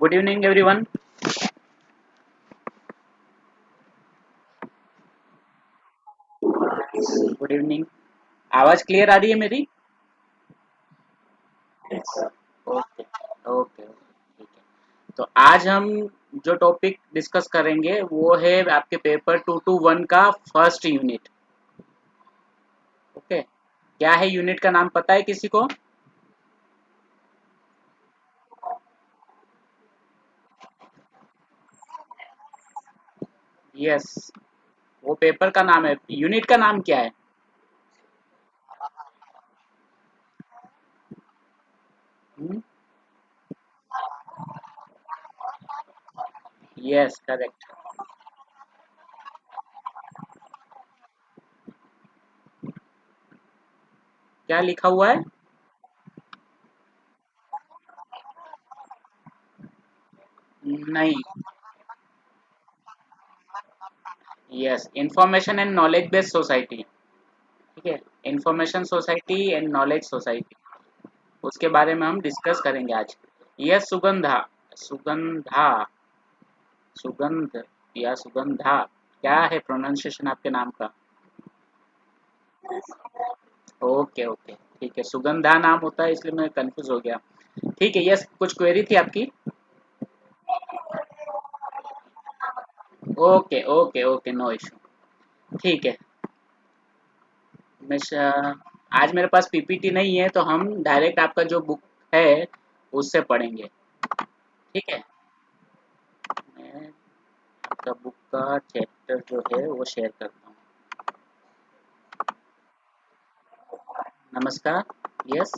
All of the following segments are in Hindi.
Good evening everyone. Good evening. आवाज क्लियर आ रही है मेरी? ओके ओके ठीक है। तो आज हम जो टॉपिक डिस्कस करेंगे वो है आपके पेपर 221 का फर्स्ट यूनिट। ओके, क्या है यूनिट का नाम पता है किसी को? यस, वो पेपर का नाम है। यूनिट का नाम क्या है? Yes correct. क्या लिखा हुआ है? नहीं। Yes, information and knowledge based society. ठीक है, information society and knowledge society, उसके बारे में हम डिस्कस करेंगे आज। यह सुगंधा, सुगंधा, सुगंध या सुगंधा, क्या है प्रोनाउंसिएशन आपके नाम का? ओके ओके ठीक है, सुगंधा नाम होता है इसलिए मैं कंफ्यूज हो गया। ठीक है, यस, कुछ क्वेरी थी आपकी? Okay okay okay, no issue. ठीक है। मैं आज मेरे पास पीपीटी नहीं है तो हम डायरेक्ट आपका जो बुक है उससे पढ़ेंगे। ठीक है, मैं आपका बुक का चैप्टर जो है वो शेयर करता हूँ। नमस्कार। यस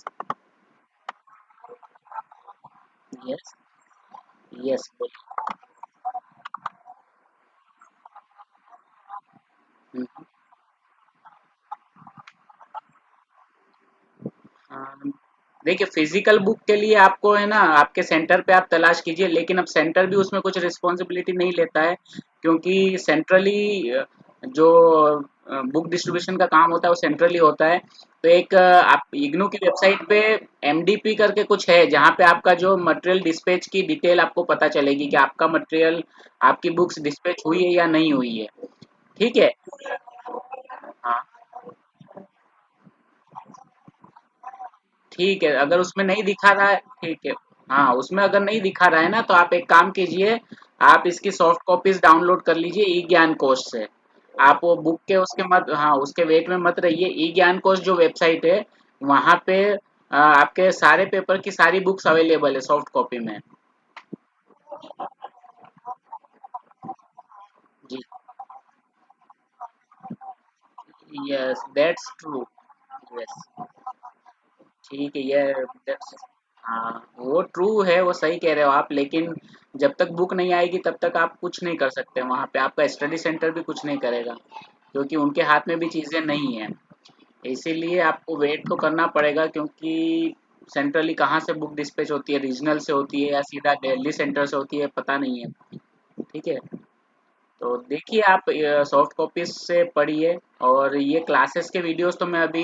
यस यस बोलिए। हम्म, हाँ, देखिए फिजिकल बुक के लिए आपको है ना आपके सेंटर पे आप तलाश कीजिए, लेकिन अब सेंटर भी उसमें कुछ रिस्पॉन्सिबिलिटी नहीं लेता है, क्योंकि सेंट्रली जो बुक डिस्ट्रीब्यूशन का काम होता है वो सेंट्रली होता है। तो एक आप इग्नू की वेबसाइट पे एमडीपी करके कुछ है जहाँ पे आपका जो मटेरियल डिस्पैच की डिटेल आपको पता चलेगी कि आपका मटेरियल, आपकी बुक्स डिस्पैच हुई है या नहीं हुई है। ठीक है। हाँ ठीक है, अगर उसमें नहीं दिखा रहा है, ठीक है। हाँ, उसमें अगर नहीं दिखा रहा है ना तो आप एक काम कीजिए, आप इसकी सॉफ्ट कॉपीज डाउनलोड कर लीजिए ई ज्ञान कोश से। आप वो बुक के उसके मत, हाँ उसके वेट में मत रहिए। ई ज्ञान कोश जो वेबसाइट है वहां पे आपके सारे पेपर की सारी बुक्स अवेलेबल है सॉफ्ट कॉपी में। जी, यस दैट्स ट्रू। यस, ठीक है, ये हाँ वो ट्रू है, वो सही कह रहे हो आप, लेकिन जब तक बुक नहीं आएगी तब तक आप कुछ नहीं कर सकते। वहाँ पे आपका स्टडी सेंटर भी कुछ नहीं करेगा, क्योंकि उनके हाथ में भी चीज़ें नहीं है। इसीलिए आपको वेट तो करना पड़ेगा, क्योंकि सेंट्रली कहाँ से बुक डिस्पैच होती है, रीजनल से होती है या सीधा दिल्ली सेंटर से होती है, पता नहीं है। ठीक है, तो देखिए आप सॉफ्ट कॉपीज से पढ़िए। और ये क्लासेस के वीडियोस तो मैं अभी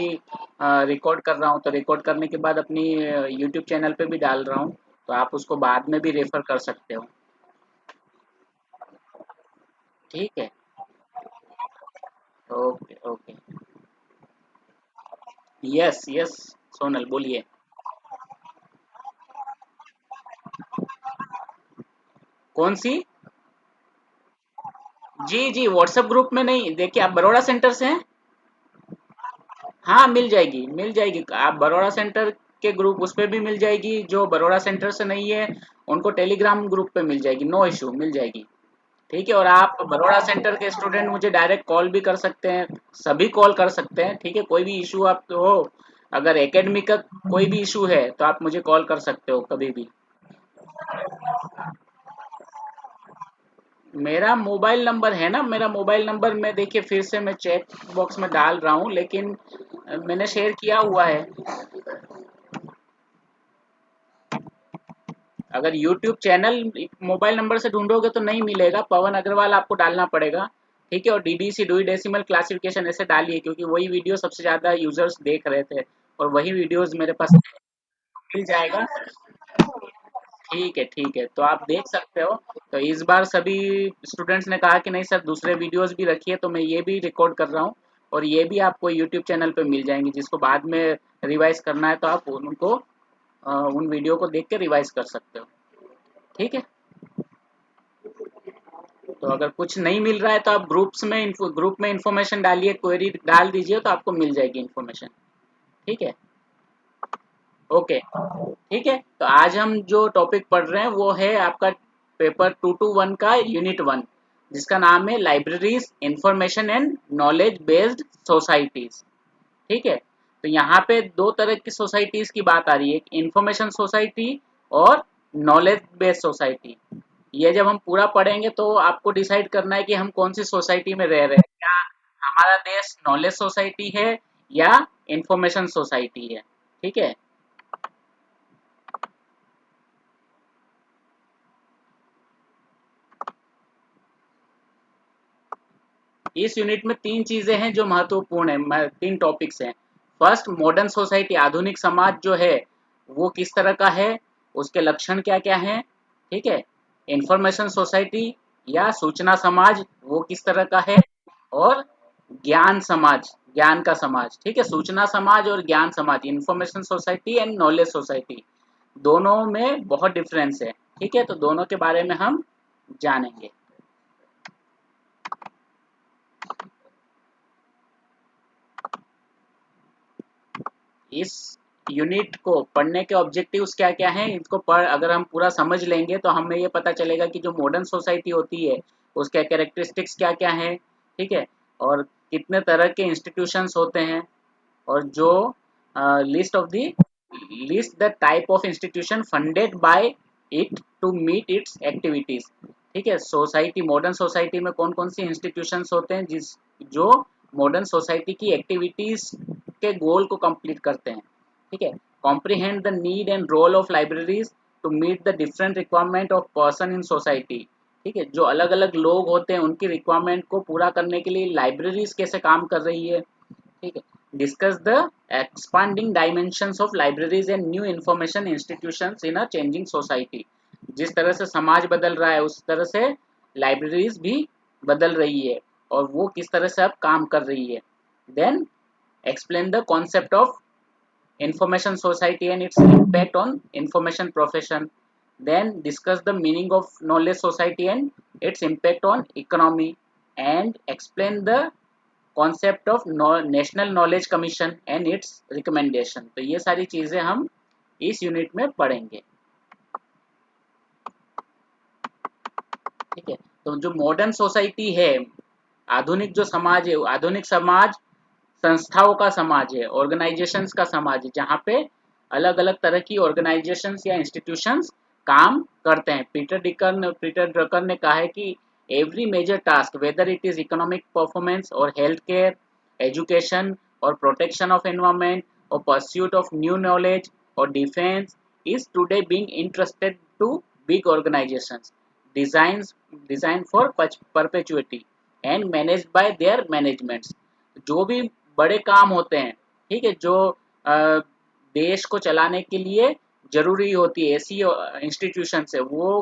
रिकॉर्ड कर रहा हूँ, तो रिकॉर्ड करने के बाद अपनी यूट्यूब चैनल पे भी डाल रहा हूँ, तो आप उसको बाद में भी रेफर कर सकते हो। ठीक है, okay okay. Yes yes, Sonal बोलिए। कौन सी? जी जी, व्हाट्सएप ग्रुप में नहीं, देखिए आप बड़ौदा सेंटर से हैं। हाँ मिल जाएगी मिल जाएगी, आप बड़ौदा सेंटर के ग्रुप उस पे भी मिल जाएगी। जो बड़ौदा सेंटर से नहीं है उनको टेलीग्राम ग्रुप पे मिल जाएगी, नो इशू, मिल जाएगी। ठीक है, और आप बड़ौदा सेंटर के स्टूडेंट मुझे डायरेक्ट कॉल भी कर सकते हैं, सभी कॉल कर सकते हैं। ठीक है, कोई भी इशू आप हो, अगर एकेडमिक का कोई भी इशू है तो आप मुझे कॉल कर सकते हो कभी भी। मेरा मोबाइल नंबर है ना, मेरा मोबाइल नंबर मैं देखिए फिर से मैं चैट बॉक्स में डाल रहा हूँ, लेकिन मैंने शेयर किया हुआ है। अगर यूट्यूब चैनल मोबाइल नंबर से ढूंढोगे तो नहीं मिलेगा, पवन अग्रवाल आपको डालना पड़ेगा। ठीक है, और डीडीसी डुई डेसिमल क्लासिफिकेशन ऐसे डालिए, क्योंकि वही वीडियो सबसे ज़्यादा यूजर्स देख रहे थे और वही वीडियोस मेरे पास है। मिल जाएगा। ठीक है, तो आप देख सकते हो। तो इस बार सभी स्टूडेंट्स ने कहा कि नहीं सर दूसरे वीडियोस भी रखिए, तो मैं ये भी रिकॉर्ड कर रहा हूँ और ये भी आपको यूट्यूब चैनल पे मिल जाएंगी, जिसको बाद में रिवाइज करना है तो आप उनको उन वीडियो को देख के रिवाइज कर सकते हो। ठीक है, तो अगर कुछ नहीं मिल रहा है तो आप ग्रुप में इंफॉर्मेशन डालिए, क्वेरी डाल दीजिए तो आपको मिल जाएगी इंफॉर्मेशन। ठीक है, ओके। ठीक है, तो आज हम जो टॉपिक पढ़ रहे हैं वो है आपका पेपर 221 का यूनिट 1, जिसका नाम है libraries information and knowledge based societies. ठीक है, तो यहाँ पे दो तरह की सोसाइटीज की बात आ रही है, इंफॉर्मेशन सोसाइटी और नॉलेज बेस्ड सोसाइटी। ये जब हम पूरा पढ़ेंगे तो आपको डिसाइड करना है कि हम कौन सी सोसाइटी में रह रहे हैं, क्या हमारा देश नॉलेज सोसाइटी है या इंफॉर्मेशन सोसाइटी है। ठीक है, इस यूनिट में तीन चीजें हैं जो महत्वपूर्ण है, तीन टॉपिक्स हैं। फर्स्ट, मॉडर्न सोसाइटी, आधुनिक समाज जो है वो किस तरह का है, उसके लक्षण क्या क्या हैं। ठीक है, इंफॉर्मेशन सोसाइटी या सूचना समाज वो किस तरह का है, और ज्ञान समाज, ज्ञान का समाज। ठीक है, सूचना समाज और ज्ञान समाज, information society and knowledge society, दोनों में बहुत डिफरेंस है। ठीक है, तो दोनों के बारे में हम जानेंगे। इस यूनिट को पढ़ने के ऑब्जेक्टिव्स क्या क्या हैं, इसको पढ़ अगर हम पूरा समझ लेंगे तो हमें ये पता चलेगा कि जो मॉडर्न सोसाइटी होती है उसके कैरेक्टरिस्टिक्स क्या क्या हैं। ठीक है, और कितने तरह के इंस्टीट्यूशंस होते हैं, और जो list of the list the type of institution funded by it to meet its activities. ठीक है, सोसाइटी, मॉडर्न सोसाइटी में कौन कौन सी इंस्टीट्यूशंस होते हैं जिस जो मॉडर्न सोसाइटी की एक्टिविटीज के गोल को कंप्लीट करते हैं। ठीक है, comprehend the need and role of libraries to meet the different requirement of person in society. ठीक है, जो अलग अलग लोग होते हैं उनकी रिक्वायरमेंट को पूरा करने के लिए लाइब्रेरीज कैसे काम कर रही है। ठीक है, discuss the expanding dimensions of libraries and new information institutions in a changing society. जिस तरह से समाज बदल रहा है उस तरह से लाइब्रेरीज भी बदल रही है और वो किस तरह से अब काम कर रही है। Then explain the concept of information society and its impact on information profession. Then discuss the meaning of knowledge society and its impact on economy, and explain the concept of national knowledge commission and its recommendation। तो ये सारी चीजें हम इस यूनिट में पढ़ेंगे। ठीक है, तो जो मॉडर्न सोसाइटी है, आधुनिक जो समाज है, आधुनिक समाज संस्थाओं का समाज है, ऑर्गेनाइजेशंस का समाज है, जहाँ पे अलग अलग तरह की ऑर्गेनाइजेशंस या इंस्टीट्यूशंस काम करते हैं। पीटर ड्रकर ने कहा है कि every major task, whether it is economic performance और हेल्थ केयर, एजुकेशन और प्रोटेक्शन ऑफ एनवायरमेंट और परस्यूट ऑफ न्यू नॉलेज और defence, is today being interested to big organisations design for perpetuity and managed by their managements. जो भी बड़े काम होते हैं, ठीक है, जो देश को चलाने के लिए जरूरी होती है ऐसी इंस्टीट्यूशन है, वो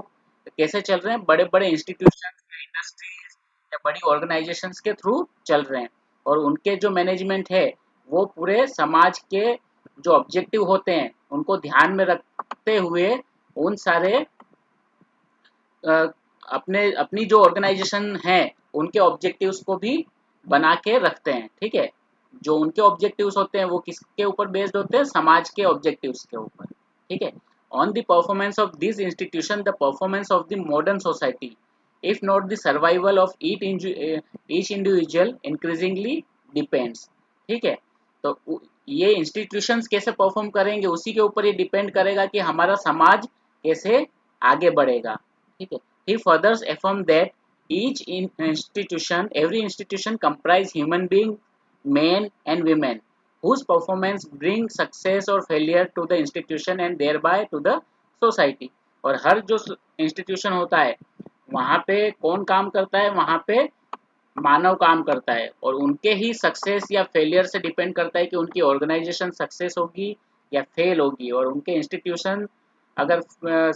कैसे चल रहे हैं, बड़े बड़े इंस्टीट्यूशन या इंडस्ट्रीज या बड़ी ऑर्गेनाइजेशंस के थ्रू चल रहे हैं। और उनके जो मैनेजमेंट है वो पूरे समाज के जो ऑब्जेक्टिव होते हैं उनको ध्यान में रखते हुए उन सारे अपने अपनी जो ऑर्गेनाइजेशन है उनके ऑब्जेक्टिव्स को भी बना के रखते हैं। ठीक है, जो उनके ऑब्जेक्टिव्स होते हैं वो किसके ऊपर बेस्ड होते हैं, समाज के ऑब्जेक्टिव्स के ऊपर। ठीक है, on the performance of this institution the performance of the modern society, if not the survival of each individual increasingly depends. ठीक है, तो ये इंस्टीट्यूशंस कैसे परफॉर्म करेंगे उसी के ऊपर ये डिपेंड करेगा कि हमारा समाज कैसे आगे बढ़ेगा। ठीक है, he further affirmed that every institution comprise human being, men and women, whose performance bring success or failure to the institution and thereby to the society। और हर जो इंस्टीट्यूशन होता है वहाँ पे कौन काम करता है, वहाँ पे मानव काम करता है, और उनके ही सक्सेस या फेलियर से डिपेंड करता है कि उनकी ऑर्गेनाइजेशन सक्सेस होगी या फेल होगी, और उनके इंस्टीट्यूशन अगर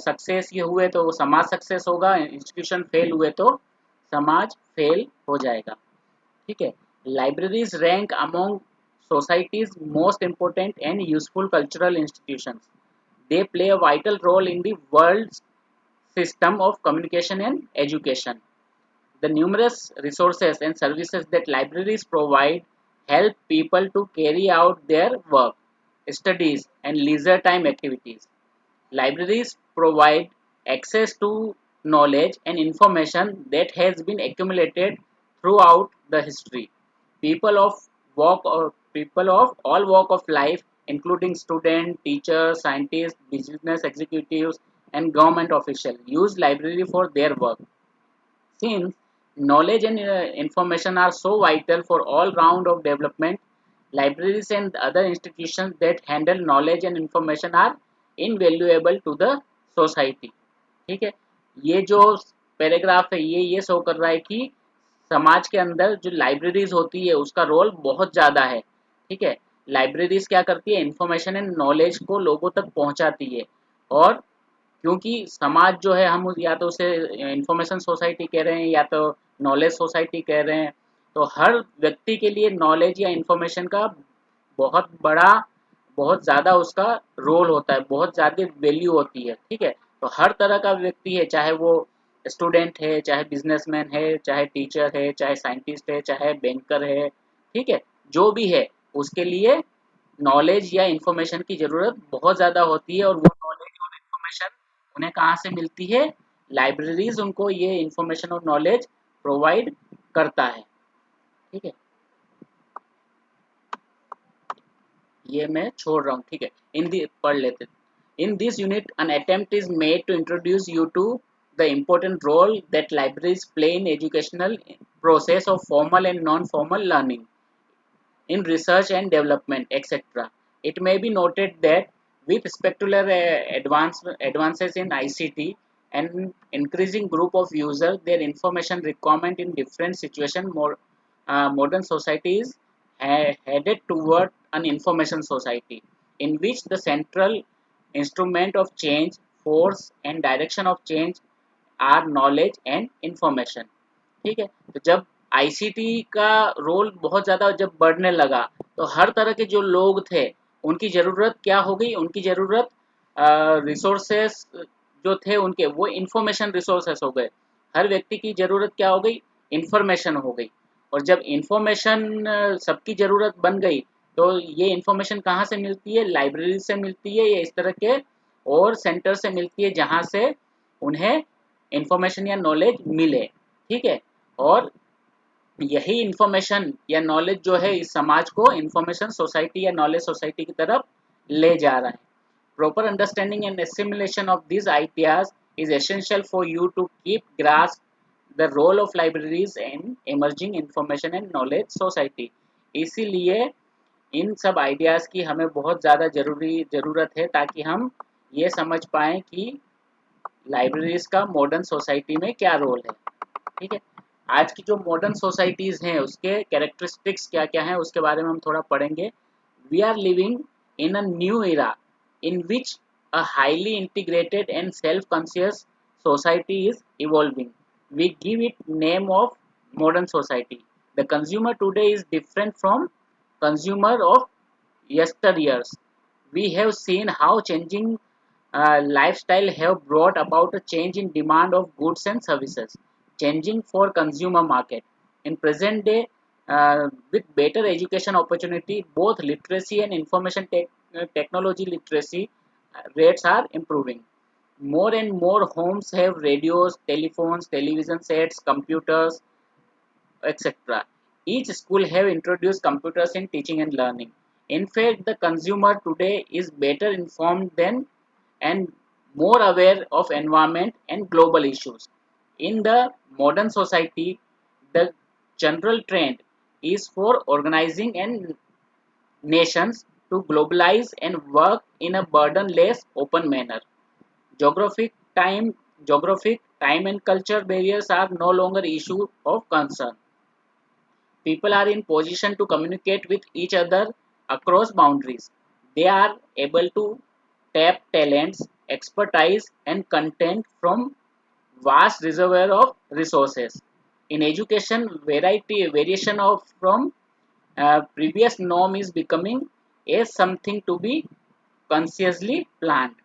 सक्सेस ये हुए तो समाज सक्सेस होगा, इंस्टीट्यूशन फेल हुए तो समाज फेल हो जाएगा। ठीक है। Libraries rank among societies most important and useful cultural institutions. They play a vital role in the world's system of communication and education. The numerous resources and services that libraries provide help people to carry out their work, studies, and leisure time activities. Libraries provide access to knowledge and information that has been accumulated throughout the history. People of all walk of life, including students, teachers, scientists, business executives, and government officials, use library for their work. Since knowledge and information are so vital for all round of development, libraries and other institutions that handle knowledge and information are invaluable to the society. ठीक है। ये जो पैराग्राफ है ये शो कर रहा है कि समाज के अंदर जो लाइब्रेरीज होती है उसका रोल बहुत ज़्यादा है। ठीक है। लाइब्रेरीज क्या करती है, इंफॉर्मेशन एंड नॉलेज को लोगों तक पहुंचाती है। और क्योंकि समाज जो है हम या तो उसे इंफॉर्मेशन सोसाइटी कह रहे हैं या तो नॉलेज सोसाइटी कह रहे हैं, तो हर व्यक्ति के लिए नॉलेज या इंफॉर्मेशन का बहुत बड़ा, बहुत ज़्यादा उसका रोल होता है, बहुत ज़्यादा वैल्यू होती है। ठीक है। तो हर तरह का व्यक्ति है, चाहे वो स्टूडेंट है, चाहे बिजनेसमैन है, चाहे टीचर है, चाहे साइंटिस्ट है, चाहे बैंकर है, ठीक है, जो भी है उसके लिए नॉलेज या इंफॉर्मेशन की ज़रूरत बहुत ज़्यादा होती है। और वो नॉलेज और इंफॉर्मेशन उन्हें कहाँ से मिलती है, लाइब्रेरीज उनको ये इंफॉर्मेशन और नॉलेज प्रोवाइड करता है। ठीक है। ये मैं छोड़ रहा हूँ। ठीक है। इन दी पढ़ लेते। In this unit an attempt is made to introduce you to the important role that libraries play in educational process of formal and non-formal learning, in research and development, etc. It may be noted that with spectacular advances in ICT and increasing group of users, their information requirement in different situations, modern society is headed toward an information society in which the central instrument of change, force and direction of change are knowledge and information। ठीक है। तो जब आईसीटी का रोल बहुत ज़्यादा जब बढ़ने लगा तो हर तरह के जो लोग थे उनकी ज़रूरत क्या हो गई, उनकी ज़रूरत रिसोर्सेस जो थे उनके वो इंफॉर्मेशन रिसोर्सेस हो गए। हर व्यक्ति की ज़रूरत क्या हो गई, इंफॉर्मेशन हो गई। और जब इंफॉर्मेशन सबकी ज़रूरत बन गई तो ये इंफॉर्मेशन कहाँ से मिलती है, लाइब्रेरी से मिलती है या इस तरह के और सेंटर से मिलती है जहाँ से उन्हें इंफॉर्मेशन या नॉलेज मिले। ठीक है। और यही इंफॉर्मेशन या नॉलेज जो है इस समाज को इंफॉर्मेशन सोसाइटी या नॉलेज सोसाइटी की तरफ ले जा रहा है। Proper understanding and assimilation of this ideas is essential for you to keep grasp the role of libraries and emerging information and knowledge society. इसीलिए इन सब आइडियाज़ की हमें बहुत ज़्यादा ज़रूरत है ताकि हम ये समझ पाएँ कि लाइब्रेरीज का मॉडर्न सोसाइटी में क्या रोल है। ठीक है। आज की जो मॉडर्न सोसाइटीज़ हैं उसके कैरेक्टरिस्टिक्स क्या क्या हैं उसके बारे में हम थोड़ा पढ़ेंगे। We are living in a new era in which a highly integrated and self conscious society is evolving. We give it name of modern society. The consumer today is different from consumer of yesteryears. We have seen how changing lifestyle have brought about a change in demand of goods and services, changing for consumer market. In present day, with better education opportunity, both literacy and information technology literacy rates are improving. More and more homes have radios, telephones, television sets, computers, etc. Each school have introduced computers in teaching and learning. In fact, the consumer today is better informed than and more aware of environment and global issues. In the modern society, the general trend is for organizing and nations to globalize and work in a burden-less, open manner. Geographic time, Geographic time and culture barriers are no longer issue of concern. People are in position to communicate with each other across boundaries. They are able to tap talents expertise and content from vast reservoir of resources. In education, variation of from previous norm is becoming a something to be consciously planned.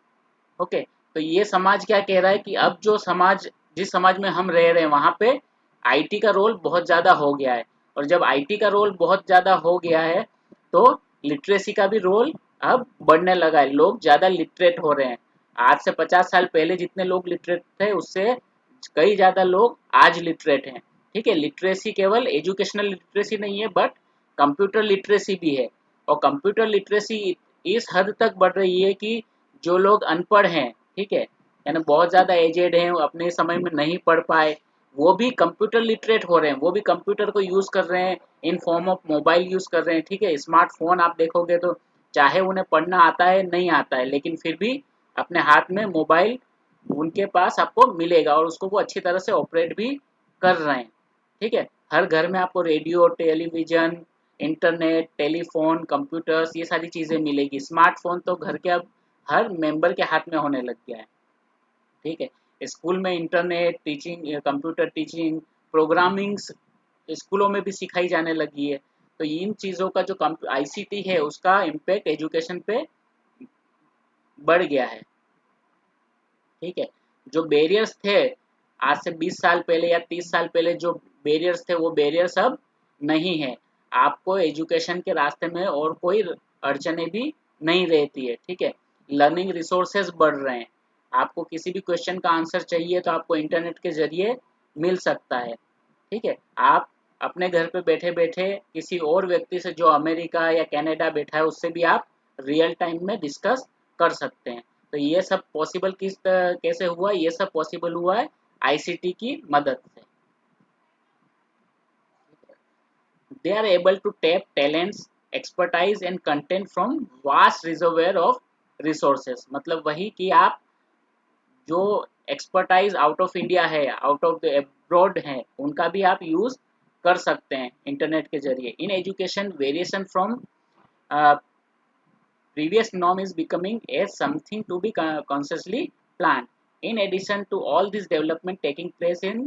Okay, तो ये समाज क्या कह रहा है कि अब जो समाज, जिस समाज में हम रह रहे हैं वहां पे आईटी का रोल बहुत ज़्यादा हो गया है। और जब आईटी का रोल बहुत ज़्यादा हो गया है तो लिटरेसी का भी रोल अब बढ़ने लगा है, लोग ज़्यादा लिटरेट हो रहे हैं। आज से 50 साल पहले जितने लोग लिटरेट थे उससे कई ज़्यादा लोग आज लिटरेट हैं। ठीक है, लिटरेसी केवल एजुकेशनल लिटरेसी नहीं है बट कंप्यूटर लिटरेसी भी है। और कंप्यूटर लिटरेसी इस हद तक बढ़ रही है कि जो लोग अनपढ़ हैं, ठीक है, यानी बहुत ज़्यादा एजेड हैं, अपने समय में नहीं पढ़ पाए, वो भी कंप्यूटर लिटरेट हो रहे हैं, वो भी कंप्यूटर को यूज़ कर रहे हैं, in form of mobile use कर रहे हैं। ठीक है, स्मार्टफोन आप देखोगे तो चाहे उन्हें पढ़ना आता है नहीं आता है, लेकिन फिर भी अपने हाथ में मोबाइल उनके पास आपको मिलेगा और उसको वो अच्छी तरह से ऑपरेट भी कर रहे हैं। ठीक है, हर घर में आपको radio, television, internet, telephone, computers, ये सारी चीज़ें मिलेगी। स्मार्टफोन तो घर के अब हर मेंबर के हाथ में होने लग गया है। ठीक है, स्कूल में internet teaching, computer teaching, programming स्कूलों में भी सिखाई जाने लगी है। तो इन चीज़ों का जो आईसीटी है उसका इम्पैक्ट एजुकेशन पे बढ़ गया है। ठीक है, जो बैरियर्स थे आज से 20 साल पहले या 30 साल पहले, जो बैरियर्स थे वो बैरियर्स अब नहीं है। आपको एजुकेशन के रास्ते में और कोई अड़चने भी नहीं रहती है। ठीक है, लर्निंग रिसोर्सेज बढ़ रहे हैं, आपको किसी भी क्वेश्चन का आंसर चाहिए तो आपको इंटरनेट के ज़रिए मिल सकता है। ठीक है, आप अपने घर पे बैठे बैठे किसी और व्यक्ति से जो अमेरिका या कनाडा बैठा है उससे भी आप रियल टाइम में डिस्कस कर सकते हैं। तो ये सब पॉसिबल कैसे हुआ, ये सब पॉसिबल हुआ है आईसीटी की मदद से। They are able to tap talents, expertise and content from vast reservoir of resources. मतलब वही कि आप जो एक्सपर्टाइज आउट ऑफ इंडिया है, आउट ऑफ द एब्रॉड है, उनका भी आप यूज कर सकते हैं इंटरनेट के जरिए। In education variation from previous norm is becoming as something to be consciously planned. In addition to all this development taking place in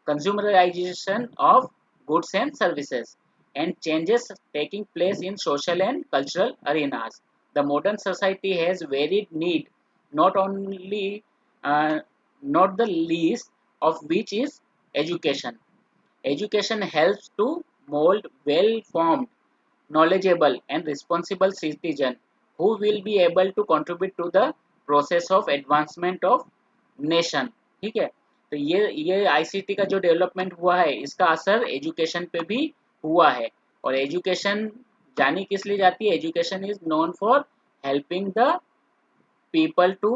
consumerization of goods and services and changes taking place in social and cultural arenas, the modern society has varied need, not only not the least of which is education. Education helps to mold well-formed, knowledgeable and responsible citizen who will be able to contribute to the process of advancement of nation। ठीक है, तो ये आईसीटी का जो डेवलपमेंट हुआ है इसका असर एजुकेशन पे भी हुआ है। और एजुकेशन जानी किस लिए जाती है, education is known for helping the people to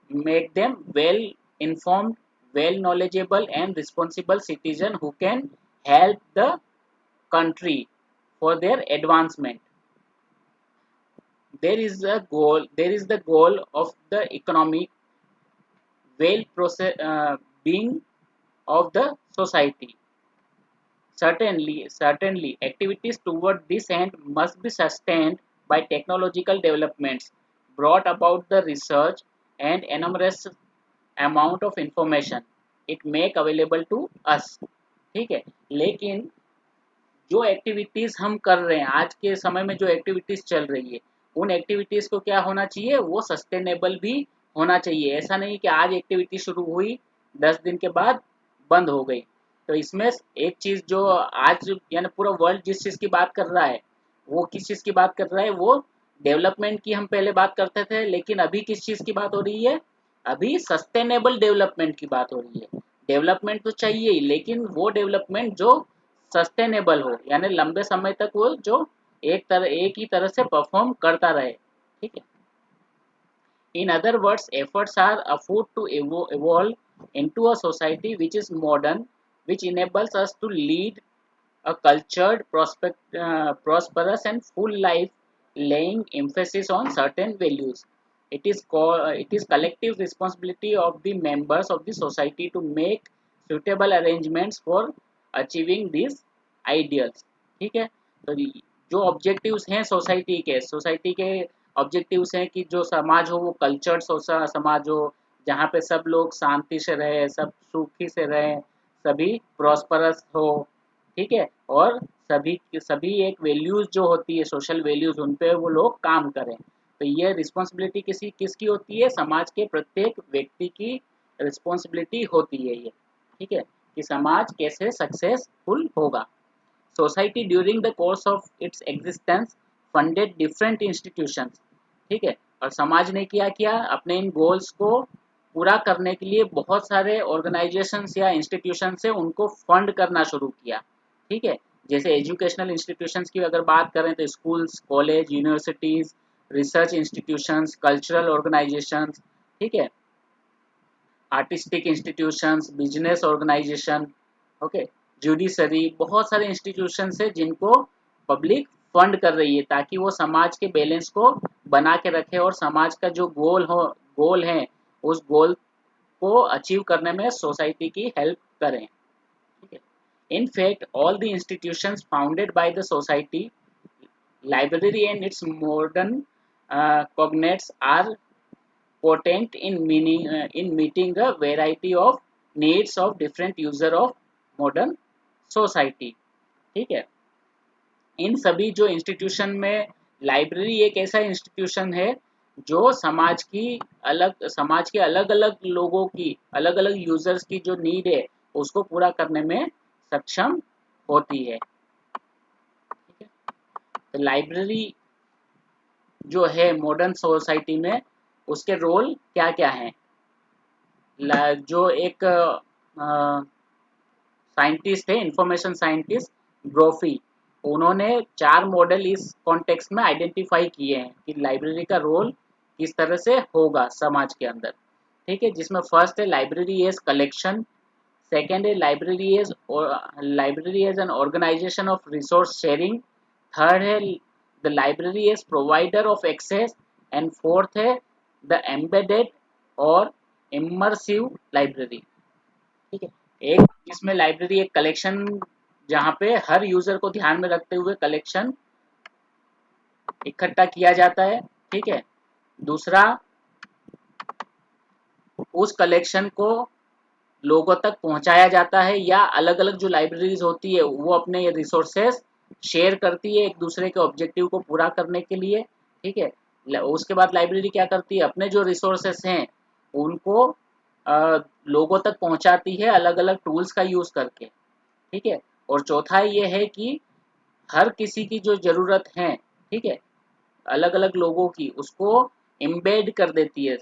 make them well informed, well knowledgeable and responsible citizen who can help the country for their advancement. There is the goal of the economic well being of the society. Certainly activities toward this end must be sustained by technological developments brought about the research and enormous amount of information it make available to us। ठीक है, लेकिन जो एक्टिविटीज़ हम कर रहे हैं आज के समय में, जो एक्टिविटीज़ चल रही है उन एक्टिविटीज़ को क्या होना चाहिए, वो सस्टेनेबल भी होना चाहिए। ऐसा नहीं कि आज एक्टिविटी शुरू हुई 10 दिन के बाद बंद हो गई। तो इसमें एक चीज़ जो आज यानी पूरा वर्ल्ड जिस चीज़ की बात कर रहा है वो किस चीज़ की बात कर रहा है, वो डेवलपमेंट की हम पहले बात करते थे, लेकिन अभी किस चीज़ की बात हो रही है, अभी सस्टेनेबल डेवलपमेंट की बात हो रही है। डेवलपमेंट तो चाहिए ही, लेकिन वो डेवलपमेंट जो सस्टेनेबल हो, यानी लंबे समय तक वो जो एक ही तरह से परफॉर्म करता रहे। ठीक है, in other words efforts are afoot to evolve into a society which is modern, which enables us to lead a cultured, prosperous and full life, laying emphasis on certain values. It is collective responsibility of the members of the society to make suitable arrangements for achieving these ideals। ठीक है, तो जो ऑब्जेक्टिव्स हैं सोसाइटी के ऑब्जेक्टिव्स हैं कि जो समाज हो वो कल्चर्ड समाज हो, जहाँ पे सब लोग शांति से रहे, सब सुखी से रहें, सभी प्रॉस्परस हो, ठीक है, और सभी एक वैल्यूज जो होती है सोशल वैल्यूज, उन पे वो लोग काम करें। तो ये रिस्पॉन्सिबिलिटी किसकी होती है? समाज के प्रत्येक व्यक्ति की रिस्पॉन्सिबिलिटी होती है ये, ठीक है, कि समाज कैसे सक्सेसफुल होगा। Society during the course of its existence funded different institutions, ठीक है, और समाज ने क्या किया? अपने इन गोल्स को पूरा करने के लिए बहुत सारे ऑर्गेनाइजेशंस या इंस्टीट्यूशन से उनको फंड करना शुरू किया, ठीक है। जैसे एजुकेशनल इंस्टीट्यूशंस की अगर बात करें तो schools, college, universities, research institutions, cultural organisations, ठीक है, artistic institutions, business organisation, okay, judiciary, बहुत सारे इंस्टीट्यूशन है जिनको पब्लिक फंड कर रही है ताकि वो समाज के बैलेंस को बना के रखे और समाज का जो गोल है उस गोल को अचीव करने में सोसाइटी की हेल्प करें, ठीक है। In fact all the institutions founded by the society, library and its modern cognates are potent in meeting a variety of needs of different user of modern society, ठीक है। इन सभी जो इंस्टीट्यूशन में लाइब्रेरी एक ऐसा इंस्टीट्यूशन है जो समाज के अलग अलग लोगों की, अलग अलग यूजर्स की जो नीड है उसको पूरा करने में सक्षम होती है, ठीक है। तो लाइब्रेरी जो है मॉडर्न सोसाइटी में उसके रोल क्या क्या हैं? जो एक साइंटिस्ट है, इंफॉर्मेशन साइंटिस्ट ब्रोफी, उन्होंने 4 मॉडल इस कॉन्टेक्स्ट में आइडेंटिफाई किए हैं कि लाइब्रेरी का रोल किस तरह से होगा समाज के अंदर, ठीक है। जिसमें फर्स्ट है लाइब्रेरी एज कलेक्शन, सेकेंड है library as an organisation of resource sharing, third है the library as provider of access, and fourth है द एम्बेडेड और इमर्सिव लाइब्रेरी, ठीक है। एक इसमें लाइब्रेरी एक कलेक्शन जहाँ पे हर यूजर को ध्यान में रखते हुए कलेक्शन इकट्ठा किया जाता है, ठीक है। दूसरा, उस कलेक्शन को लोगों तक पहुंचाया जाता है या अलग अलग जो लाइब्रेरीज होती है वो अपने ये रिसोर्सेस शेयर करती है एक दूसरे के ऑब्जेक्टिव को पूरा करने के लिए, ठीक है। उसके बाद लाइब्रेरी क्या करती है? अपने जो रिसोर्सेस हैं उनको लोगों तक पहुंचाती है अलग अलग टूल्स का यूज करके, ठीक है। और चौथा ये है कि हर किसी की जो ज़रूरत है, ठीक है, अलग अलग लोगों की, उसको एम्बेड कर देती है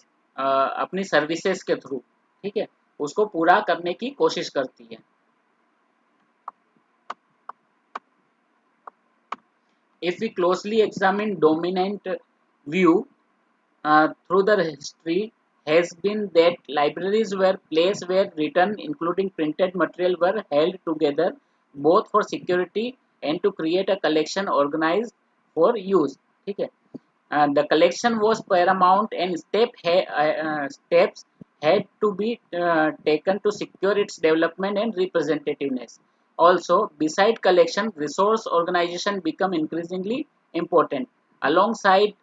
अपनी सर्विसेज के थ्रू, ठीक है, उसको पूरा करने की कोशिश करती है। If we closely examine dominant view through the history has been that libraries were place where written including printed material were held together both for security and to create a collection organized for use, ठीक है। The collection was paramount and steps had to be taken to secure its development and representativeness. Also, beside collection, resource organization become increasingly important. Alongside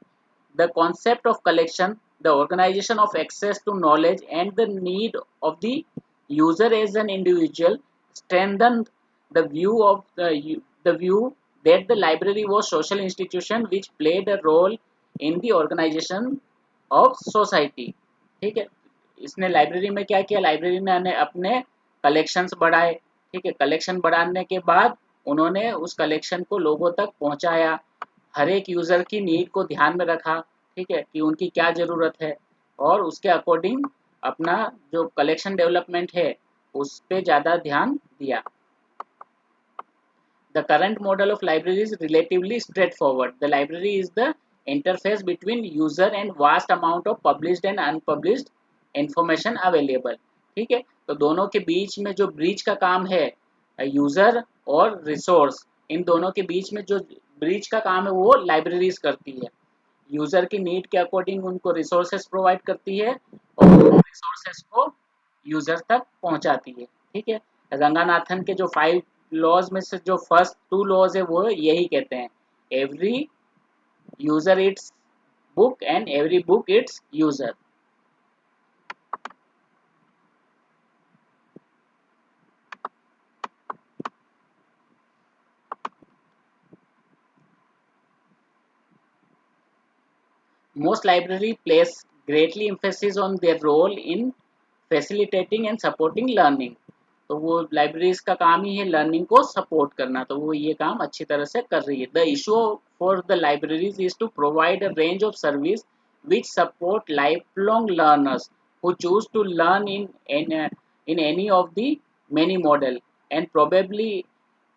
the concept of collection, the organization of access to knowledge and the need of the user as an individual strengthened the view that the library was social institution which played a role in the organisation of society, ठीक है। इसने लाइब्रेरी में क्या किया? लाइब्रेरी ने अपने कलेक्शंस बढ़ाए, ठीक है। कलेक्शन बढ़ाने के बाद उन्होंने उस कलेक्शन को लोगों तक पहुंचाया, हर एक यूज़र की नीड को ध्यान में रखा, ठीक है, कि उनकी क्या ज़रूरत है और उसके अकॉर्डिंग अपना जो कलेक्शन डेवलपमेंट है उस पर ज़्यादा ध्यान दिया। The current model of library is relatively straightforward. The library is the interface between user and vast amount of published and unpublished information available, ठीक है। तो दोनों के बीच में जो ब्रिज का काम है, यूजर और रिसोर्स, इन दोनों के बीच में जो ब्रिज का काम है वो लाइब्रेरीज करती है। यूजर की नीड के अकॉर्डिंग उनको रिसोर्सेस प्रोवाइड करती है और रिसोर्सेस को यूजर तक पहुंचाती है, ठीक है। रंगानाथन के जो 5 लॉज में से जो फर्स्ट 2 लॉज है वो यही कहते हैं, every user it's book and every book its user. Most library place greatly emphasis on their role in facilitating and supporting learning. तो वो लाइब्रेरीज का काम ही है लर्निंग को सपोर्ट करना, तो वो ये काम अच्छी तरह से कर रही है. The issue for the libraries is to provide a range of service which support lifelong learners who choose to learn in any of the many model, and probably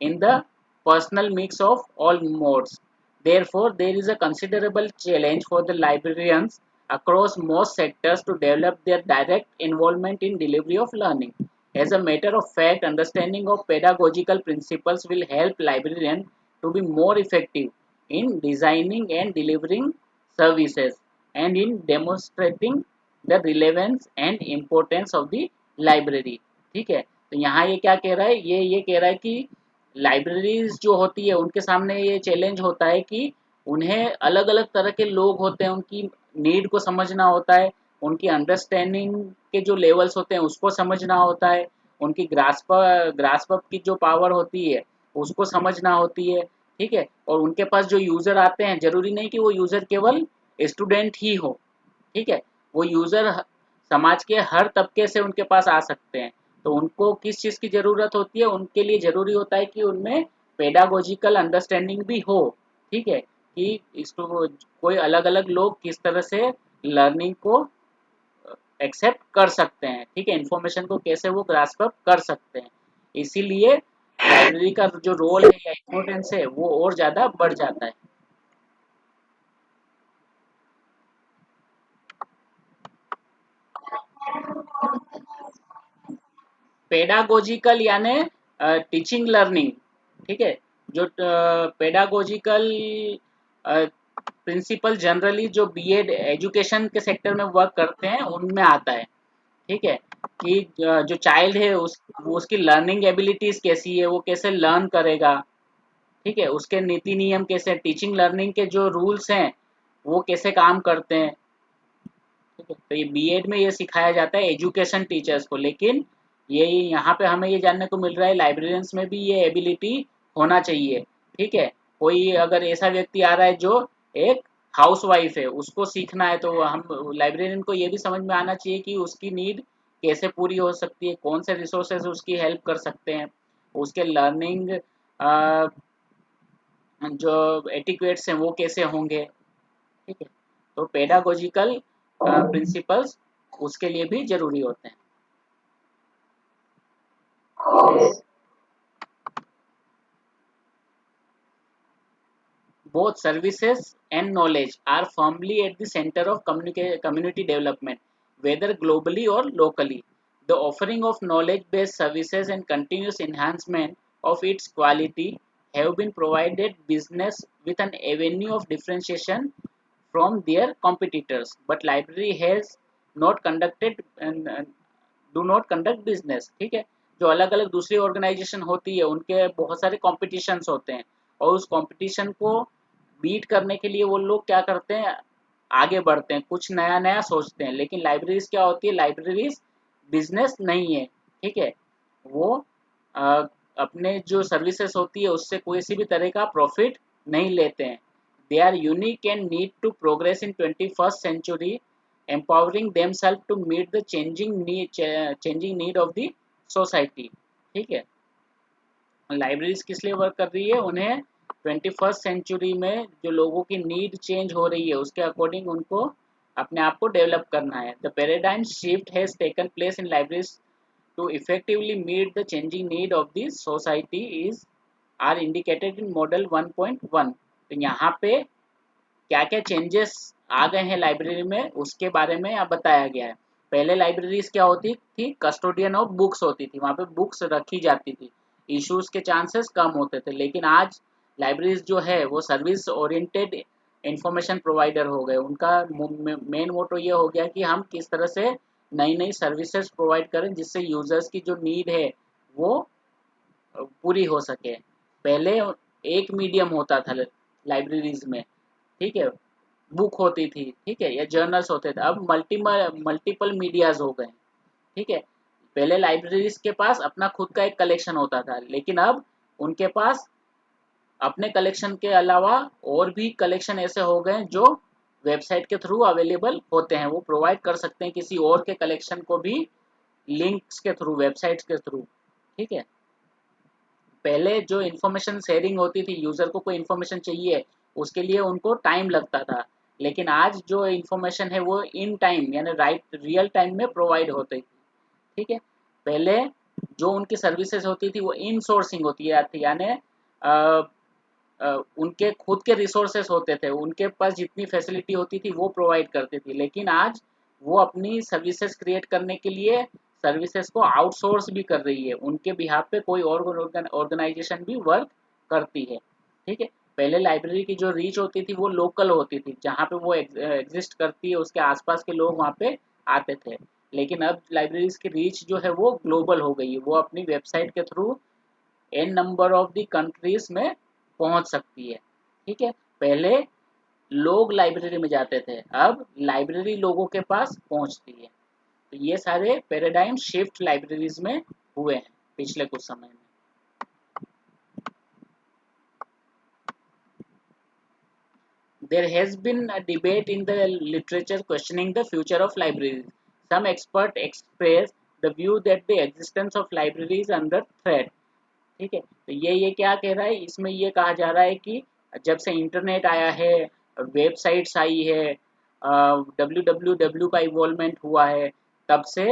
in the personal mix of all modes. Therefore, there is a considerable challenge for the librarians across most sectors to develop their direct involvement in delivery of learning. As a matter of fact, understanding of pedagogical principles will help librarians to be more effective in designing and delivering services and in demonstrating the relevance and importance of the library. ठीक है, तो यहाँ ये क्या कह रहा है, ये कह रहा है कि लाइब्रेरीज जो होती है उनके सामने ये चैलेंज होता है कि उन्हें अलग अलग तरह के लोग होते हैं, उनकी नीड को समझना होता है, उनकी अंडरस्टैंडिंग के जो लेवल्स होते हैं उसको समझना होता है, उनकी ग्रास्प की जो पावर होती है उसको समझना होती है. ठीक है, और उनके पास जो यूज़र आते हैं ज़रूरी नहीं कि वो यूज़र केवल स्टूडेंट ही हो. ठीक है, वो यूज़र समाज के हर तबके से उनके पास आ सकते हैं. तो उनको किस चीज़ की ज़रूरत होती है, उनके लिए ज़रूरी होता है कि उनमें पेडागोजिकल अंडरस्टैंडिंग भी हो. ठीक है, कि इसको कोई अलग अलग लोग किस तरह से लर्निंग को एक्सेप्ट कर सकते हैं. ठीक है, इंफॉर्मेशन को कैसे वो ग्रास्प अप कर सकते हैं. इसीलिए लाइब्रेरी का जो रोल है या इम्पोर्टेंस है वो और ज़्यादा बढ़ जाता है. पेडागोजिकल यानी टीचिंग लर्निंग. ठीक है, जो पेडागोजिकल प्रिंसिपल जनरली जो बीएड एजुकेशन के सेक्टर में वर्क करते हैं उनमें आता है. ठीक है, कि जो चाइल्ड है वो उसकी लर्निंग एबिलिटीज कैसी है, वो कैसे लर्न करेगा. ठीक है, उसके नीति नियम कैसे, टीचिंग लर्निंग के जो रूल्स हैं वो कैसे काम करते हैं. ठीक है, तो ये बीएड में ये सिखाया जाता है एजुकेशन टीचर्स को, लेकिन ये यहाँ पे हमें ये जानने को मिल रहा है लाइब्रेरियंस में भी ये एबिलिटी होना चाहिए. ठीक है, कोई अगर ऐसा व्यक्ति आ रहा है जो एक हाउस वाइफ है उसको सीखना है, तो हम लाइब्रेरियन को ये भी समझ में आना चाहिए कि उसकी नीड कैसे पूरी हो सकती है, कौन से रिसोर्सेज उसकी हेल्प कर सकते हैं, उसके लर्निंग जो एटिक्वेट्स हैं वो कैसे होंगे. ठीक है, तो पेडागोजिकल प्रिंसिपल्स उसके लिए भी जरूरी होते हैं. Both services and knowledge are firmly at the center of community development, whether globally or locally. The offering of knowledge-based services and continuous enhancement of its quality have been provided business with an avenue of differentiation from their competitors, but library has not conducted and do not conduct business. ठीक है, जो अलग अलग दूसरी ऑर्गेनाइजेशन होती है उनके बहुत सारे कॉम्पिटिशन्स होते हैं, और उस कॉम्पिटिशन को बीट करने के लिए वो लोग क्या करते हैं, आगे बढ़ते हैं, कुछ नया नया सोचते हैं. लेकिन लाइब्रेरीज क्या होती है, लाइब्रेरीज बिजनेस नहीं है. ठीक है, वो अ, अपने जो सर्विसेज होती है उससे कोई सी भी तरह का प्रॉफिट नहीं लेते हैं. They are unique and need to progress in 21st century, empowering themselves to meet the changing need of the society. ठीक है, लाइब्रेरीज किस लिए वर्क कर रही है, उन्हें 21st century में जो लोगों की नीड चेंज हो रही है उसके अकॉर्डिंग उनको अपने आप को डेवलप करना है. The paradigm shift has taken place in libraries to effectively meet the changing need of the society is are indicated in model 1.1. तो यहाँ पे क्या क्या चेंजेस आ गए हैं लाइब्रेरी में उसके बारे में अब बताया गया है. पहले लाइब्रेरीज क्या होती थी, कस्टोडियन ऑफ बुक्स होती थी, वहाँ पे बुक्स रखी जाती थी, इश्यूज के चांसेस कम होते थे. लेकिन आज लाइब्रेरीज जो है वो सर्विस ओरिएंटेड इंफॉर्मेशन प्रोवाइडर हो गए. उनका मेन मोटो ये हो गया कि हम किस तरह से नई नई सर्विसेज प्रोवाइड करें जिससे यूजर्स की जो नीड है वो पूरी हो सके. पहले एक मीडियम होता था लाइब्रेरीज में. ठीक है, बुक होती थी, ठीक है, या जर्नल्स होते थे, अब मल्टीपल मीडियाज हो गए, ठीक है। पहले लाइब्रेरीज के पास अपना खुद का एक कलेक्शन होता था, लेकिन अब उनके पास अपने कलेक्शन के अलावा और भी कलेक्शन ऐसे हो गए जो वेबसाइट के थ्रू अवेलेबल होते हैं, वो प्रोवाइड कर सकते हैं किसी और के कलेक्शन को भी लिंक्स के थ्रू, वेबसाइट्स के थ्रू, ठीक है। पहले जो इन्फॉर्मेशन शेयरिंग होती थी, यूजर को कोई इन्फॉर्मेशन चाहिए, उसके लिए उनको टाइम लगता था, लेकिन आज जो इन्फॉर्मेशन है वो इन टाइम यानी राइट रियल टाइम में प्रोवाइड होती थी, ठीक है। पहले जो उनकी सर्विसेज होती थी वो इन सोर्सिंग होती थी, यानी उनके खुद के रिसोर्सेस होते थे, उनके पास जितनी फैसिलिटी होती थी वो प्रोवाइड करती थी, लेकिन आज वो अपनी सर्विसेज क्रिएट करने के लिए सर्विसेज को आउटसोर्स भी कर रही है, उनके बिहाफ पे कोई और ऑर्गेनाइजेशन भी वर्क करती है, ठीक है। पहले लाइब्रेरी की जो रीच होती थी वो लोकल होती थी, जहाँ पे वो एग्जिस्ट करती है उसके आसपास के लोग वहाँ पे आते थे, लेकिन अब लाइब्रेरीज की रीच जो है वो ग्लोबल हो गई है, वो अपनी वेबसाइट के through an number of the countries में पहुंच सकती है, ठीक है। पहले लोग लाइब्रेरी में जाते थे, अब लाइब्रेरी लोगों के पास पहुंचती है, तो ये सारे पैराडाइम शिफ्ट लाइब्रेरीज में हुए हैं पिछले कुछ समय में। There has been a debate in the literature questioning the future of libraries. Some experts express the view that the existence of libraries is under threat. ठीक है, तो ये क्या कह रहा है, इसमें ये कहा जा रहा है कि जब से इंटरनेट आया है, वेबसाइट्स आई है, डब्ल्यू का इवॉल्वमेंट हुआ है, तब से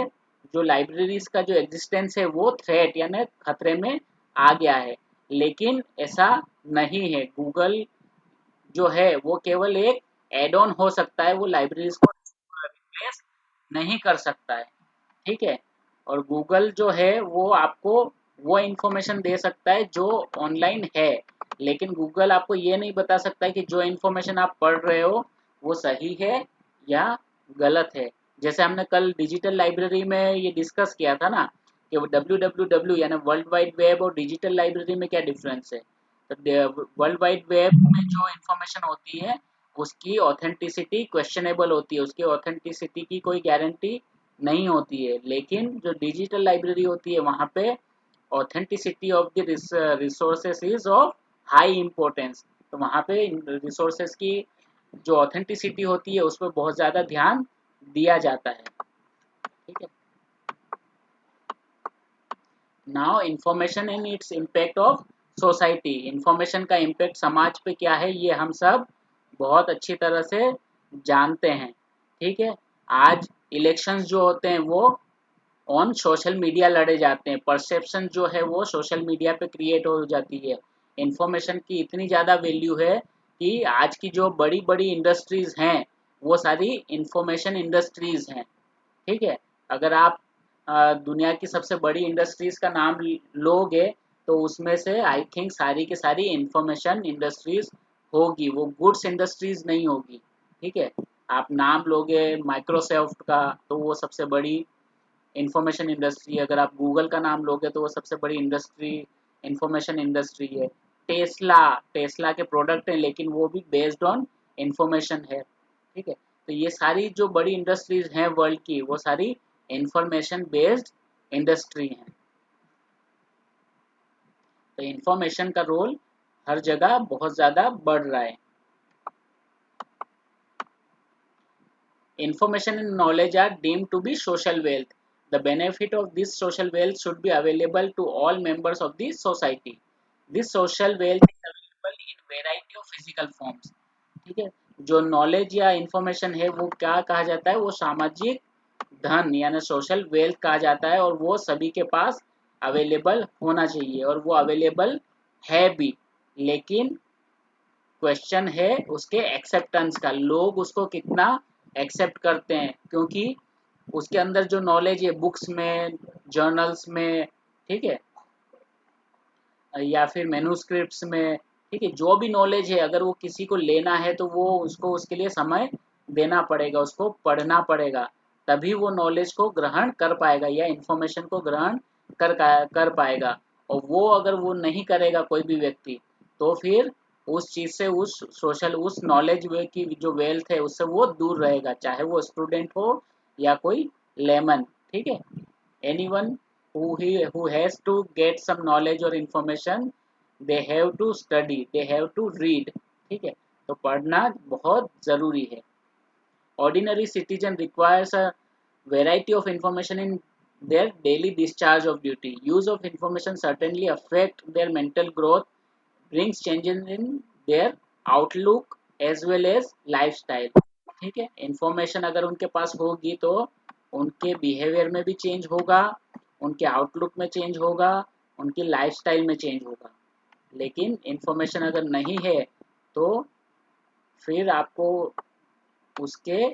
जो लाइब्रेरीज का जो एग्जिस्टेंस है वो थ्रेट यानी खतरे में आ गया है, लेकिन ऐसा नहीं है। गूगल जो है वो केवल एक एड ऑन हो सकता है, वो लाइब्रेरीज को रिप्लेस नहीं कर सकता है, ठीक है। और गूगल जो है वो आपको वो इन्फॉर्मेशन दे सकता है जो ऑनलाइन है, लेकिन गूगल आपको ये नहीं बता सकता है कि जो इन्फॉर्मेशन आप पढ़ रहे हो वो सही है या गलत है। जैसे हमने कल डिजिटल लाइब्रेरी में ये डिस्कस किया था ना कि डब्ल्यू यानी वर्ल्ड वाइड वेब और डिजिटल लाइब्रेरी में क्या डिफरेंस है। तो वर्ल्ड वाइड वेब में जो इन्फॉर्मेशन होती है उसकी ऑथेंटिसिटी क्वेश्चनेबल होती है, उसकी ऑथेंटिसिटी की कोई गारंटी नहीं होती है, लेकिन जो डिजिटल लाइब्रेरी होती है वहाँ पे authenticity of the resources is of high importance. तो वहाँ पे रिसोर्सेस की जो ऑथेंटिसिटी होती है उस पर बहुत ज़्यादा ध्यान दिया जाता है, ठीक है। Now information in its impact of society, information का इम्पैक्ट समाज पे क्या है ये हम सब बहुत अच्छी तरह से जानते हैं, ठीक है। आज इलेक्शंस जो होते हैं वो ऑन सोशल मीडिया लड़े जाते हैं, परसेप्शन जो है वो सोशल मीडिया पे क्रिएट हो जाती है। इंफॉर्मेशन की इतनी ज़्यादा वैल्यू है कि आज की जो बड़ी बड़ी इंडस्ट्रीज हैं वो सारी इंफॉर्मेशन इंडस्ट्रीज हैं, ठीक है। अगर आप दुनिया की सबसे बड़ी इंडस्ट्रीज का नाम लोगे तो उसमें से आई थिंक सारी की सारी इंफॉर्मेशन इंडस्ट्रीज होगी, वो गुड्स इंडस्ट्रीज नहीं होगी, ठीक है। आप नाम लोगे माइक्रोसॉफ्ट का तो वो सबसे बड़ी इंफॉर्मेशन इंडस्ट्री है, अगर आप गूगल का नाम लोगे तो वो सबसे बड़ी इंडस्ट्री इंफॉर्मेशन इंडस्ट्री है। टेस्ला टेस्ला के प्रोडक्ट हैं लेकिन वो भी बेस्ड ऑन इंफॉर्मेशन है, ठीक है। तो ये सारी जो बड़ी इंडस्ट्रीज हैं वर्ल्ड की वो सारी इंफॉर्मेशन बेस्ड इंडस्ट्री हैं। तो इंफॉर्मेशन का रोल हर जगह बहुत ज़्यादा बढ़ रहा है। Information and knowledge are deemed to be social wealth. The benefit of this social wealth should be available to all members of the society. This social wealth is available in variety of physical forms. ठीक है, जो नॉलेज या इंफॉर्मेशन है वो क्या कहा जाता है, वो सामाजिक धन यानी सोशल वेल्थ कहा जाता है, और वो सभी के पास अवेलेबल होना चाहिए और वो अवेलेबल है भी, लेकिन क्वेश्चन है उसके एक्सेप्टेंस का, लोग उसको कितना एक्सेप्ट करते हैं, क्योंकि उसके अंदर जो नॉलेज है बुक्स में, जर्नल्स में, ठीक है, या फिर मैन्युस्क्रिप्ट्स में, ठीक है, जो भी नॉलेज है अगर वो किसी को लेना है तो वो उसको उसके लिए समय देना पड़ेगा, उसको पढ़ना पड़ेगा, तभी वो नॉलेज को ग्रहण कर पाएगा या इंफॉर्मेशन को ग्रहण कर पाएगा। और वो अगर वो नहीं करेगा कोई भी व्यक्ति तो फिर उस चीज से, उस सोशल, उस नॉलेज वे की जो वेल्थ है उससे वो दूर रहेगा, चाहे वो स्टूडेंट हो या कोई लेमन। ठीक है, anyone who has to get some knowledge or information, they have to study, they have to read। ठीक है, तो पढ़ना बहुत जरूरी है। Ordinary citizen requires a variety of information in their daily discharge of duty. Use of information certainly affect their mental growth, brings changes in their outlook as well as lifestyle। ठीक है, इंफॉर्मेशन अगर उनके पास होगी तो उनके बिहेवियर में भी चेंज होगा, उनके आउटलुक में चेंज होगा, उनकी लाइफस्टाइल में चेंज होगा। लेकिन इंफॉर्मेशन अगर नहीं है तो फिर आपको उसके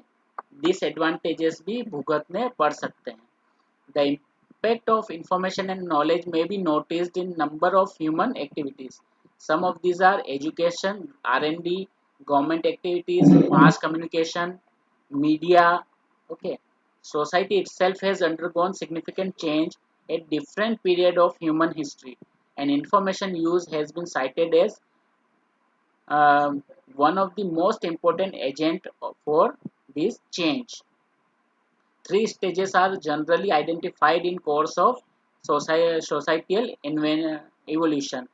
डिसएडवांटेजेस भी भुगतने पड़ सकते हैं। The impact of information and knowledge may be noticed in number of human activities. Some of these are education, R&D, government activities, mass communication, media। Okay, society itself has undergone significant change at different period of human history, and information use has been cited as one of the most important agent for this change। Three stages are generally identified in course of societal evolution.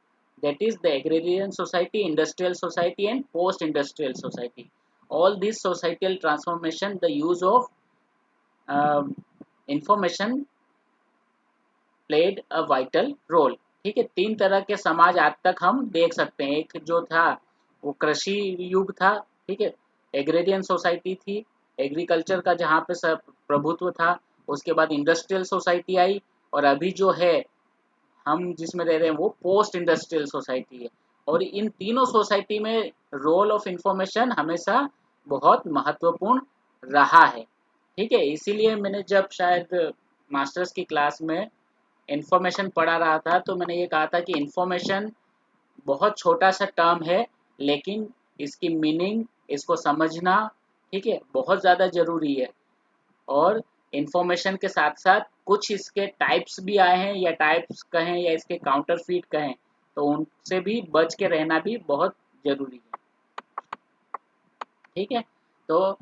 That is the agrarian society, industrial society, and post-industrial society. All these societal transformation, the use of um, information played a vital role। ठीक है, तीन तरह के समाज आज तक हम देख सकते हैं। एक जो था वो कृषि युग था। ठीक है, एग्रेरियन सोसाइटी थी, एग्रीकल्चर का जहाँ पे सब प्रभुत्व था। उसके बाद इंडस्ट्रियल सोसाइटी आई, और अभी जो है हम जिसमें रह रहे हैं वो पोस्ट इंडस्ट्रियल सोसाइटी है। और इन तीनों सोसाइटी में रोल ऑफ इंफॉर्मेशन हमेशा बहुत महत्वपूर्ण रहा है। ठीक है, इसीलिए मैंने जब शायद मास्टर्स की क्लास में इंफॉर्मेशन पढ़ा रहा था तो मैंने ये कहा था कि इंफॉर्मेशन बहुत छोटा सा टर्म है, लेकिन इसकी मीनिंग, इसको समझना, ठीक है, बहुत ज़्यादा ज़रूरी है। और इंफॉर्मेशन के साथ साथ कुछ इसके टाइप्स भी आए हैं, या टाइप्स कहें या इसके काउंटरफीट कहें, तो उनसे भी बच के रहना भी बहुत ज़रूरी है। ठीक है, तो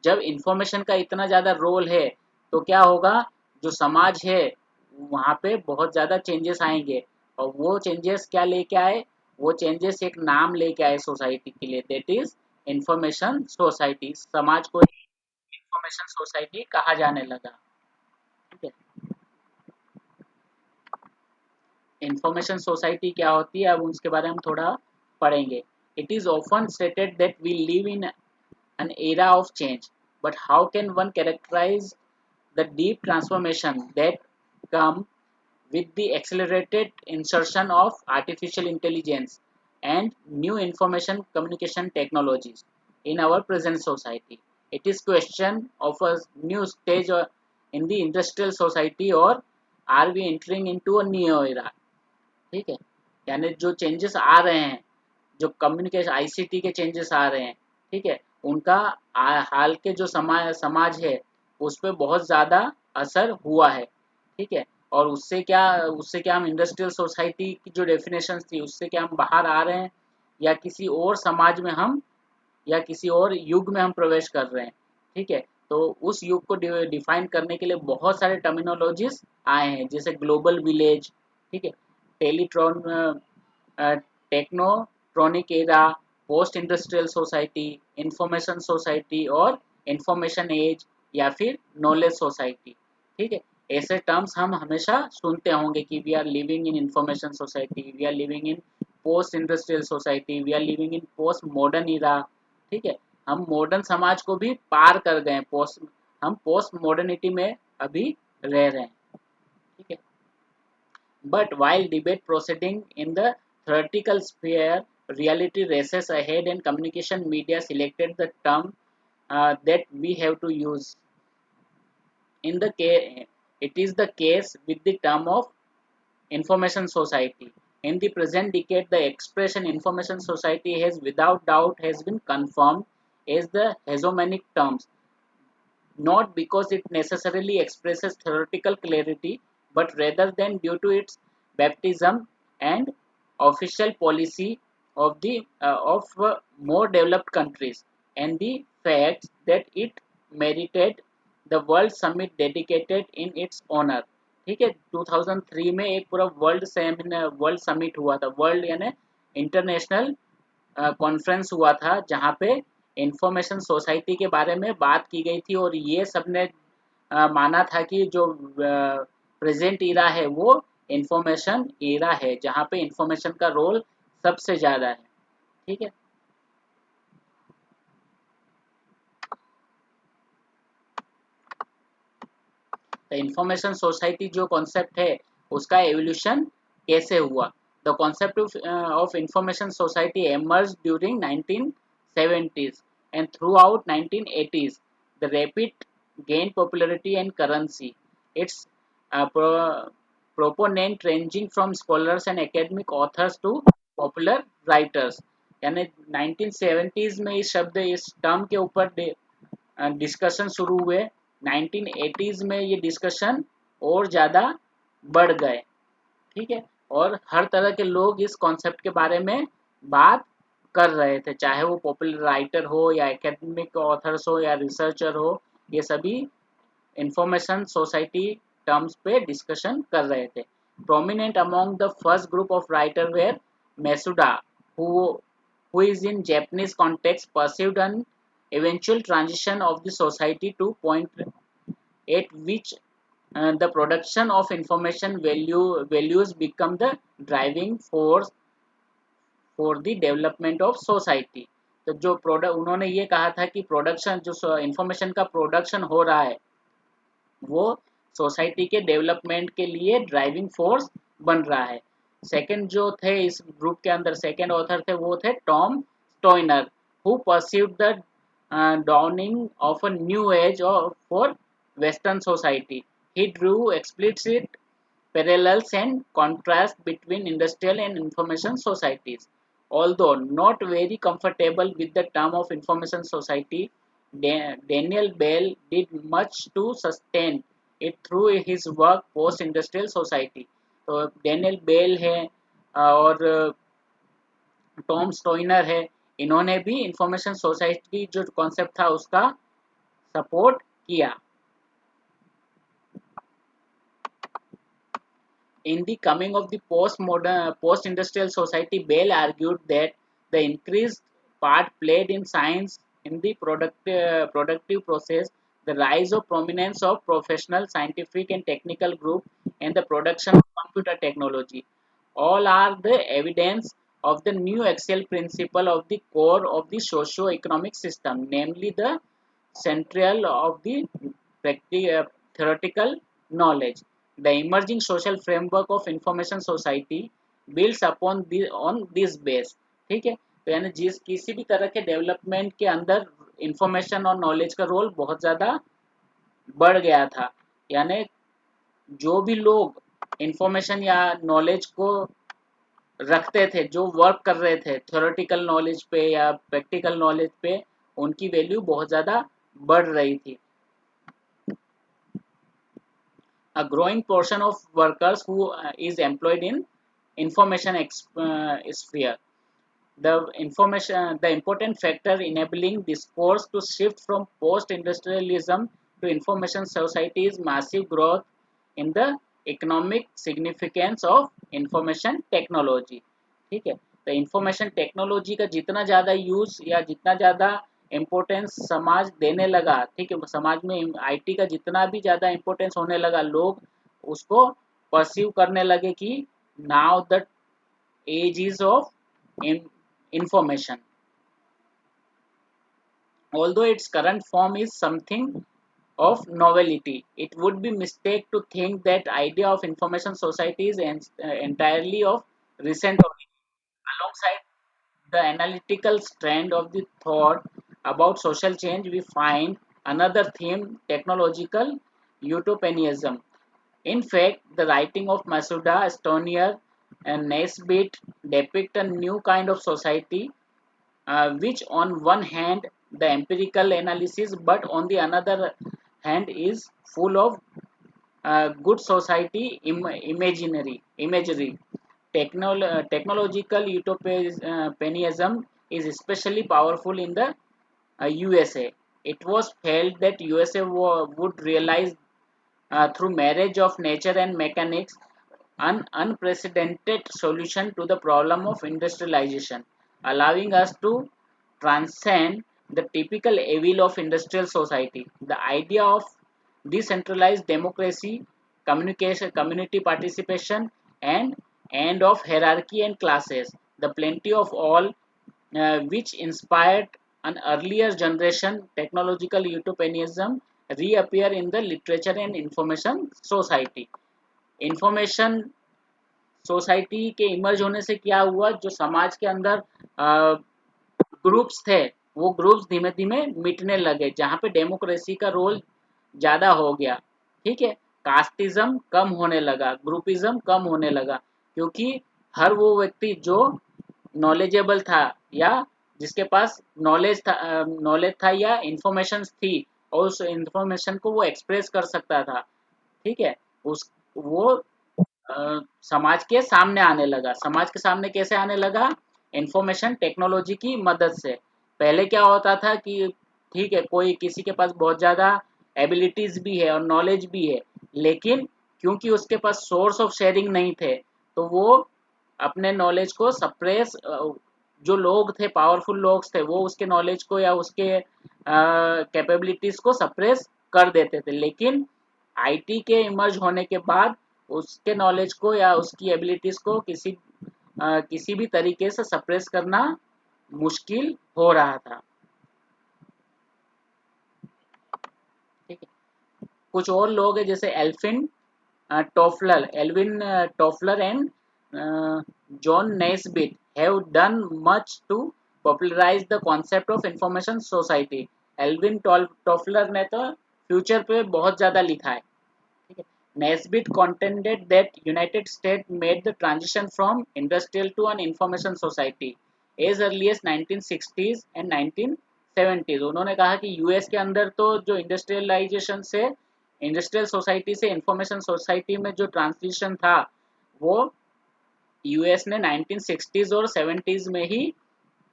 जब इंफॉर्मेशन का इतना ज़्यादा रोल है तो क्या होगा, जो समाज है वहाँ पे बहुत ज़्यादा चेंजेस आएंगे। और वो चेंजेस क्या लेके आए, वो चेंजेस एक नाम लेके आए सोसाइटी के लिए, दैट इज इंफॉर्मेशन सोसाइटी। समाज को इंफॉर्मेशन सोसाइटी कहा जाने लगा। ठीक है, इंफॉर्मेशन सोसाइटी क्या होती है, अब उसके बारे में हम थोड़ा पढ़ेंगे। It is often stated that we live in an era of change, but how can one characterize the deep transformation that come with the accelerated insertion of artificial intelligence and new information communication technologies in our present society? It is question of a new stage in the industrial society, or are we entering into a new era? ठीक है, यानी जो चेंजेस आ रहे हैं, जो कम्युनिकेशन आईसीटी के चेंजेस आ रहे हैं, ठीक है, उनका हाल के जो समाज है उस पर बहुत ज़्यादा असर हुआ है। ठीक है, और उससे क्या हम इंडस्ट्रियल सोसाइटी की जो डेफिनेशन थी उससे क्या हम बाहर आ रहे हैं, या किसी और समाज में हम, या किसी और युग में हम प्रवेश कर रहे हैं। ठीक है, तो उस युग को डिफाइन करने के लिए बहुत सारे टर्मिनोलॉजीज आए हैं, जैसे ग्लोबल विलेज, ठीक है, teletron, technotronic era, post industrial society, information society, और इंफॉर्मेशन एज, या फिर नॉलेज सोसाइटी। ठीक है, ऐसे टर्म्स हम हमेशा सुनते होंगे कि we are living in information society, we are living in post industrial society, we are living in post modern era. ठीक है, हम मॉडर्न समाज को भी पार कर गए, हम पोस्ट मॉडर्निटी में अभी रह रहे हैं। ठीक है, but while debate proceeding in the theoretical sphere, reality races ahead and communication media selected the term that we have to use. In the case, it is the case with the term of information society. In the present decade, the expression information society has without doubt has been confirmed as the hegemonic terms, not because it necessarily expresses theoretical clarity, but rather than due to its baptism and official policy of more developed countries, and the fact that it merited the world summit dedicated in its honour. ठीक है, 2003 में एक पूरा वर्ल्ड समिट हुआ था, वर्ल्ड यानी इंटरनेशनल कॉन्फ्रेंस हुआ था, जहाँ पे इंफॉर्मेशन सोसाइटी के बारे में बात की गई थी, और ये सबने माना था कि जो प्रेजेंट इरा है वो इंफॉर्मेशन इरा है, जहाँ पे इंफॉर्मेशन का रोल सबसे ज़्यादा है। ठीक है, तो इंफॉर्मेशन सोसाइटी जो कॉन्सेप्ट है उसका एवोल्यूशन कैसे हुआ। The concept of information society emerged during 1970s and throughout 1980s. The rapid gained popularity and currency. Its proponent ranging from scholars and academic authors to popular writers। यानी 1970s में इस शब्द इस टर्म के ऊपर डिस्कशन शुरू हुए, 1980s में ये डिस्कशन और ज़्यादा बढ़ गए। ठीक है, और हर तरह के लोग इस कॉन्सेप्ट के बारे में बात कर रहे थे, चाहे वो पॉपुलर राइटर हो या एकेडमिक ऑथर्स हो या रिसर्चर हो, ये सभी इंफॉर्मेशन सोसाइटी टर्म्स पे डिस्कशन कर रहे थे। Prominent among the first group of writer were Masuda, who who is in Japanese context perceived an eventual transition of the society to point at which the production of information values become the driving force for the development of society। तो जो प्रोडक्ट उन्होंने ये कहा था कि प्रोडक्शन जो इंफॉर्मेशन का प्रोडक्शन हो रहा है वो सोसाइटी के डेवलपमेंट के लिए ड्राइविंग फोर्स बन रहा है। सेकंड जो थे इस ग्रुप के अंदर, सेकंड ऑथर थे, वो थे Tom Stonier, who perceived the dawning of a new age for Western society. He drew explicit parallels and contrasts between industrial and information societies. Although not very comfortable with the term of information society, Daniel Bell did much to sustain it through his work post-industrial society। तो डेनियल बेल है और टॉम स्टोइनर है, इन्होंने भी इंफॉर्मेशन सोसाइटी जो कॉन्सेप्ट था उसका सपोर्ट किया। In the coming of the post-industrial society, Bell argued that the increased part played in science in the productive process, the rise of prominence of professional, scientific and technical groups, and the production of computer technology, all are the evidence of the new axial principle of the core of the socio-economic system, namely the central of the theoretical knowledge। The emerging social framework of information society builds upon this base। ठीक है, तो यानी जिस किसी भी तरह के डेवलपमेंट के अंदर इंफॉर्मेशन और नॉलेज का रोल बहुत ज़्यादा बढ़ गया था। यानी जो भी लोग इंफॉर्मेशन या नॉलेज को रखते थे, जो वर्क कर रहे थे थ्योरेटिकल नॉलेज पे या प्रैक्टिकल नॉलेज पे, उनकी वैल्यू बहुत ज़्यादा बढ़ रही थी। A growing portion of workers who is employed in information sphere. The important factor enabling this course to shift from post-industrialism to information society is massive growth in the economic significance of information technology। ठीक है, तो इंफॉर्मेशन टेक्नोलॉजी का जितना ज़्यादा यूज़ या जितना ज़्यादा इम्पोर्टेंस समाज देने लगा, ठीक है, समाज में आईटी का जितना भी ज़्यादा इम्पोर्टेंस होने लगा, लोग उसको परसीव करने लगे कि now the age is of information। Although its current form is something of novelty, it would be mistake to think that idea of information society is entirely of recent origin। Alongside the analytical strand of the thought about social change, we find another theme: technological utopianism। In fact, the writing of Masuda, Stoner, and Naisbitt depict a new kind of society, which on one hand the empirical analysis, but on the another hand is full of good society imagery। technological utopianism is especially powerful in the USA. It was felt that USA would realize through marriage of nature and mechanics an unprecedented solution to the problem of industrialization, allowing us to transcend the typical evil of industrial society. The idea of decentralized democracy, communication, community participation, and end of hierarchy and classes, the plenty of all, which inspired an earlier generation technological utopianism, reappear in the literature and information society. Information society के इमर्ज होने से क्या हुआ, जो समाज के अंदर ग्रुप्स थे वो ग्रुप्स धीमे धीमे मिटने लगे, जहाँ पे डेमोक्रेसी का रोल ज़्यादा हो गया। ठीक है, कास्टिज्म कम होने लगा, ग्रुपिज्म कम होने लगा, क्योंकि हर वो व्यक्ति जो नॉलेजेबल था या जिसके पास नॉलेज था या इंफॉर्मेशन थी और उस इंफॉर्मेशन को वो एक्सप्रेस कर सकता था। ठीक है, उस वो समाज के सामने आने लगा। समाज के सामने कैसे आने लगा? इंफॉर्मेशन टेक्नोलॉजी की मदद से। पहले क्या होता था कि ठीक है, कोई किसी के पास बहुत ज़्यादा एबिलिटीज़ भी है और नॉलेज भी है, लेकिन क्योंकि उसके पास सोर्स ऑफ शेयरिंग नहीं थे, तो वो अपने नॉलेज को सप्रेस, जो लोग थे, पावरफुल लोग थे, वो उसके नॉलेज को या उसके कैपेबिलिटीज़ को सप्रेस कर देते थे। लेकिन आईटी के इमर्ज होने के बाद उसके नॉलेज को या उसकी एबिलिटीज को किसी भी तरीके से सप्रेस करना मुश्किल हो रहा था। ठीक है, कुछ और लोग हैं जैसे Alvin Toffler and John Naisbitt have done much to popularise the concept of information society. Alvin Toffler ने तो फ्यूचर पे बहुत ज़्यादा लिखा है। Nesbitt contended that United States made the transition from industrial to an information society as early as 1960s and 1970s। उन्होंने कहा कि यूएस के अंदर तो जो इंडस्ट्रियल सोसाइटी से इंफॉर्मेशन सोसाइटी में जो ट्रांजिशन था वो यूएस ने 1960s और 70s में ही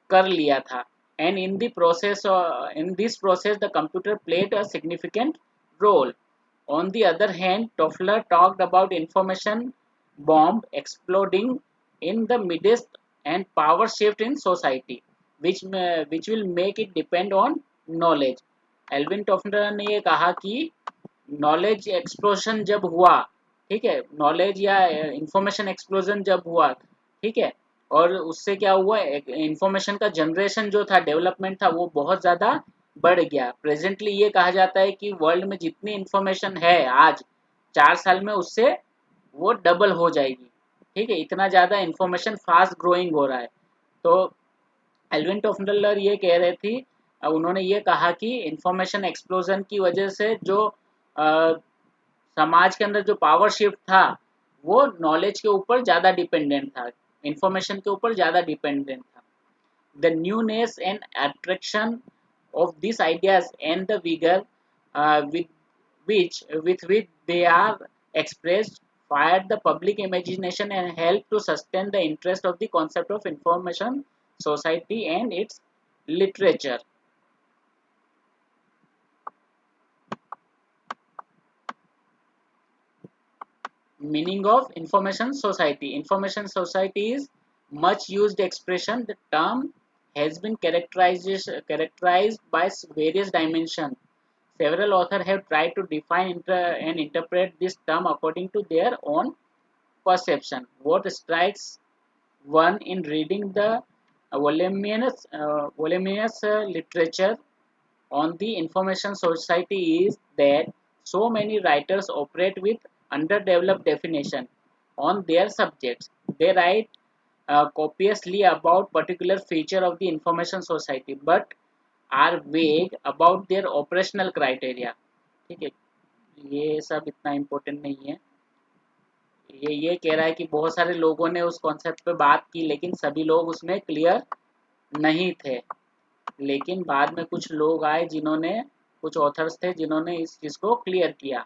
कर लिया था। And in this process the computer played a significant role. On the other hand, Toffler talked about information bomb exploding in the midst and power shift in society, which will make it depend on knowledge। Alvin Toffler ने ये कहा कि नॉलेज एक्सप्लोजन जब हुआ, ठीक है, नॉलेज या इंफॉर्मेशन एक्सप्लोजन जब हुआ, ठीक है, और उससे क्या हुआ, इंफॉर्मेशन का जनरेशन जो था, डेवलपमेंट था, वो बहुत ज़्यादा बढ़ गया। प्रेजेंटली ये कहा जाता है कि वर्ल्ड में जितनी इंफॉर्मेशन है आज, 4 साल में उससे वो डबल हो जाएगी। ठीक है, इतना ज़्यादा इंफॉर्मेशन फास्ट ग्रोइंग हो रहा है। तो एल्विन टॉफलर ये कह रहे थी, उन्होंने ये कहा कि इंफॉर्मेशन एक्सप्लोजन की वजह से जो समाज के अंदर जो पावर शिफ्ट था वो नॉलेज के ऊपर ज़्यादा डिपेंडेंट था, इंफॉर्मेशन के ऊपर ज़्यादा डिपेंडेंट था। The newness and attraction of these ideas and the vigor with which they are expressed fired the public imagination and helped to sustain the interest of the concept of information society and its literature। Meaning of information society. Information society is much used expression. The term has been characterized by various dimensions. Several authors have tried to define and interpret this term according to their own perception. What strikes one in reading the voluminous literature on the information society is that so many writers operate with underdeveloped definition on their subjects. They write copiously about particular feature of the information society but are vague about their operational criteria। ठीक है, ये सब इतना इम्पोर्टेंट नहीं है। ये कह रहा है कि बहुत सारे लोगों ने उस कॉन्सेप्ट पे बात की लेकिन सभी लोग उसमें क्लियर नहीं थे। लेकिन बाद में कुछ लोग आए जिन्होंने, कुछ ऑथर्स थे जिन्होंने इस चीज़ को क्लियर किया।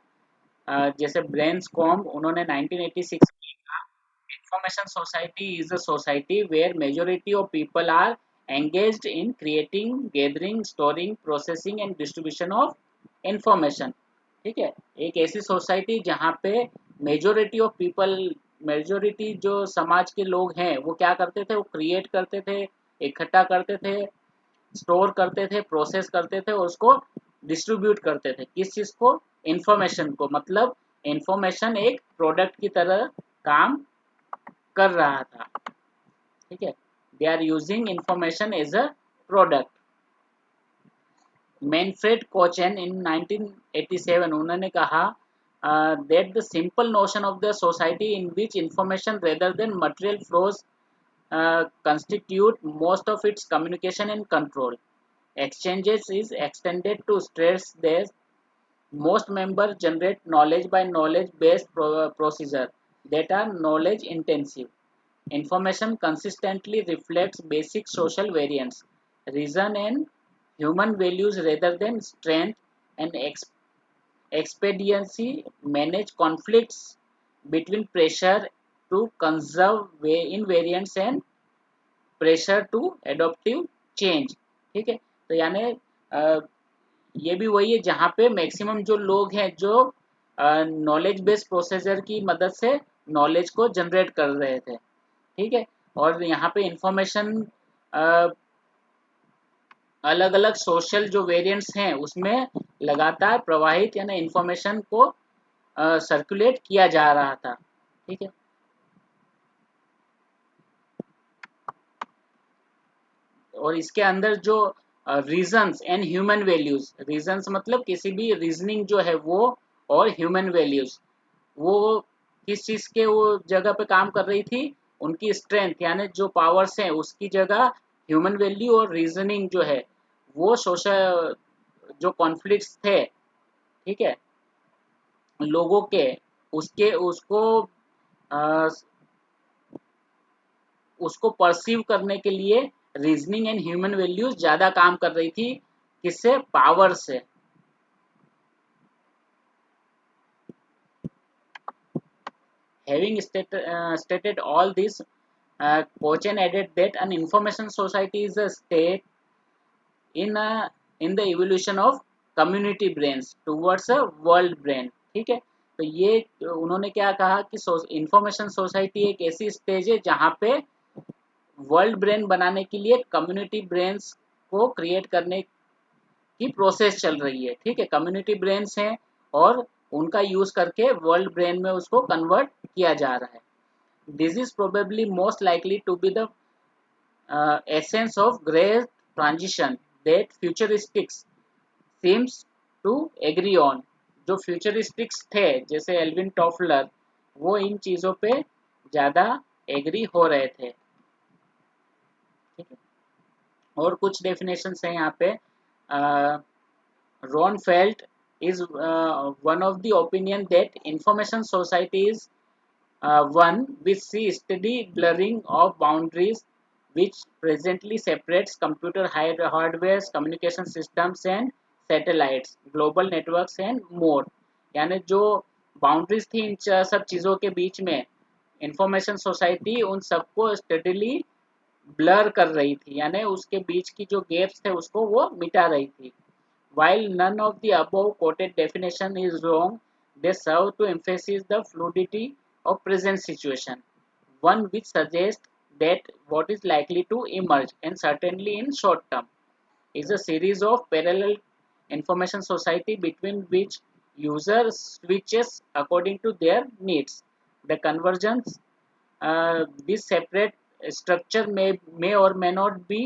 जैसे ब्रेन्स कॉम्ब, उन्होंने 1986 में लिखा information society is a society where majority of people are engaged in creating, gathering, storing, processing and distribution of information. ठीक है, एक ऐसी सोसाइटी जहाँ पे मेजोरिटी ऑफ पीपल, मेजोरिटी जो समाज के लोग हैं वो क्या करते थे, वो क्रिएट करते थे, इकट्ठा करते थे, स्टोर करते थे, प्रोसेस करते थे और उसको डिस्ट्रीब्यूट करते थे। किस चीज़ को? इंफॉर्मेशन को। मतलब इंफॉर्मेशन एक प्रोडक्ट की तरह काम कर रहा था। ठीक है, they are using information as a product. Manfred Kochen in 1987 उन्होंने कहा that the simple notion of the society in which information rather than material flows constitute most of its communication and control. Exchanges is extended to stress that most members generate knowledge by knowledge-based procedure that are knowledge-intensive. Information consistently reflects basic social variance, reason and human values rather than strength and expediency, manage conflicts between pressure to conserve invariance and pressure to adoptive change. ठीक है, तो यानी ये भी वही है जहाँ पे मैक्सिमम जो लोग हैं जो नॉलेज बेस्ड प्रोसेसर की मदद से नॉलेज को जनरेट कर रहे थे। ठीक है, और यहाँ पे इंफॉर्मेशन अलग अलग सोशल जो वेरिएंट्स हैं उसमें लगातार प्रवाहित यानी इंफॉर्मेशन को सर्कुलेट किया जा रहा था। ठीक है, और इसके अंदर जो reasons and human values, reasons मतलब किसी भी रीजनिंग जो है वो, और ह्यूमन वैल्यूज वो किस चीज के वो जगह पे काम कर रही थी, उनकी स्ट्रेंथ यानी जो पावर्स हैं उसकी जगह ह्यूमन वैल्यू और रीजनिंग जो है वो सोशल जो कॉन्फ्लिक्ट्स थे, ठीक है, लोगों के, उसके अ, उसको परसीव करने के लिए रीजनिंग एंड ह्यूमन वैल्यूज ज्यादा काम कर रही थी। किससे? पावर से। Having stated all this, Cochrane added that an information society is a state in a in the evolution of community brains towards a world brain। ठीक है, तो ये उन्होंने क्या कहा कि इंफॉर्मेशन सोसाइटी एक ऐसी स्टेज है जहाँ पे वर्ल्ड ब्रेन बनाने के लिए कम्युनिटी ब्रेन्स को क्रिएट करने की प्रोसेस चल रही है। ठीक है, कम्युनिटी ब्रेन्स हैं और उनका यूज करके वर्ल्ड ब्रेन में उसको कन्वर्ट किया जा रहा है। This is probably most likely to be the essence of great transition that futuristics seems to agree on। जो फ्यूचरिस्टिक्स थे जैसे एल्विन टॉफलर, वो इन चीज़ों पे ज़्यादा एग्री हो रहे थे। ठीक है, और कुछ डेफिनेशंस हैं यहाँ पे। Ron felt is one of the opinion that information society is one which sees steady blurring of boundaries which presently separates computer hardware, communication systems and satellites, global networks and more। यानी जो बाउंड्रीज थी इन सब चीज़ों के बीच में, इंफॉर्मेशन सोसाइटी उन सबको स्टडीली ब्लर कर रही थी, यानी उसके बीच की जो गैप्स थे उसको वो मिटा रही थी। While none of the above quoted definition is wrong, they serve to emphasize the fluidity of present situation, one which suggests that what is likely to emerge, and certainly in short term, is a series of parallel information society between which users switches according to their needs. The convergence, this separate structure may or may not be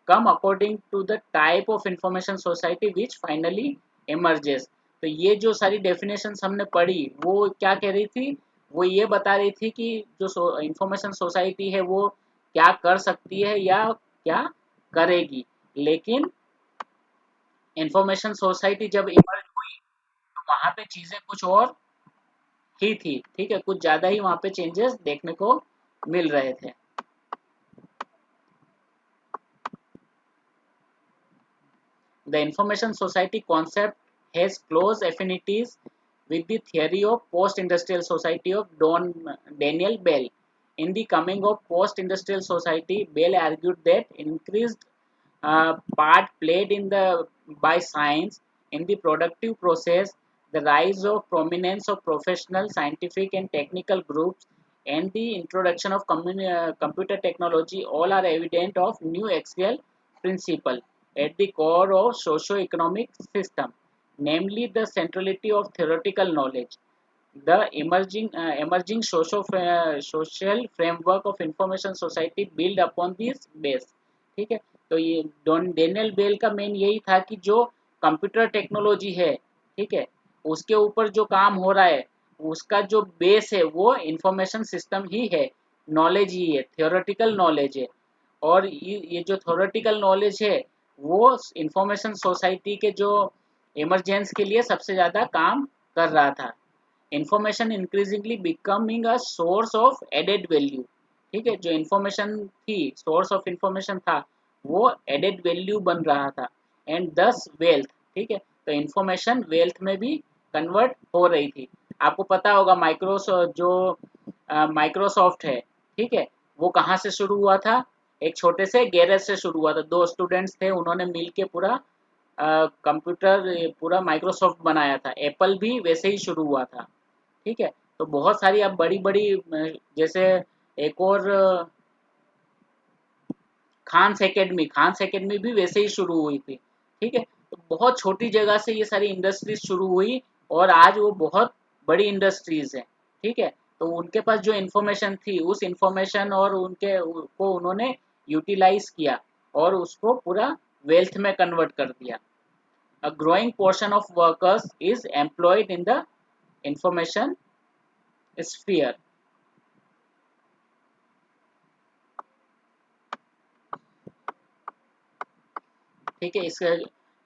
come according to the type of information society which finally emerges। तो ये जो सारी डेफिनेशंस हमने पढ़ी वो क्या कह रही थी, वो ये बता रही थी कि जो इंफॉर्मेशन सोसाइटी है वो क्या कर सकती है या क्या करेगी। लेकिन इंफॉर्मेशन सोसाइटी जब इमर्ज हुई तो वहां पे चीजें कुछ और ही थी। ठीक है, कुछ ज्यादा ही वहां पे चेंजेस देखने को मिल रहे थे। The information society concept has close affinities with the theory of post-industrial society of Daniel Bell. In the coming of post-industrial society, Bell argued that increased part played in the by science in the productive process, the rise of prominence of professional, scientific, and technical groups, and the introduction of computer technology all are evident of new axial principle at the core of socio-economic system, namely the centrality of theoretical knowledge. The emerging social framework of information society build upon this base. ठीक है, तो ये डॉन डेनियल बेल का मेन यही था कि जो कंप्यूटर टेक्नोलॉजी है, ठीक है, उसके ऊपर जो काम हो रहा है, उसका जो बेस है वो इंफॉर्मेशन सिस्टम ही है, नॉलेज ही है, थियोरेटिकल नॉलेज है। और ये जो थ्योरेटिकल नॉलेज है वो इंफॉर्मेशन सोसाइटी के जो इमरजेंस के लिए सबसे ज़्यादा काम कर रहा था। Information increasingly becoming a source of added value. ठीक है, जो इंफॉर्मेशन थी, सोर्स ऑफ इंफॉर्मेशन था, वो एडेड वैल्यू बन रहा था, एंड दस वेल्थ। ठीक है, तो इंफॉर्मेशन वेल्थ में भी कन्वर्ट हो रही थी। आपको पता होगा माइक्रोसॉफ्ट जो माइक्रोसॉफ्ट है, ठीक है, वो कहाँ से शुरू हुआ था? एक छोटे से गैरेज से शुरू हुआ था। दो स्टूडेंट्स थे, उन्होंने मिलके पूरा कंप्यूटर, पूरा माइक्रोसॉफ्ट बनाया था। एप्पल भी वैसे ही शुरू हुआ था। ठीक है, तो बहुत सारी अब बड़ी बड़ी जैसे एक और खान्स एकेडमी भी वैसे ही शुरू हुई थी। ठीक है, तो बहुत छोटी जगह से ये सारी इंडस्ट्रीज शुरू हुई और आज वो बहुत बड़ी इंडस्ट्रीज है। ठीक है, तो उनके पास जो इंफॉर्मेशन थी, उस इंफॉर्मेशन और उनके को उन्होंने यूटिलाइज किया और उसको पूरा वेल्थ में कन्वर्ट कर दिया। A growing portion of workers is employed in the information sphere. ठीक है, इस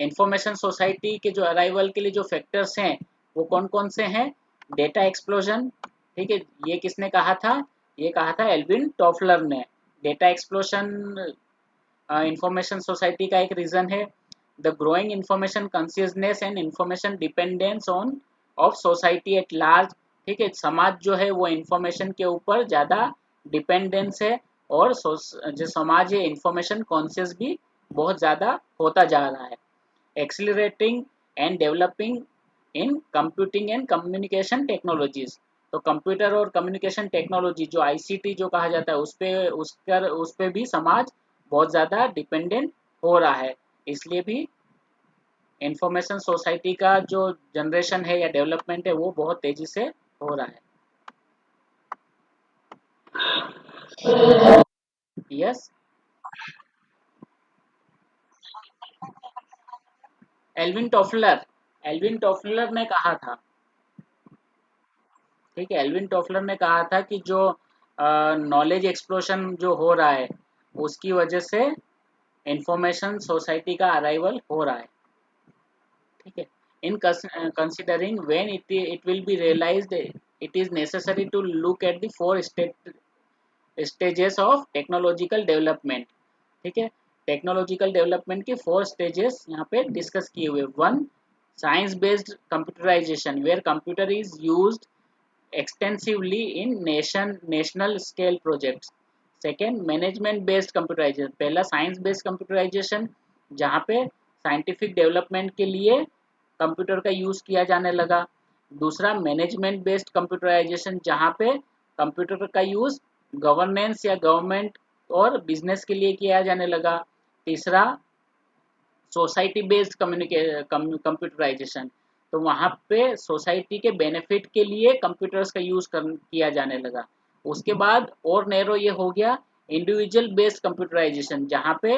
इंफॉर्मेशन सोसाइटी के जो अराइवल के लिए जो फैक्टर्स हैं वो कौन कौन से हैं? Data explosion. ठीक है, ये किसने कहा था? ये कहा था एल्विन टॉफलर ने। डेटा एक्सप्लोजन इंफॉर्मेशन सोसाइटी का एक रीजन है। The growing information consciousness and information dependence on off society at large. ठीक है, समाज जो है वो इंफॉर्मेशन के ऊपर ज़्यादा डिपेंडेंस है, और जो समाज है इंफॉर्मेशन कॉन्शियस भी बहुत ज़्यादा होता जा रहा है। Accelerating and developing in computing and communication technologies. तो कंप्यूटर और कम्युनिकेशन टेक्नोलॉजी जो आईसीटी जो कहा जाता है, उस पे भी समाज बहुत ज़्यादा डिपेंडेंट हो रहा है। इसलिए भी इंफॉर्मेशन सोसाइटी का जो जनरेशन है या डेवलपमेंट है वो बहुत तेज़ी से हो रहा है। Yes, Alvin Toffler, Alvin Toffler ने कहा था। ठीक है, एल्विन टॉफलर ने कहा था कि जो नॉलेज एक्सप्लोशन जो हो रहा है उसकी वजह से इंफॉर्मेशन सोसाइटी का अराइवल हो रहा है। ठीक है, in considering when it will be realised it is necessary to look at the four stages of technological development. ठीक है, टेक्नोलॉजिकल डेवलपमेंट के 4 स्टेजेस यहाँ पे डिस्कस किए हुए। 1, science based computerisation where computer is used extensively in national scale projects. Second, management based computerisation. पहला साइंस बेस्ड कंप्यूटराइजेशन, जहाँ पे साइंटिफिक डेवलपमेंट के लिए कंप्यूटर का यूज़ किया जाने लगा। दूसरा, मैनेजमेंट बेस्ड कंप्यूटराइजेशन, जहाँ पे कंप्यूटर का यूज़ गवर्नेंस या गवर्नमेंट और बिजनेस के लिए किया जाने लगा। तीसरा, सोसाइटी बेस्ड कंप्यूटराइजेशन, तो वहाँ पे सोसाइटी के बेनिफिट के लिए कंप्यूटर्स का यूज़ किया जाने लगा। उसके बाद और नैरो ये हो गया इंडिविजुअल बेस्ड कंप्यूटराइजेशन, जहाँ पे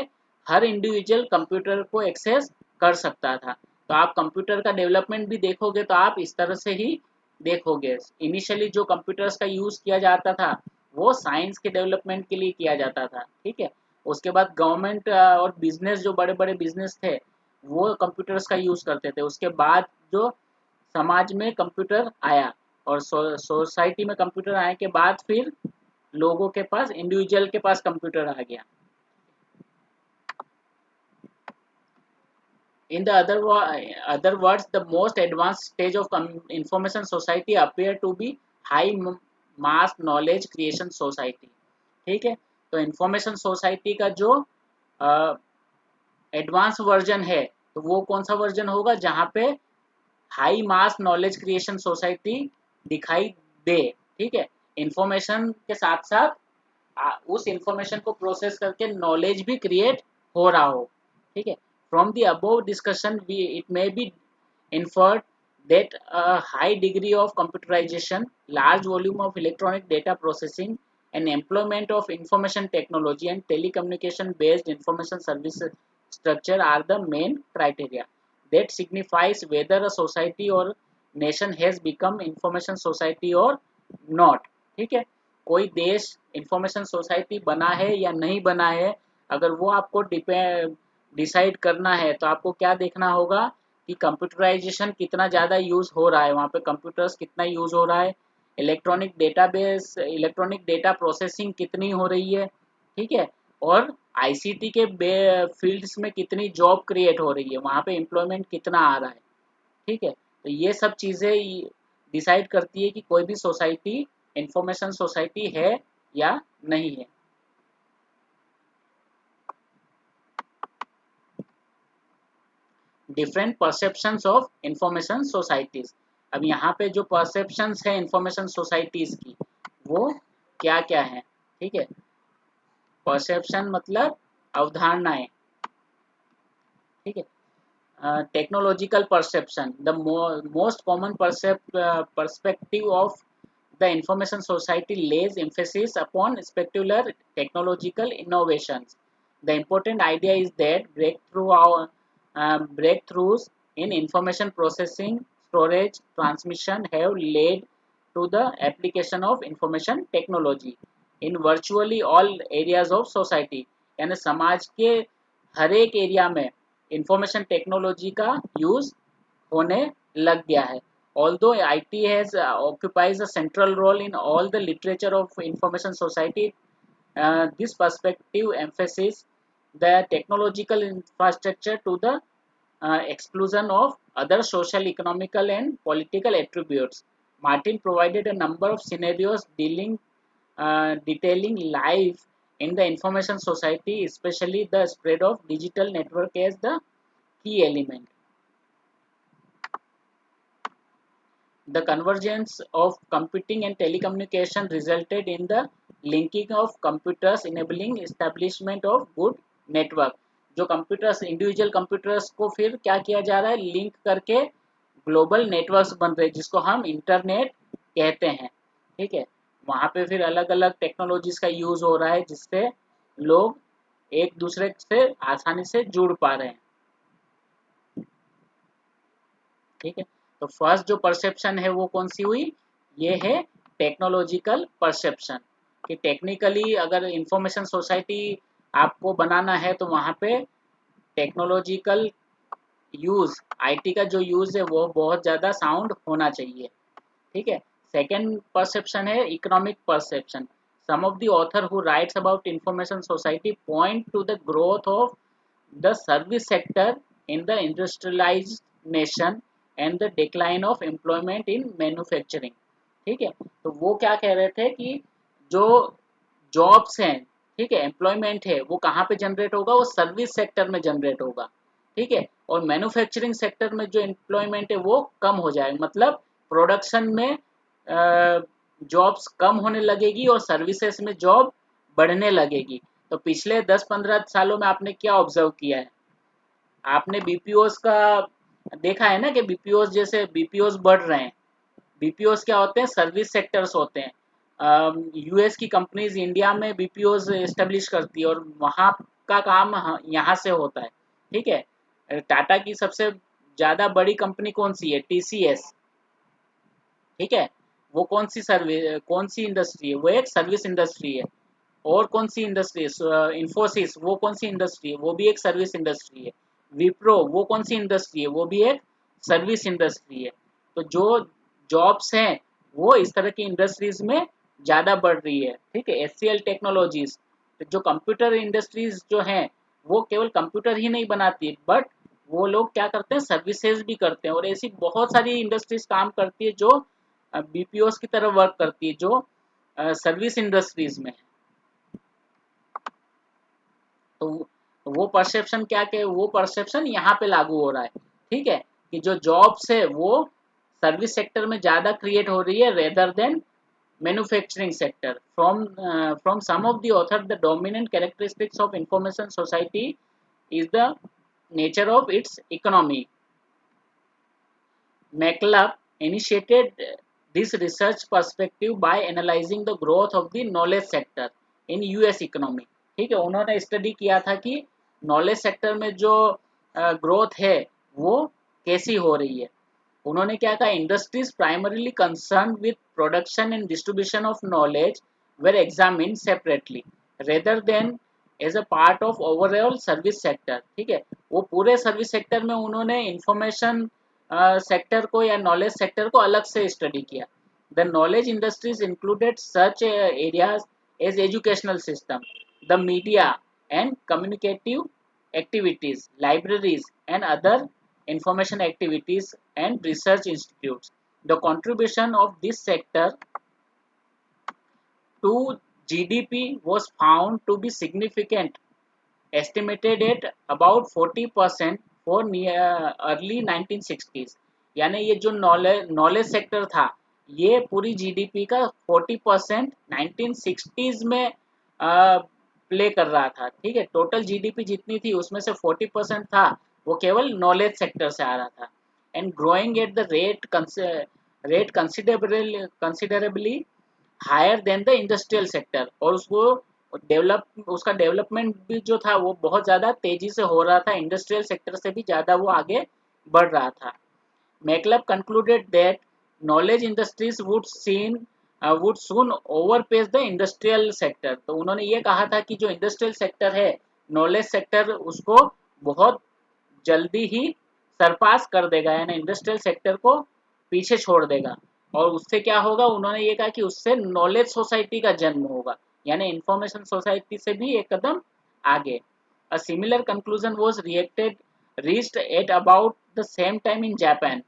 हर इंडिविजुअल कंप्यूटर को एक्सेस कर सकता था। तो आप कंप्यूटर का डेवलपमेंट भी देखोगे तो आप इस तरह से ही देखोगे। इनिशियली जो कंप्यूटर्स का यूज़ किया जाता था वो साइंस के डेवलपमेंट के लिए किया जाता था। ठीक है, उसके बाद गवर्नमेंट और बिजनेस, जो बड़े बड़े बिजनेस थे वो कंप्यूटर्स का यूज़ करते थे। उसके बाद जो समाज में कंप्यूटर आया और सोसाइटी में कंप्यूटर आने के बाद फिर लोगों के पास, इंडिविजुअल के पास कंप्यूटर आ गया। In the other words, the most advanced stage of information society appear to be high mass knowledge creation society. ठीक है, तो इंफॉर्मेशन सोसाइटी का जो एडवांस वर्जन है, तो वो कौन सा वर्जन होगा जहाँ पे हाई मास नॉलेज क्रिएशन सोसाइटी दिखाई दे। ठीक है, इंफॉर्मेशन के साथ साथ उस इंफॉर्मेशन को प्रोसेस करके नॉलेज भी क्रिएट हो रहा हो। ठीक है, from the above discussion we it may be inferred that a high degree of computerization, large volume of electronic data processing, and employment of information technology and telecommunication based information service structure are the main criteria that signifies whether a society or nation has become information society or not। ठीक है, कोई देश इंफॉर्मेशन सोसाइटी बना है या नहीं बना है, अगर वो आपको डिसाइड करना है तो आपको क्या देखना होगा कि कंप्यूटराइजेशन कितना ज़्यादा यूज़ हो रहा है, वहाँ पे कंप्यूटर्स कितना यूज़ हो रहा है, इलेक्ट्रॉनिक डेटा प्रोसेसिंग कितनी हो रही है। ठीक है, और आईसीटी के फील्ड्स में कितनी जॉब क्रिएट हो रही है, वहाँ पे एम्प्लॉयमेंट कितना आ रहा है। ठीक है, तो ये सब चीज़ें डिसाइड करती है कि कोई भी सोसाइटी इंफॉर्मेशन सोसाइटी है या नहीं है। Different perceptions of information societies. अब यहाँ पे जो परसेप्शंस है इंफॉर्मेशन सोसाइटीज की, वो क्या क्या है। ठीक है, परसेप्शन मतलब अवधारणाएं। ठीक है, technological perception, the most common perspective of the information society lays emphasis upon spectacular technological innovations. The important idea is that breakthroughs in information processing, storage, transmission have led to the application of information technology in virtually all areas of society। यानी समाज के हर एक एरिया में इंफॉर्मेशन टेक्नोलॉजी का यूज होने लग गया है। Although IT has occupies a central role in all the literature of information society, this perspective emphasizes the technological infrastructure to the exclusion of other social, economical, and political attributes. Martin provided a number of scenarios detailing life in the information society, especially the spread of digital network as the key element. The convergence of computing and telecommunication resulted in the linking of computers, enabling establishment of good network। जो कंप्यूटर्स, इंडिविजुअल कंप्यूटर्स को फिर क्या किया जा रहा है, लिंक करके ग्लोबल नेटवर्क्स बन रहे हैं जिसको हम इंटरनेट कहते हैं। ठीक है, वहाँ पे फिर अलग अलग टेक्नोलॉजीज का यूज हो रहा है जिससे लोग एक दूसरे से आसानी से जुड़ पा रहे हैं। ठीक है, तो फर्स्ट जो परसेप्शन है वो कौन सी हुई, ये है टेक्नोलॉजिकल परसेप्शन, कि टेक्निकली अगर इंफॉर्मेशन सोसाइटी आपको बनाना है तो वहाँ पे टेक्नोलॉजिकल यूज, आईटी का जो यूज है वो बहुत ज़्यादा साउंड होना चाहिए। ठीक है, सेकेंड परसेप्शन है economic perception. Some of the author who writes about information society point to the growth of the service sector in the industrialized nation and the decline of employment in manufacturing। ठीक है, तो वो क्या कह रहे थे कि जो जॉब्स हैं, ठीक है, एम्प्लॉयमेंट है, वो कहाँ पे जनरेट होगा, वो सर्विस सेक्टर में जनरेट होगा। ठीक है, और मैन्युफैक्चरिंग सेक्टर में जो एम्प्लॉयमेंट है वो कम हो जाएगा, मतलब प्रोडक्शन में जॉब्स कम होने लगेगी और सर्विसेज में जॉब बढ़ने लगेगी। तो पिछले 10-15 सालों में आपने क्या ऑब्जर्व किया है, आपने बीपीओस का देखा है ना कि बीपीओस जैसे बीपीओस बढ़ रहे हैं। बीपीओस क्या होते हैं, सर्विस सेक्टर्स होते हैं। यूएस की कंपनीज इंडिया में बीपीओस एस्टेब्लिश करती है और वहाँ का काम यहाँ से होता है। ठीक है, टाटा की सबसे ज़्यादा बड़ी कंपनी कौन सी है, टीसीएस। ठीक है, वो कौन सी सर्विस, कौन सी इंडस्ट्री है, वो एक सर्विस इंडस्ट्री है। और कौन सी इंडस्ट्री है, इन्फोसिस, वो कौन सी इंडस्ट्री है, वो भी एक सर्विस इंडस्ट्री है। विप्रो, वो कौन सी इंडस्ट्री है, वो भी एक सर्विस इंडस्ट्री है। तो जो जॉब्स हैं वो इस तरह की इंडस्ट्रीज में ज़्यादा बढ़ रही है। ठीक है, एचसीएल टेक्नोलॉजीज, जो कंप्यूटर इंडस्ट्रीज जो हैं वो केवल कंप्यूटर ही नहीं बनाती बट वो लोग क्या करते हैं, सर्विसेज भी करते हैं। और ऐसी बहुत सारी इंडस्ट्रीज काम करती है जो बीपीओस की तरह वर्क करती है, जो सर्विस इंडस्ट्रीज में है। तो वो परसेप्शन क्या के वो परसेप्शन यहाँ पे लागू हो रहा है, ठीक है, कि जो जॉब्स है वो सर्विस सेक्टर में ज़्यादा क्रिएट हो रही है rather than manufacturing sector. From some of the author, the dominant characteristics of information society is the nature of its economy. McCullough initiated this research perspective by analyzing the growth of the knowledge sector in US economy. ठीक है, उन्होंने स्टडी किया था कि नॉलेज सेक्टर में जो ग्रोथ है वो कैसी हो रही है। उन्होंने क्या कहा, industries primarily concern with production and distribution of knowledge were examine separately rather than as a part of overall service sector. ठीक है, वो पूरे सर्विस सेक्टर में उन्होंने इंफॉर्मेशन सेक्टर को या नॉलेज सेक्टर को अलग से स्टडी किया। The knowledge industries included such areas as educational system, the media and communicative activities, libraries, and other information activities and research institutes. The contribution of this sector to GDP was found to be significant, estimated at about 40% for early 1960s. यानी ये जो नॉलेज सेक्टर था, ये पूरी जीडीपी का 40% 1960s में प्ले कर रहा था। ठीक है, टोटल जीडीपी जितनी थी उसमें से 40% था वो केवल नॉलेज सेक्टर से आ रहा था। And growing at the rate considerably higher than the industrial sector, और उसका डेवलपमेंट भी जो था वो बहुत ज़्यादा तेजी से हो रहा था, इंडस्ट्रियल सेक्टर से भी ज़्यादा वो आगे बढ़ रहा था। Machlup concluded that knowledge industries would soon overpace the industrial sector. तो उन्होंने ये कहा था कि जो इंडस्ट्रियल सेक्टर है, नॉलेज सेक्टर उसको बहुत जल्दी ही सरपास कर देगा, यानी इंडस्ट्रियल सेक्टर को पीछे छोड़ देगा। और उससे क्या होगा, उन्होंने ये कहा कि उससे नॉलेज सोसाइटी का जन्म होगा, यानी इंफॉर्मेशन सोसाइटी से भी एक कदम आगे। A similar conclusion was reached at about the same time in Japan.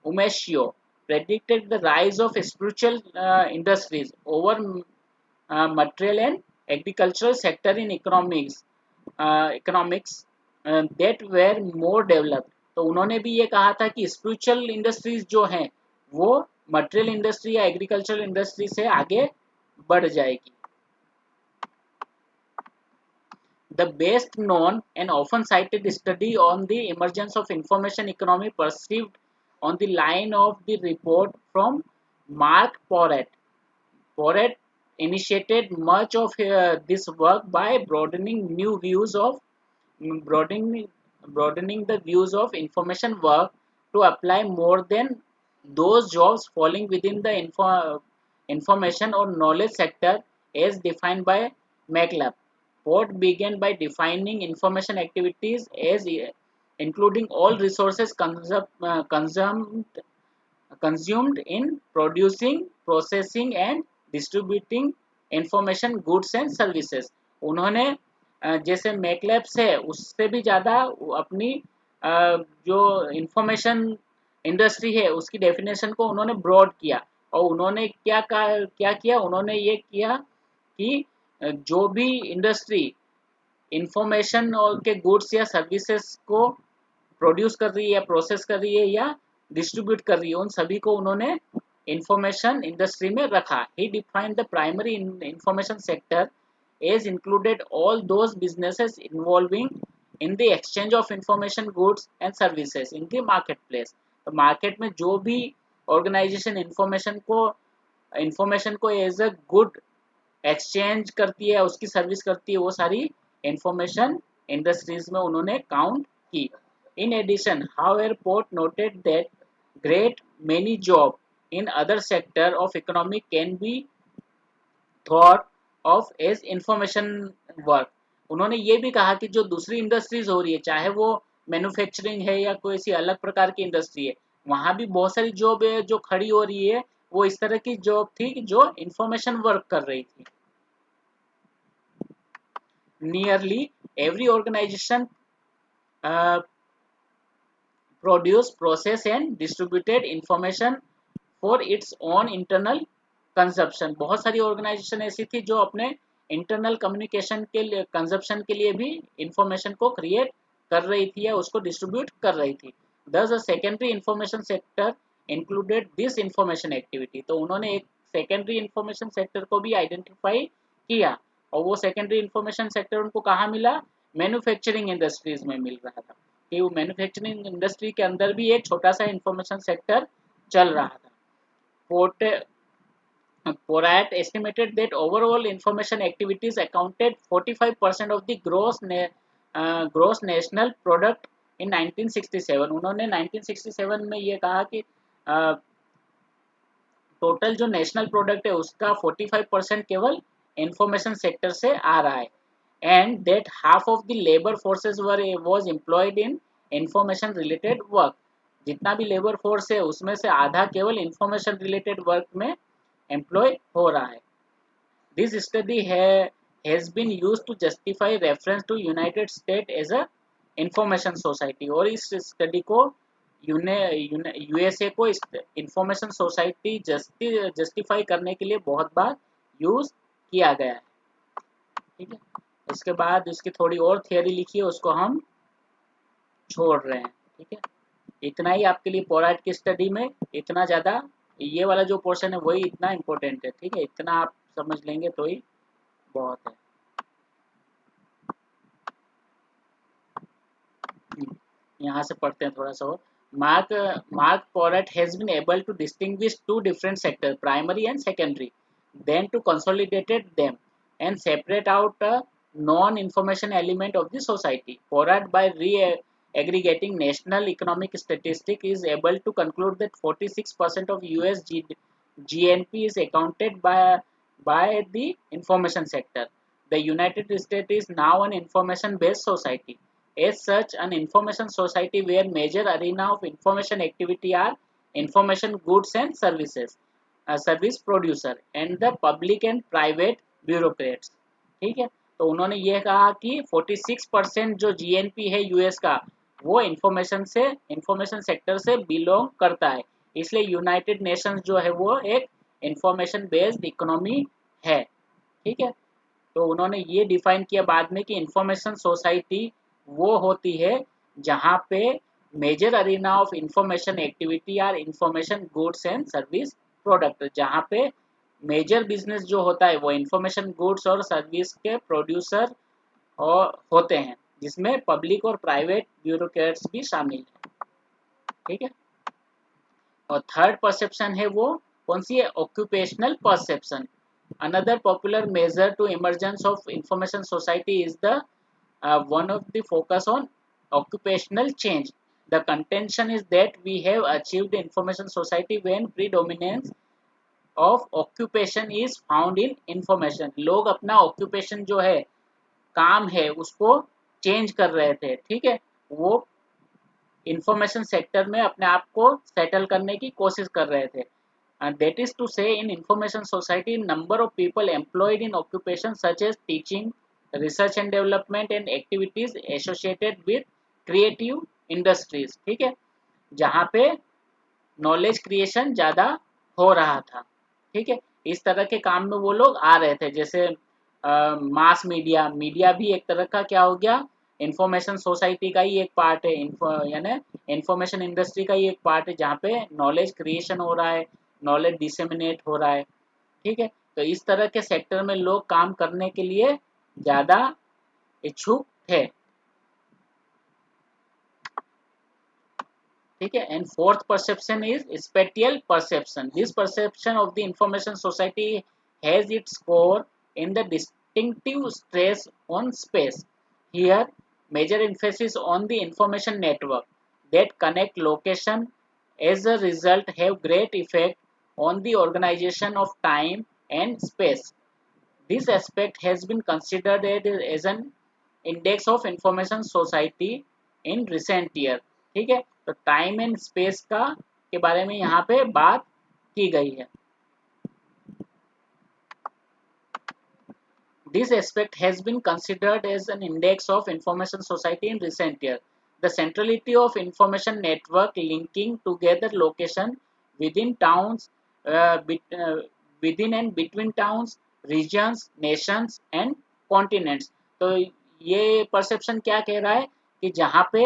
Umeshio predicted the rise of spiritual industries over material and agricultural sector in economics that were more developed. तो उन्होंने भी ये कहा था कि स्पिरिचुअल इंडस्ट्रीज जो हैं वो मटेरियल इंडस्ट्री या एग्रीकल्चरल इंडस्ट्री से आगे बढ़ जाएगी। The best known and often cited study on the emergence of information economy perceived on the line of the report from Mark Porret. Porret initiated much of this work by broadening, broadening the views of information work to apply more than those jobs falling within the information or knowledge sector as defined by McLab. Ford began by defining information activities as including all resources consumed in producing, processing and distributing information goods and services. उन्होंने जैसे मैकलैब्स है उससे भी ज़्यादा अपनी जो इंफॉर्मेशन इंडस्ट्री है उसकी डेफिनेशन को उन्होंने ब्रॉड किया। और उन्होंने क्या किया, उन्होंने ये किया कि जो भी इंडस्ट्री इंफॉर्मेशन और के गुड्स या सर्विसेज को प्रोड्यूस कर रही है या प्रोसेस कर रही है या डिस्ट्रीब्यूट कर रही है, उन सभी को उन्होंने इंफॉर्मेशन इंडस्ट्री में रखा। He defined the primary information sector as included all those businesses involving in the exchange of information goods and services in the market place. तो मार्केट में जो भी ऑर्गेनाइजेशन इंफॉर्मेशन को एज अ गुड एक्सचेंज करती है, उसकी सर्विस करती है, वो सारी इंफॉर्मेशन इंडस्ट्रीज में उन्होंने काउंट की। In addition, however, Port noted that great many jobs in other sector of economy can be thought of as information work. उन्होंने ये भी कहा कि जो दूसरी इंडस्ट्रीज हो रही है, चाहे वो मैन्युफैक्चरिंग है या कोई सी अलग प्रकार की इंडस्ट्री है, वहाँ भी बहुत सारी जॉब है जो खड़ी हो रही है, वो इस तरह की जॉब थी जो इंफॉर्मेशन वर्क कर रही थी। Nearly every organization produce, process and distributed information for its own internal consumption. बहुत सारी ऑर्गेनाइजेशन ऐसी थी जो अपने इंटरनल कम्युनिकेशन के लिए कंजप्शन के लिए भी इंफॉर्मेशन को क्रिएट कर रही थी या उसको डिस्ट्रीब्यूट कर रही थी. Thus a secondary information sector included this information activity. तो उन्होंने एक सेकेंडरी इंफॉर्मेशन सेक्टर को भी आइडेंटिफाई किया और वो सेकेंडरी इंफॉर्मेशन सेक्टर उनको कहाँ मिला? मैन्युफैक्चरिंग इंडस्ट्रीज में मिल रहा था कि वो मैन्युफैक्चरिंग इंडस्ट्री के अंदर भी एक छोटा सा इंफॉर्मेशन सेक्टर चल रहा था. Port Porat estimated that overall information activities accounted 45% of the gross national product in 1967. उन्होंने 1967 में ये कहा कि टोटल जो नेशनल प्रोडक्ट है उसका 45% केवल इंफॉर्मेशन सेक्टर से आ रहा है and that half of the labour forces was employed in information related work. जितना भी लेबर फोर्स है उसमें से आधा केवल इंफॉर्मेशन रिलेटेड वर्क में एम्प्लॉय हो रहा है. This study has been used to justify reference to United State as a information society. और इस स्टडी को यूएसए को इंफॉर्मेशन सोसाइटी जस्टिफाई करने के लिए बहुत बार यूज किया गया है. ठीक है, इसके बाद इसकी थोड़ी और थियरी लिखी है उसको हम छोड़ रहे हैं. ठीक है, इतना ही आपके लिए पोराट की स्टडी में. इतना ज़्यादा ये वाला जो पोर्शन है वही इतना इम्पोर्टेंट है. ठीक है, इतना आप समझ लेंगे तो ही बहुत है. यहाँ से पढ़ते हैं थोड़ा सा और. Mark Porat has been able to distinguish two different sectors, primary and secondary, then to consolidated them and separate out a non-information element of the society. Porat, by re-aggregating national economic statistics, is able to conclude that 46% of US GNP is accounted by the information sector. The United States is now an information-based society. As such, an information society where major arena of information activity are information goods and services, service producer and the public and private bureaucrats. ठीक है, तो उन्होंने ये कहा कि 46% जो जीएनपी है यूएस का वो इंफॉर्मेशन सेक्टर से बिलोंग करता है. इसलिए यूनाइटेड नेशंस जो है वो एक इंफॉर्मेशन बेस्ड इकोनॉमी है. ठीक है, तो उन्होंने ये डिफाइन किया बाद में कि इंफॉर्मेशन सोसाइटी वो होती है जहाँ पे major arena of information activity are information goods and service product. जहाँ पे मेजर बिजनेस जो होता है वो इंफॉर्मेशन गुड्स और सर्विस के प्रोड्यूसर और होते हैं जिसमें पब्लिक और प्राइवेट ब्यूरोक्रेट्स भी शामिल हैं. ठीक है, और थर्ड परसेप्शन है वो कौन सी है? Occupational perception. Another popular measure to emergence of information society is the one of the focus on occupational change. The contention is that we have achieved information society when predominance of occupation is found in information. लोग अपना occupation जो है काम है उसको चेंज कर रहे थे. ठीक है, वो इंफॉर्मेशन सेक्टर में अपने आप को सेटल करने की कोशिश कर रहे थे. And that is to say, in information society, number of people employed in occupations such as teaching, research and development and activities associated with creative industries. ठीक है, जहाँ पे नॉलेज क्रिएशन ज़्यादा हो रहा था. ठीक है, इस तरह के काम में वो लोग आ रहे थे. जैसे मास मीडिया भी एक तरह का क्या हो गया? इंफॉर्मेशन सोसाइटी का ही एक पार्ट है. यानी इंफॉर्मेशन इंडस्ट्री का ही एक पार्ट है जहाँ पे नॉलेज क्रिएशन हो रहा है, नॉलेज डिसेमिनेट हो रहा है. ठीक है, तो इस तरह के सेक्टर में लोग काम करने के लिए ज़्यादा इच्छुक थे. ठीक है, and fourth perception is spatial perception. This perception of the information society has its core in the distinctive stress on space. Here major emphasis on the information network that connect location as a result have great effect on the organization of time and space. This aspect has been considered as an index of information society in recent year. ठीक है, तो टाइम एंड स्पेस का के बारे में यहाँ पे बात की गई है. This aspect has been considered as an index of information society in recent years. The centrality of information network linking together location within towns, within and between towns, regions, nations and continents. तो ये परसेप्शन क्या कह रहा है कि जहाँ पे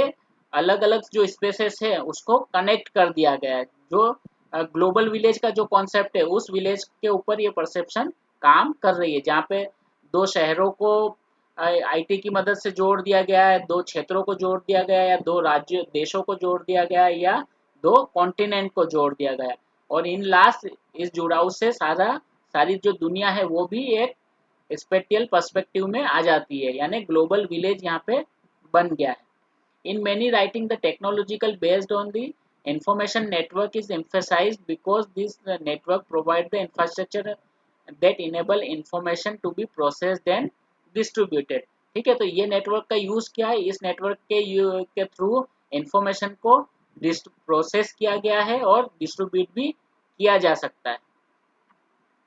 अलग अलग जो स्पेसेस है उसको कनेक्ट कर दिया गया है, जो ग्लोबल विलेज का जो कॉन्सेप्ट है उस विलेज के ऊपर ये परसेप्शन काम कर रही है, जहाँ पे दो शहरों को आईटी की मदद से जोड़ दिया गया है, दो क्षेत्रों को जोड़ दिया गया है, या दो राज्य देशों को जोड़ दिया गया है, या दो कॉन्टिनेंट को जोड़ दिया गया है। और इन लास्ट इस जुड़ाव से सारी जो दुनिया है वो भी एक स्पेटियल पर्सपेक्टिव में आ जाती है, यानी ग्लोबल विलेज यहाँ पे बन गया है। In many writing, the technological based on the information network is emphasized because this network provide the infrastructure that enable information to be processed and distributed। ठीक है, तो ये नेटवर्क का यूज क्या है, इस नेटवर्क के थ्रू इंफॉर्मेशन को प्रोसेस किया गया है और डिस्ट्रीब्यूट भी किया जा सकता है।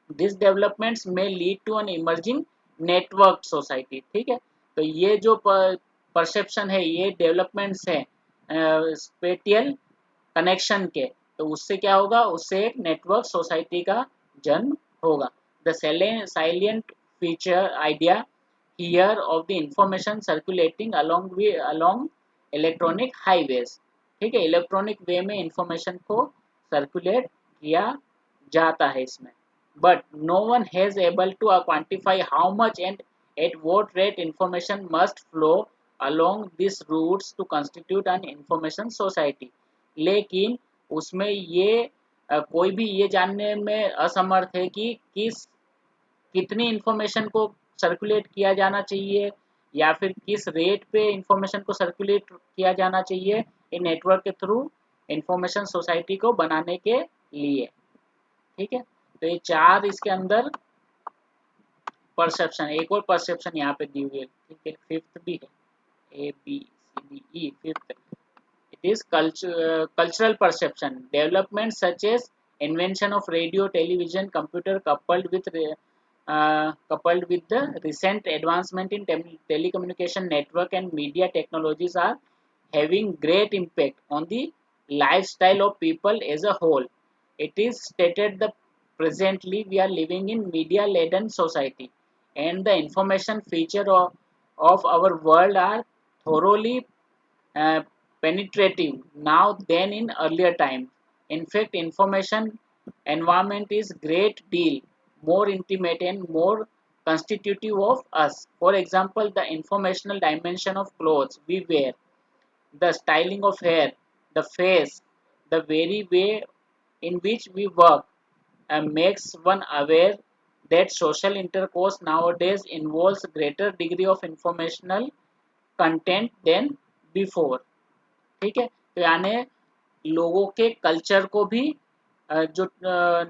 This developments may lead to an emerging network society. ठीक है, तो ये जो परसेप्शन है, ये डेवलपमेंट्स है स्पेटियल कनेक्शन के, तो उससे क्या होगा, उससे एक नेटवर्क सोसाइटी का जन्म होगा। The silent feature idea here of the information circulating along electronic highways. ठीक है, इलेक्ट्रॉनिक वे में इंफॉर्मेशन को सर्कुलेट किया जाता है इसमें, but no one has able to quantify how much and at what rate information must flow along these routes to constitute an information society। लेकिन उसमें ये कोई भी ये जानने में असमर्थ है कि कितनी इंफॉर्मेशन को सर्कुलेट किया जाना चाहिए, या फिर किस रेट पे इंफॉर्मेशन को सर्कुलेट किया जाना चाहिए इन नेटवर्क के थ्रू इंफॉर्मेशन सोसाइटी को बनाने के लिए। ठीक है, तो ये चार इसके अंदर परसेप्शन, एक और परसेप्शन यहाँ पे दी हुई है। ठीक है, फिफ्थ भी है, A B C D E, fifth it is cultural perception development such as invention of radio television computer coupled with the recent advancement in telecommunication network and media technologies are having great impact on the lifestyle of people as a whole। It is stated that presently we are living in media laden society and the information feature of our world are thoroughly uh, penetrative now than in earlier times। In fact, information environment is great deal more intimate and more constitutive of us। For example, the informational dimension of clothes we wear, the styling of hair, the face, the very way in which we work, makes one aware that social intercourse nowadays involves greater degree of informational content than before। ठीक है, तो यानी लोगों के कल्चर को भी जो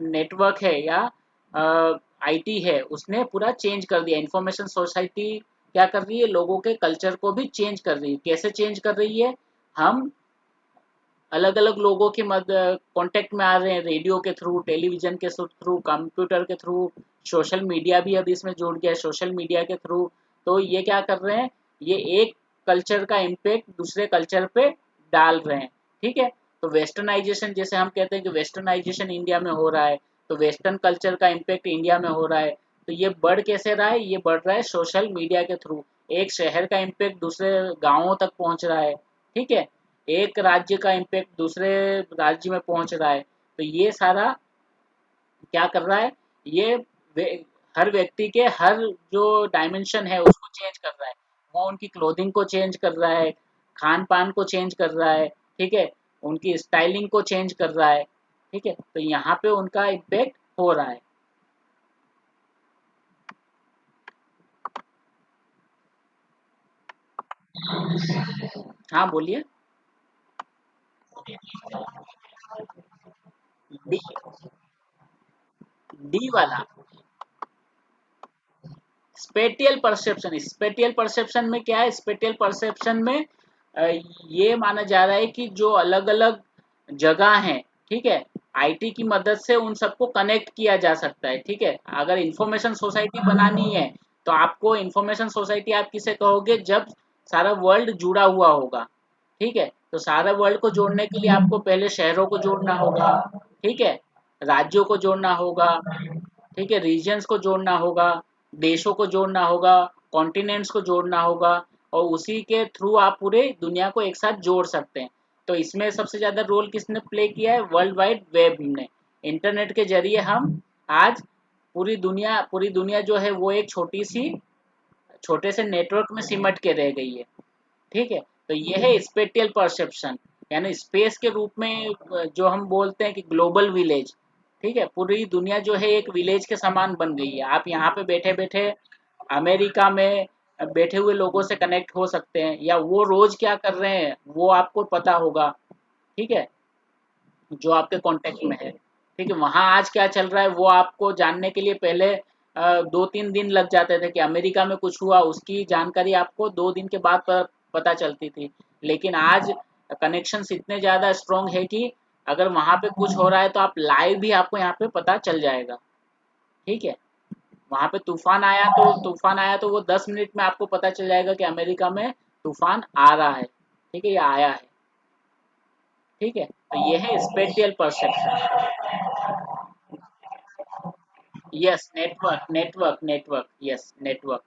नेटवर्क है या आईटी है उसने पूरा चेंज कर दिया। इंफॉर्मेशन सोसाइटी क्या कर रही है, लोगों के कल्चर को भी चेंज कर रही है। कैसे चेंज कर रही है, हम अलग अलग लोगों के कांटेक्ट में आ रहे हैं, रेडियो के थ्रू, टेलीविजन के थ्रू, कंप्यूटर के थ्रू, सोशल मीडिया भी अब इसमें जुड़ गया है, सोशल मीडिया के थ्रू। तो ये क्या कर रहे हैं, ये एक कल्चर का इम्पैक्ट दूसरे कल्चर पे डाल रहे हैं। ठीक है, तो वेस्टर्नाइजेशन, जैसे हम कहते हैं कि वेस्टर्नाइजेशन इंडिया में हो रहा है, तो वेस्टर्न कल्चर का इम्पैक्ट इंडिया में हो रहा है। तो ये बढ़ कैसे रहा है, ये बढ़ रहा है सोशल मीडिया के थ्रू। एक शहर का इम्पैक्ट दूसरे गाँवों तक पहुँच रहा है। ठीक है, एक राज्य का इम्पैक्ट दूसरे राज्य में पहुंच रहा है। तो ये सारा क्या कर रहा है, ये हर व्यक्ति के हर जो डायमेंशन है उसको चेंज कर रहा है। वो उनकी क्लोथिंग को चेंज कर रहा है, खान पान को चेंज कर रहा है। ठीक है, उनकी स्टाइलिंग को चेंज कर रहा है। ठीक है, तो यहाँ पे उनका इम्पैक्ट हो रहा है। हाँ बोलिए। डी, डी वाला स्पेटियल परसेप्शन, स्पेटियल परसेप्शन में क्या है, स्पेटियल परसेप्शन में अ, ये माना जा रहा है कि जो अलग अलग जगह हैं, ठीक है, आईटी की मदद से उन सबको कनेक्ट किया जा सकता है। ठीक है, अगर इंफॉर्मेशन सोसाइटी बनानी है तो आपको इंफॉर्मेशन सोसाइटी आप किसे कहोगे, जब सारा वर्ल्ड जुड़ा हुआ होगा। ठीक है, तो सारे वर्ल्ड को जोड़ने के लिए आपको पहले शहरों को जोड़ना होगा, ठीक है, राज्यों को जोड़ना होगा, ठीक है, रीजन्स को जोड़ना होगा, देशों को जोड़ना होगा, कॉन्टिनेंट्स को जोड़ना होगा, और उसी के थ्रू आप पूरे दुनिया को एक साथ जोड़ सकते हैं। तो इसमें सबसे ज़्यादा रोल किसने प्ले किया है? वर्ल्ड वाइड वेब ने। इंटरनेट के ज़रिए हम आज पूरी दुनिया जो है वो एक छोटे से नेटवर्क में सिमट के रह गई है। ठीक है, तो ये है स्पेटियल परसेप्शन, यानी स्पेस के रूप में जो हम बोलते हैं कि ग्लोबल विलेज। ठीक है, पूरी दुनिया जो है एक विलेज के समान बन गई है। आप यहाँ पे बैठे बैठे अमेरिका में बैठे हुए लोगों से कनेक्ट हो सकते हैं, या वो रोज क्या कर रहे हैं वो आपको पता होगा। ठीक है, जो आपके कांटेक्ट में है। ठीक है, वहाँ आज क्या चल रहा है वो आपको जानने के लिए पहले 2-3 दिन लग जाते थे कि अमेरिका में कुछ हुआ, उसकी जानकारी आपको 2 दिन के बाद पता चलती थी। लेकिन आज कनेक्शंस इतने ज़्यादा स्ट्रॉन्ग है कि अगर वहाँ पे कुछ हो रहा है तो आप लाइव भी आपको यहाँ पे पता चल जाएगा। ठीक है, वहाँ पे तूफान आया तो वो 10 मिनट में आपको पता चल जाएगा कि अमेरिका में तूफान आ रहा है। ठीक है, या आया है। ठीक है, तो ये है spatial perception. Yes, network, yes network.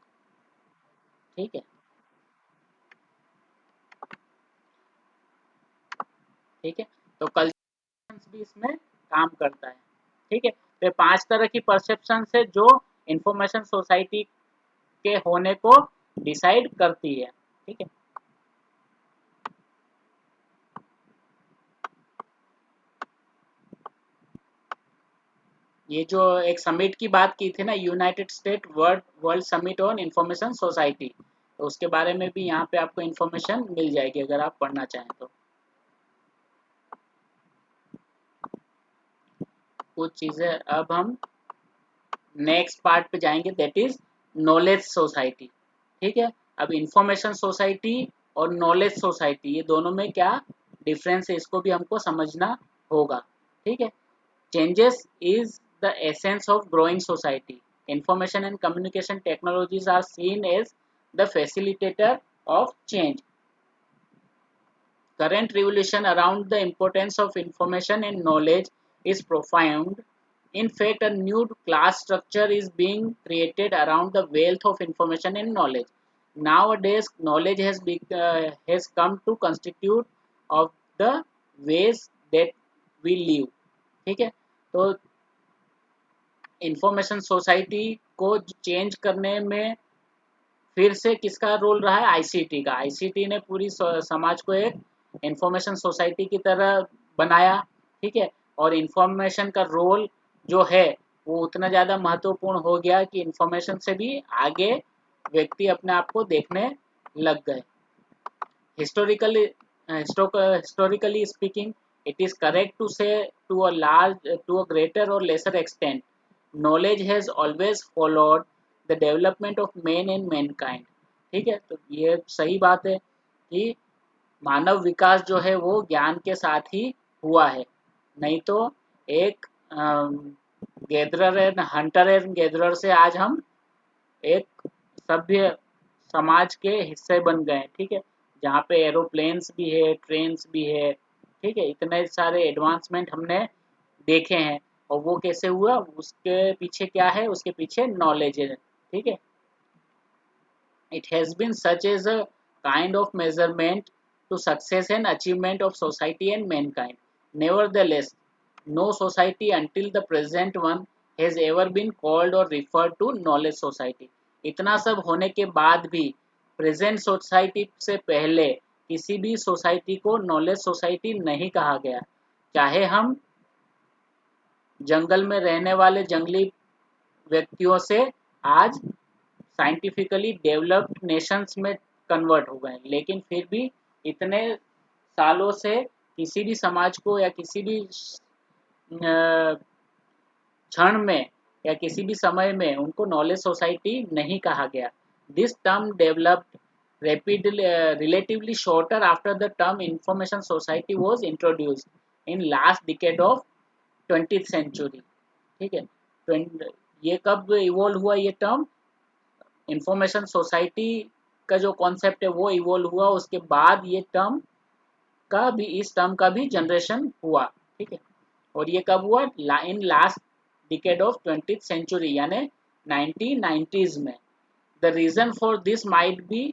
ठीक है, ठीक है, तो कल्चर भी इसमें काम करता है। ठीक है, तो 5 तरह की परसेप्शन है जो इंफॉर्मेशन सोसाइटी के होने को डिसाइड करती है। ठीक है, ये जो एक समिट की बात की थी ना, United state world world summit on information society, तो उसके बारे में भी यहाँ पे आपको इंफॉर्मेशन मिल जाएगी अगर आप पढ़ना चाहें तो। कुछ चीज़ें अब हम नेक्स्ट पार्ट पे जाएंगे, दैट इज नॉलेज सोसाइटी। ठीक है, अब इंफॉर्मेशन सोसाइटी और नॉलेज सोसाइटी, ये दोनों में क्या डिफरेंस है इसको भी हमको समझना होगा। ठीक है, changes is the essence of growing society. Information and communication technologies are seen as the facilitator of change. Current revolution around the importance of information and knowledge is profound. In fact, a new class structure is being created around the wealth of information and knowledge. Nowadays, knowledge has come to constitute of the ways that we live. ठीक है, तो इंफॉर्मेशन सोसाइटी को चेंज करने में फिर से किसका रोल रहा है? आईसीटी का। आईसीटी ने पूरी समाज को एक इंफॉर्मेशन सोसाइटी की तरह बनाया। ठीक है, और इंफॉर्मेशन का रोल जो है वो उतना ज़्यादा महत्वपूर्ण हो गया कि इंफॉर्मेशन से भी आगे व्यक्ति अपने आप को देखने लग गए। Historically, historically speaking, it is correct to say to a greater or lesser extent, knowledge has always followed the development of man and mankind. ठीक है, तो ये सही बात है कि मानव विकास जो है वो ज्ञान के साथ ही हुआ है। नहीं तो एक gatherer and Hunter and gatherer से आज हम एक सभ्य समाज के हिस्से बन गए हैं। ठीक है, जहाँ पे एरोप्लेन्स भी है, ट्रेन्स भी है। ठीक है, इतने सारे एडवांसमेंट हमने देखे हैं, और वो कैसे हुआ उसके पीछे क्या है? उसके पीछे नॉलेज है। ठीक है, it has been such as a kind of measurement to success and achievement of society and mankind. Nevertheless, no society until the present one has ever been called or referred to knowledge society. इतना सब होने के बाद भी प्रेजेंट सोसाइटी से पहले किसी भी सोसाइटी को नॉलेज सोसाइटी नहीं कहा गया। चाहे हम जंगल में रहने वाले जंगली व्यक्तियों से आज साइंटिफिकली डेवलप्ड नेशंस में कन्वर्ट हो गए, लेकिन फिर भी इतने सालों से किसी भी समाज को या किसी भी क्षण में या किसी भी समय में उनको नॉलेज सोसाइटी नहीं कहा गया। This term developed rapidly relatively shorter after the term information society was introduced in last decade of 20th century। ठीक है, ये कब इवॉल्व हुआ ये टर्म? इंफॉर्मेशन सोसाइटी का जो कॉन्सेप्ट है वो इवॉल्व हुआ, उसके बाद ये टर्म का भी, इस टर्म का भी जनरेशन हुआ। ठीक है, और ये कब हुआ, in last decade of 20th century यानी 1990s में। The reason for this might be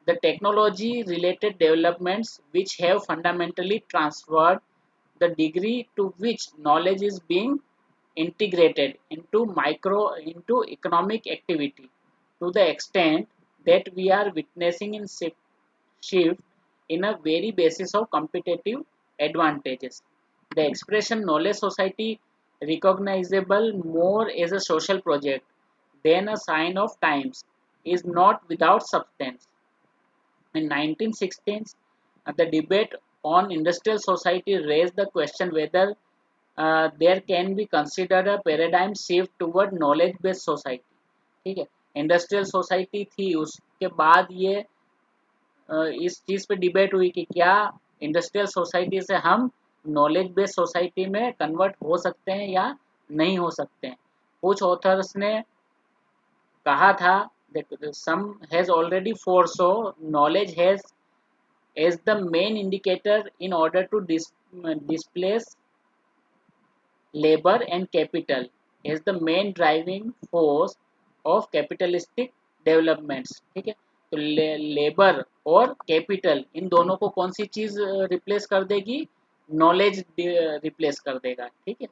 the technology related developments which have fundamentally transferred the degree to which knowledge is being integrated into economic activity to the extent that we are witnessing in shift in a very basis of competitive advantages. The expression knowledge society recognizable more as a social project than a sign of times is not without substance. In 1916s, the debate on industrial society raised the question whether there can be considered a paradigm shift toward knowledge based society. ठीक है, इंडस्ट्रियल सोसाइटी थी, उसके बाद ये इस चीज़ पे डिबेट हुई कि क्या इंडस्ट्रियल सोसाइटी से हम नॉलेज बेस्ड सोसाइटी में कन्वर्ट हो सकते हैं या नहीं हो सकते हैं। कुछ ऑथर्स ने कहा था that some has already foresaw knowledge has as the main indicator in order to displace labor and capital as the main driving force of capitalistic developments। ठीक है, तो लेबर और कैपिटल इन दोनों को कौन सी चीज रिप्लेस कर देगी, नॉलेज रिप्लेस कर देगा। ठीक है,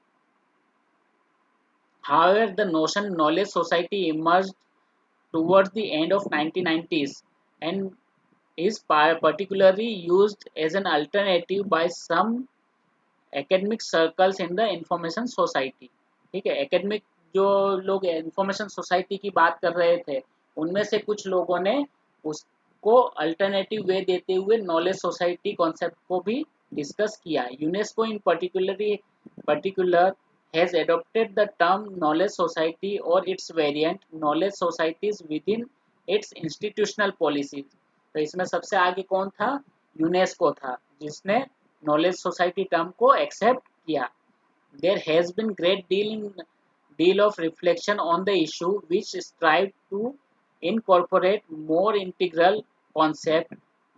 however the notion knowledge society emerged towards the end of 1990s and is particularly used as an alternative by some academic circles in the information society। ठीक है, एकेडमिक जो लोग इंफॉर्मेशन सोसाइटी की बात कर रहे थे, उनमें से कुछ लोगों ने उसको अल्टरनेटिव वे देते हुए नॉलेज सोसाइटी कॉन्सेप्ट को भी डिस्कस किया। UNESCO in particular has adopted the term knowledge society or its variant knowledge societies within its institutional policies। तो इसमें सबसे आगे कौन था, यूनेस्को था, जिसने नॉलेज सोसाइटी टर्म को एक्सेप्ट किया। There has been deal of reflection on the issue which strive to incorporate more integral concept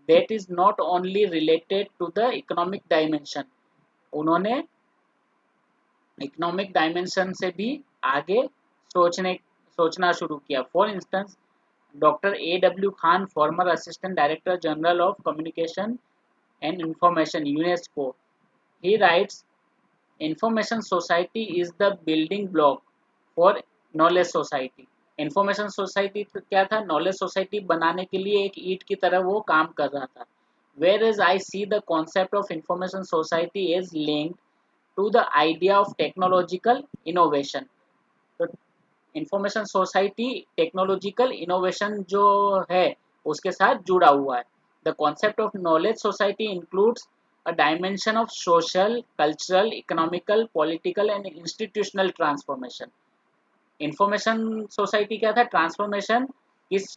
that is not only related to the economic dimension। उन्होंने इकोनॉमिक डायमेंशन से भी आगे सोचना शुरू किया। For instance, doctor A.W. Khan, farmer assistant director general of communication and information, UNESCO, he writes, information society is the building block for knowledge society। Information society क्या था, नॉलेज सोसाइटी बनाने के लिए एक ईंट की तरह वो काम कर रहा था। Where is I C the concept of information society is linked to the idea of technological innovation. तो इंफॉर्मेशन सोसाइटी टेक्नोलॉजिकल इनोवेशन जो है उसके साथ जुड़ा हुआ है। The concept of knowledge society includes a dimension of social, cultural, economical, political and institutional transformation। Information society क्या था, ट्रांसफॉर्मेशन किस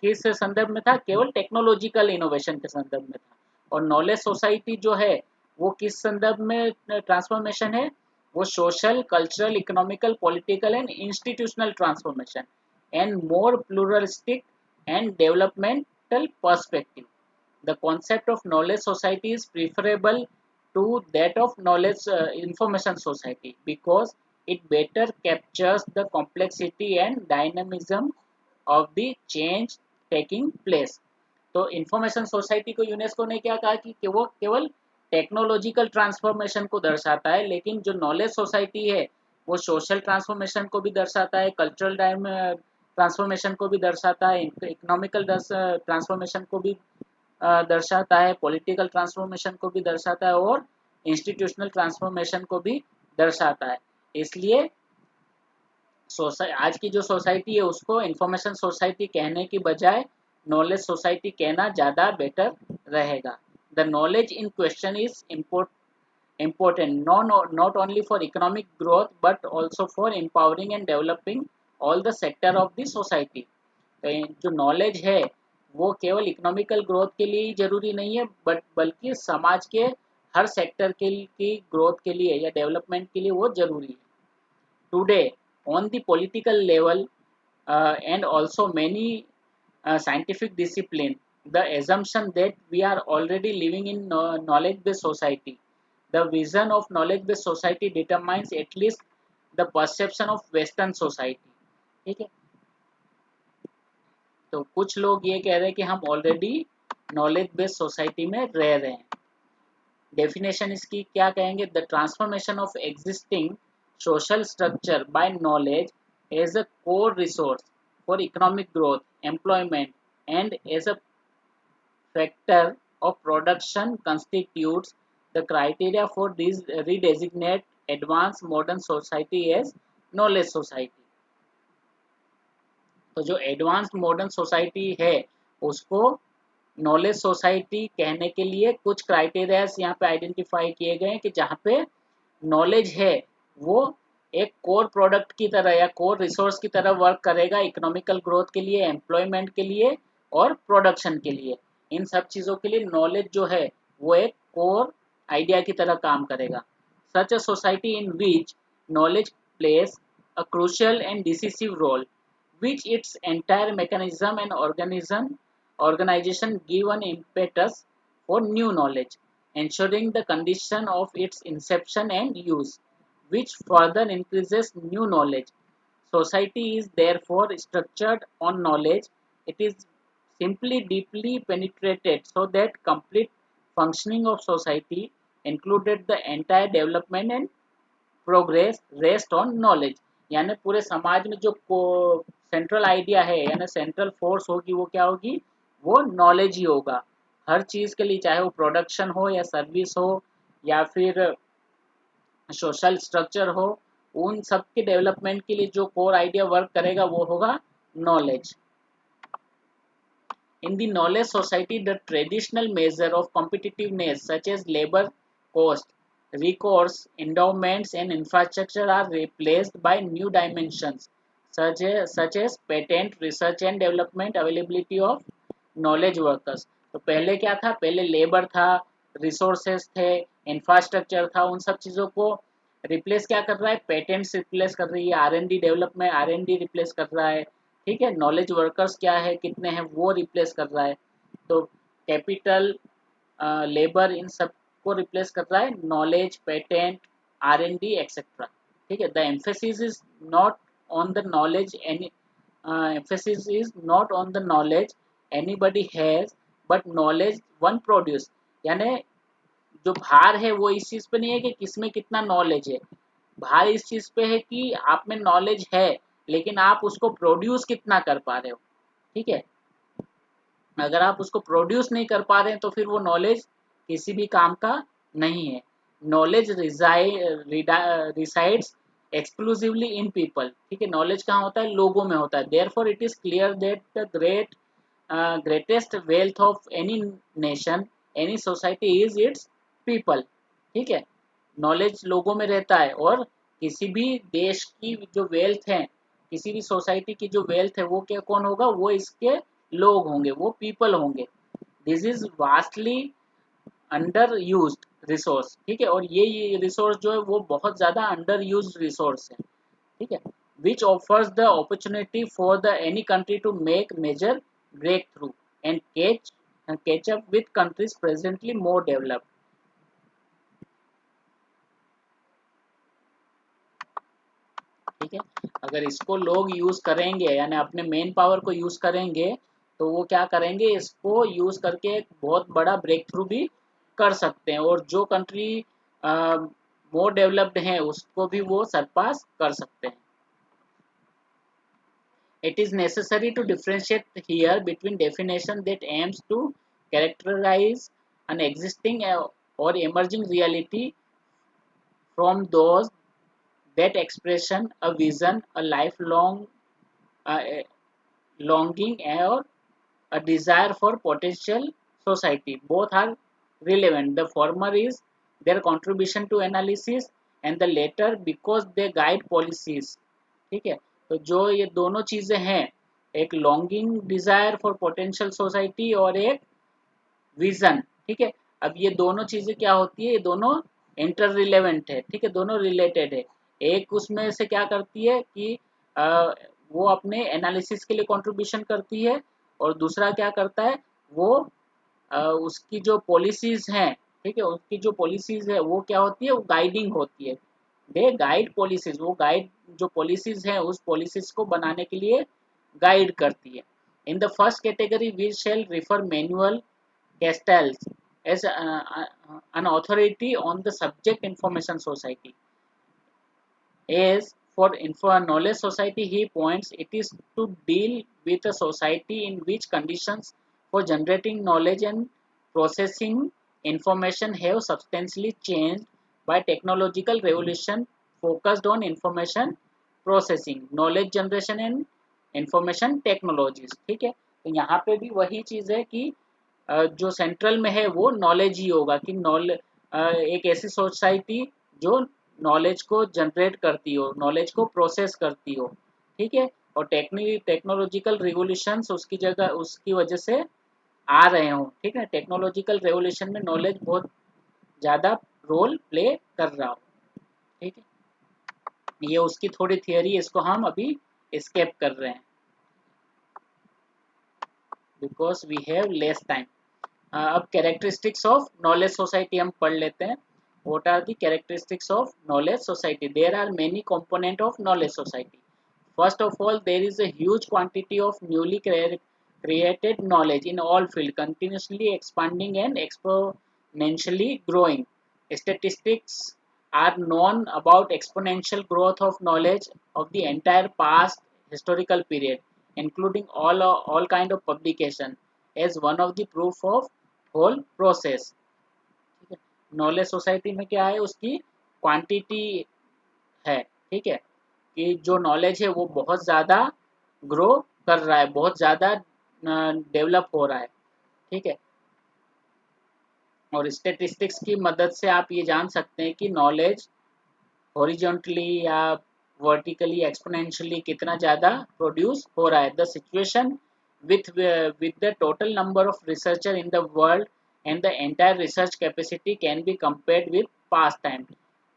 किस संदर्भ में था, केवल टेक्नोलॉजिकल इनोवेशन के संदर्भ में था। और नॉलेज सोसाइटी जो है वो किस संदर्भ में ट्रांसफॉर्मेशन है, वो social, cultural, economical, political and institutional transformation and more pluralistic and developmental perspective. The concept of knowledge society is preferable to that of knowledge information society because it better captures the complexity and dynamism of the change taking place। तो इंफॉर्मेशन सोसाइटी को यूनेस्को ने क्या कहा कि वो केवल टेक्नोलॉजिकल ट्रांसफॉर्मेशन को दर्शाता है, लेकिन जो नॉलेज सोसाइटी है वो सोशल ट्रांसफॉर्मेशन को भी दर्शाता है, कल्चरल ट्रांसफॉर्मेशन को भी दर्शाता है, इकोनॉमिकल ट्रांसफॉर्मेशन को भी दर्शाता है, पॉलिटिकल ट्रांसफॉर्मेशन को भी दर्शाता है और इंस्टीट्यूशनल ट्रांसफॉर्मेशन को भी दर्शाता है। इसलिए आज की जो सोसाइटी है उसको इंफॉर्मेशन सोसाइटी कहने की बजाय नॉलेज सोसाइटी कहना ज़्यादा बेटर रहेगा। The knowledge in question is important not only for economic growth but also for empowering and developing all the sector of the society। जो नॉलेज है वो केवल इकोनॉमिकल ग्रोथ के लिए ही जरूरी नहीं है बल्कि समाज के हर सेक्टर की ग्रोथ के लिए या डेवलपमेंट के लिए वो जरूरी है। Today on the political level and also many scientific discipline the assumption that we are already living in knowledge based society. The vision of knowledge based society determines at least the perception of western society. ठीक है, तो कुछ लोग ये कह रहे हैं कि हम ऑलरेडी नॉलेज बेस्ड सोसाइटी में रह रहे हैं. डेफिनेशन इसकी क्या कहेंगे? The transformation of existing social structure by knowledge as a core resource for economic growth, employment and as a factor of production constitutes the criteria for redesignate advanced modern society as knowledge society. तो जो एडवांस्ड मॉडर्न सोसाइटी है उसको नॉलेज सोसाइटी कहने के लिए कुछ क्राइटेरियाज यहाँ पे आइडेंटिफाई किए गए हैं कि जहाँ पे नॉलेज है वो एक कोर प्रोडक्ट की तरह या कोर रिसोर्स की तरह वर्क करेगा इकोनॉमिकल ग्रोथ के लिए, एम्प्लॉयमेंट के लिए और प्रोडक्शन के लिए. इन सब चीज़ों के लिए नॉलेज जो है वो एक कोर आइडिया की तरह काम करेगा. Such a society in which knowledge plays a crucial and decisive role, which its entire mechanism and organization give an impetus for new knowledge, ensuring the condition of its inception and use, which further increases new knowledge. Society is therefore structured on knowledge. It is simply deeply penetrated so that complete functioning of society, included the entire development and progress rest on knowledge. यानी पूरे समाज में जो सेंट्रल आइडिया है यानी सेंट्रल फोर्स होगी वो क्या होगी? वो नॉलेज ही होगा हर चीज के लिए, चाहे वो प्रोडक्शन हो या सर्विस हो या फिर सोशल स्ट्रक्चर हो. उन सब के डेवलपमेंट के लिए जो कोर आइडिया वर्क करेगा वो होगा knowledge. In the knowledge society, the traditional measure of competitiveness such as labor cost, recourse, endowments and infrastructure are replaced by new dimensions such as patent, research and development, availability of knowledge workers. तो पहले क्या था? पहले लेबर था, रिसोर्सेज थे, इंफ्रास्ट्रक्चर था. उन सब चीज़ों को रिप्लेस क्या कर रहा है? पेटेंट्स रिप्लेस कर रही है, R&D डेवलपमेंट R&D रिप्लेस कर रहा है. ठीक है, नॉलेज वर्कर्स क्या है, कितने हैं, वो रिप्लेस कर रहा है. तो कैपिटल, लेबर, इन सब को रिप्लेस कर रहा है नॉलेज, पेटेंट, R&D एक्सेट्रा. ठीक है, the emphasis is not on the knowledge any emphasis is not on the knowledge anybody has but knowledge one produce. यानी जो भार है वो इस चीज पे नहीं है कि किसमें कितना नॉलेज है, भार इस चीज पे है कि आप में नॉलेज है लेकिन आप उसको प्रोड्यूस कितना कर पा रहे हो. ठीक है, अगर आप उसको प्रोड्यूस नहीं कर पा रहे हैं तो फिर वो नॉलेज किसी भी काम का नहीं है. Knowledge resides exclusively in people. ठीक है, नॉलेज कहाँ होता है? लोगों में होता है. Therefore it is clear that the greatest wealth of any nation, any society is it's people. ठीक है, नॉलेज लोगों में रहता है और किसी भी देश की जो वेल्थ है, किसी भी सोसाइटी की जो वेल्थ है वो क्या कौन होगा? वो इसके लोग होंगे, वो पीपल होंगे. This is vastly under used resource. ठीक है, और ये रिसोर्स जो है वो बहुत ज़्यादा अंडर यूज्ड रिसोर्स है. ठीक है, which offers the opportunity for the any country to make major breakthrough and catch up with countries presently more developed. ठीक है, अगर इसको लोग यूज करेंगे यानी अपने मेन पावर को यूज करेंगे तो वो क्या करेंगे? इसको यूज करके एक बहुत बड़ा ब्रेक थ्रू भी कर सकते हैं और जो कंट्री मोर डेवलप्ड है उसको भी वो सरपास कर सकते हैं. It is necessary to differentiate here between definition that aims to characterize an existing or emerging reality from those that expression a vision, a lifelong uh, longing, or a desire for potential society. Both are relevant. The former is their contribution to analysis and the latter because they guide policies. ठीक है, तो जो ये दोनों चीज़ें हैं, एक longing desire for potential society और एक विजन. ठीक है, अब ये दोनों चीज़ें क्या होती है? ये दोनों इंटर रिलेवेंट है. ठीक है, दोनों रिलेटेड है. एक उसमें से क्या करती है कि वो अपने एनालिसिस के लिए कंट्रीब्यूशन करती है और दूसरा क्या करता है? वो उसकी जो पॉलिसीज हैं, ठीक है, उसकी जो पॉलिसीज है वो क्या होती है, वो गाइडिंग होती है। दे गाइड पॉलिसीज, वो गाइड जो पॉलिसीज हैं उस पॉलिसीज को बनाने के लिए गाइड करती है। In the first category we shall refer Manuel Castells as an authority on the subject information society. As for info knowledge society, he points it is to deal with a society in which conditions for generating knowledge and processing information have substantially changed by technological revolution focused on information processing, knowledge generation and information technologies। ठीक है, तो यहाँ पे भी वही चीज़ है कि जो सेंट्रल में है वो नॉलेज ही होगा कि एक ऐसी सोसाइटी जो नॉलेज को जनरेट करती हो, नॉलेज को प्रोसेस करती हो, ठीक है, और टेक्नोलॉजिकल रिवोल्यूशंस उसकी जगह उसकी वजह से आ रहे हों, ठीक है, टेक्नोलॉजिकल रेवोल्यूशन में नॉलेज बहुत ज़्यादा रोल प्ले कर रहा हो, ठीक है, ये उसकी थोड़ी थियरी है, इसको हम अभी स्केप कर रहे हैं because we have less time. अब कैरेक्टरिस्टिक्स ऑफ नॉलेज सोसाइटी हम पढ़ लेते हैं। What are the characteristics of knowledge society? There are many component of knowledge society. First of all, there is a huge quantity of newly created knowledge in all fields, continuously expanding and exponentially growing. Statistics are known about exponential growth of knowledge of the entire past historical period, including all kind of publication, as one of the proof of whole process. Knowledge society में क्या है, उसकी क्वांटिटी है, ठीक है, कि जो नॉलेज है वो बहुत ज़्यादा ग्रो कर रहा है, बहुत ज़्यादा डेवलप हो रहा है, ठीक है, और स्टेटिस्टिक्स की मदद से आप ये जान सकते हैं कि नॉलेज हॉरिजॉन्टली या वर्टिकली एक्सपोनेंशियली कितना ज़्यादा प्रोड्यूस हो रहा है। The situation with the total number of researcher in the world and the entire research capacity can be compared with past time.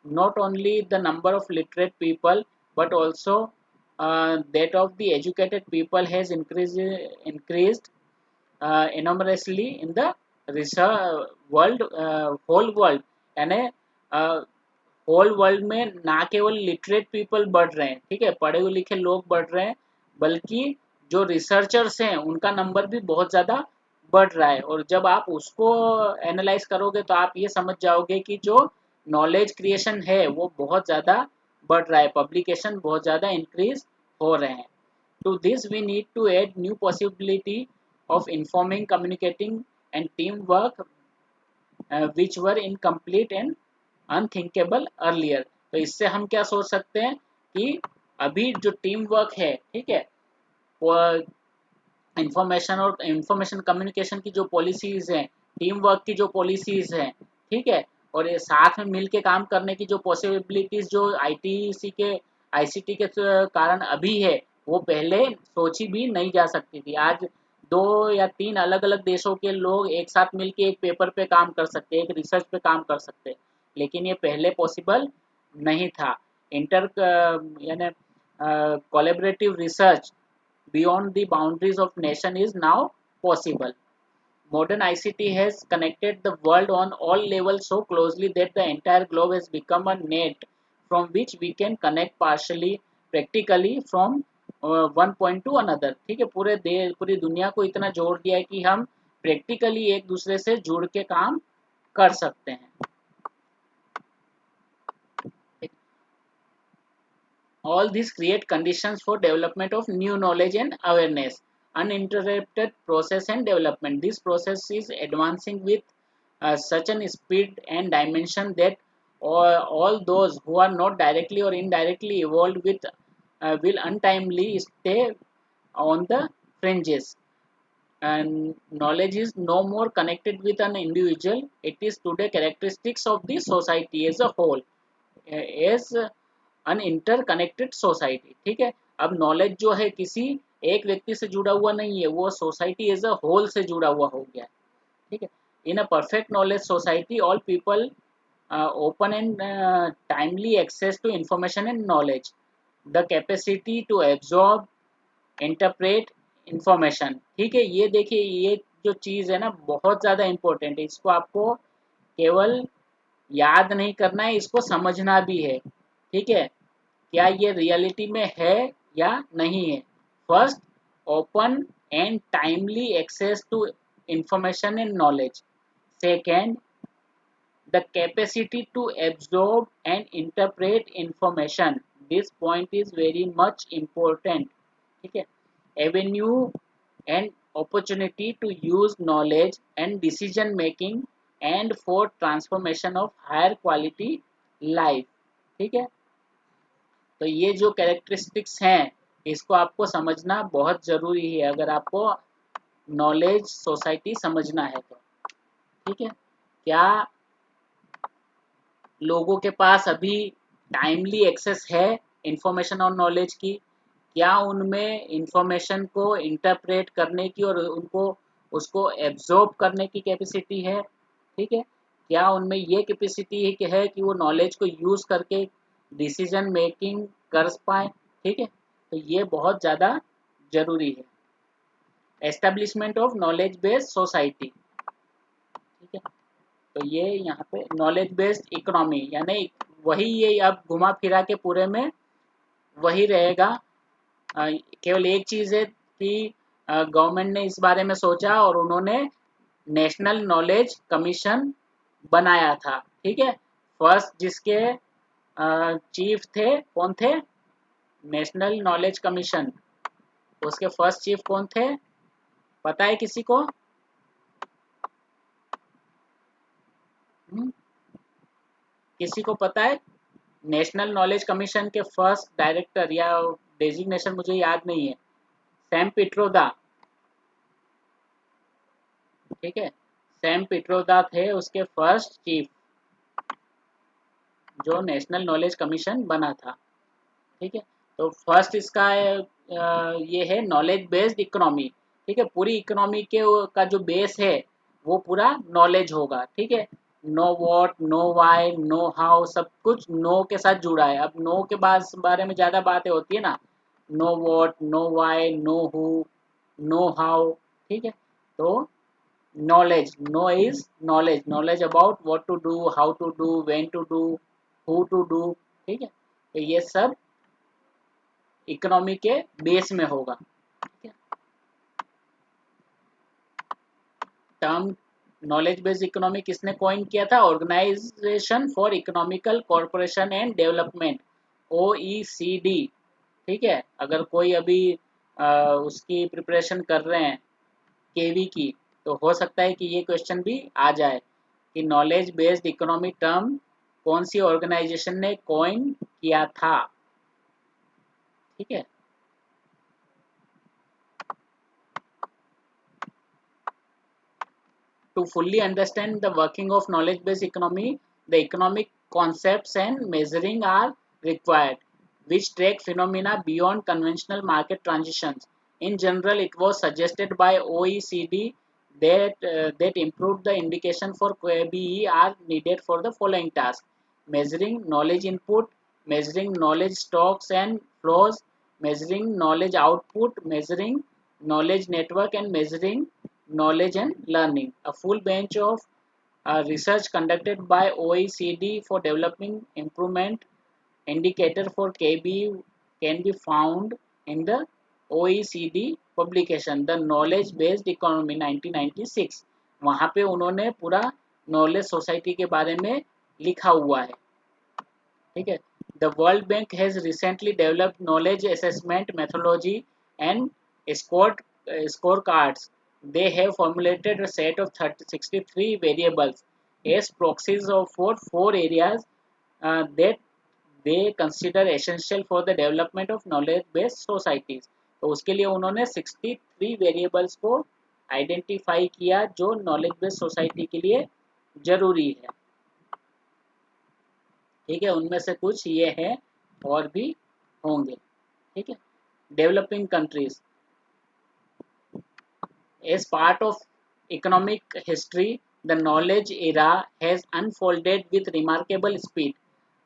Not only the number of literate people but also that of the educated people has increased enormously in the research world, whole world, यानी होल वर्ल्ड में ना केवल लिटरेट पीपल बढ़ रहे हैं, ठीक है, पढ़े हुए लिखे लोग बढ़ रहे हैं, बल्कि जो रिसर्चर्स हैं उनका नंबर भी बहुत ज़्यादा बढ़ रहा है। और जब आप उसको एनालाइज करोगे तो आप ये समझ जाओगे कि जो नॉलेज क्रिएशन है वो बहुत ज़्यादा बढ़ रहा है, पब्लिकेशन बहुत ज़्यादा इंक्रीज हो रहे हैं। To this, we need to add new possibility of informing, communicating, and teamwork, which were incomplete and unthinkable earlier। तो इससे हम क्या सोच सकते हैं कि अभी जो टीम वर्क है, ठीक है, वो इंफॉर्मेशन और इंफॉर्मेशन कम्युनिकेशन की जो पॉलिसीज हैं, टीम वर्क की जो पॉलिसीज हैं, ठीक है, और ये साथ में मिल के काम करने की जो पॉसिबिलिटीज जो आईसीटी के कारण अभी है, वो पहले सोची भी नहीं जा सकती थी। आज 2 या 3 अलग अलग देशों के लोग एक साथ मिलके एक पेपर पे काम कर सकते हैं, एक रिसर्च पे काम कर सकते हैं, लेकिन ये पहले पॉसिबल नहीं था। इंटर यानी collaborative research beyond the boundaries of nation is now possible. Modern ICT has connected the world on all levels so closely that the entire globe has become a net from which we can connect partially, practically from one point to another। ठीक है, पूरी दुनिया को इतना जोड़ दिया है कि हम प्रैक्टिकली एक दूसरे से जुड़ के काम कर सकते हैं। All these create conditions for development of new knowledge and awareness, uninterrupted process and development. This process is advancing with such an speed and dimension that all those who are not directly or indirectly involved with will untimely stay on the fringes. And knowledge is no more connected with an individual, it is today characteristics of the society as a whole, as an interconnected society. ठीक है, अब नॉलेज जो है किसी एक व्यक्ति से जुड़ा हुआ नहीं है, वो सोसाइटी एज अ होल से जुड़ा हुआ हो गया है। ठीक है, in a perfect knowledge society all people open and timely access to information and knowledge, the capacity to absorb interpret information. ठीक है, ये देखिए, ये जो चीज़ है ना बहुत ज़्यादा इम्पोर्टेंट है। इसको आपको केवल याद नहीं करना है, इसको समझना भी है। ठीक है, क्या ये रियलिटी में है या नहीं है। First, open and timely access to information and knowledge. Second, the capacity to absorb and interpret information. This point is very much important. ठीक है, avenue and opportunity to use knowledge and decision making and for transformation of higher quality life. ठीक है, तो ये जो कैरेक्टरिस्टिक्स हैं इसको आपको समझना बहुत ज़रूरी है अगर आपको नॉलेज सोसाइटी समझना है तो। ठीक है, क्या लोगों के पास अभी टाइमली एक्सेस है इंफॉर्मेशन और नॉलेज की? क्या उनमें इंफॉर्मेशन को इंटरप्रेट करने की और उनको उसको एब्जॉर्ब करने की कैपेसिटी है? ठीक है, क्या उनमें ये कैपेसिटी है कि वो नॉलेज को यूज़ करके डिसीजन मेकिंग कर पाए? ठीक है, तो ये बहुत ज़्यादा ज़रूरी है। Establishment of knowledge based society. ठीक है, तो ये यहाँ पे नॉलेज बेस्ड इकोनॉमी यानी वही, ये अब घुमा फिरा के पूरे में वही रहेगा। केवल एक चीज़ है कि गवर्नमेंट ने इस बारे में सोचा और उन्होंने नेशनल नॉलेज कमीशन बनाया था। ठीक है, फर्स्ट जिसके चीफ थे कौन थे? नेशनल नॉलेज कमीशन, उसके फर्स्ट चीफ कौन थे पता है किसी को? हम्म? किसी को पता है? नेशनल नॉलेज कमीशन के फर्स्ट डायरेक्टर या डेजिग्नेशन मुझे याद नहीं है। सैम पिट्रोदा। ठीक है, सैम पिट्रोदा थे उसके फर्स्ट चीफ जो नेशनल नॉलेज कमीशन बना था। ठीक है, तो फर्स्ट इसका ये है नॉलेज बेस्ड इकोनॉमी। ठीक है, पूरी इकोनॉमी के का जो बेस है वो पूरा नॉलेज होगा। ठीक है, know what, know why, know how, सब कुछ नो के साथ जुड़ा है। अब नो के बारे में ज़्यादा बातें होती है ना, know what, know why, know who, know how. ठीक है, तो knowledge, no is knowledge, knowledge about what to do, how to do, when to do, who to do। ठीक है, तो ये सब इकोनॉमी के बेस में होगा। ठीक है, टर्म नॉलेज बेस्ड इकोनॉमी किसने कॉइन किया था? Organisation for economical corporation and development, OECD। ठीक है, अगर कोई अभी उसकी प्रिपरेशन कर रहे हैं केवी की, तो हो सकता है कि ये क्वेश्चन भी आ जाए कि नॉलेज बेस्ड इकोनॉमी टर्म कौन सी ऑर्गेनाइजेशन ने कॉइन किया था। ठीक है, to fully understand the working of knowledge based economy, the economic concepts and measuring are required, which track phenomena beyond conventional market transitions. In general, it was suggested by OECD that improved the indication for QBE are needed for the following tasks: measuring knowledge input, measuring knowledge stocks and flows, measuring knowledge output, measuring knowledge network, and measuring knowledge and learning. A full bench of research conducted by OECD for developing improvement indicator for KB can be found in the OECD publication The Knowledge Based Economy 1996। वहाँ पे उन्होंने पूरा नॉलेज सोसाइटी के बारे में लिखा हुआ है। ठीक है, the world bank has recently developed knowledge assessment methodology and score cards. They have formulated a set of 63 variables as proxies for four areas that they consider essential for the development of knowledge based societies। तो उसके लिए उन्होंने 63 वेरिएबल्स को आइडेंटिफाई किया जो नॉलेज बेस्ड सोसाइटी के लिए जरूरी है। ठीक है, उनमें से कुछ ये हैं और भी होंगे। ठीक है, developing countries, as part of economic history, the knowledge era has unfolded with remarkable speed.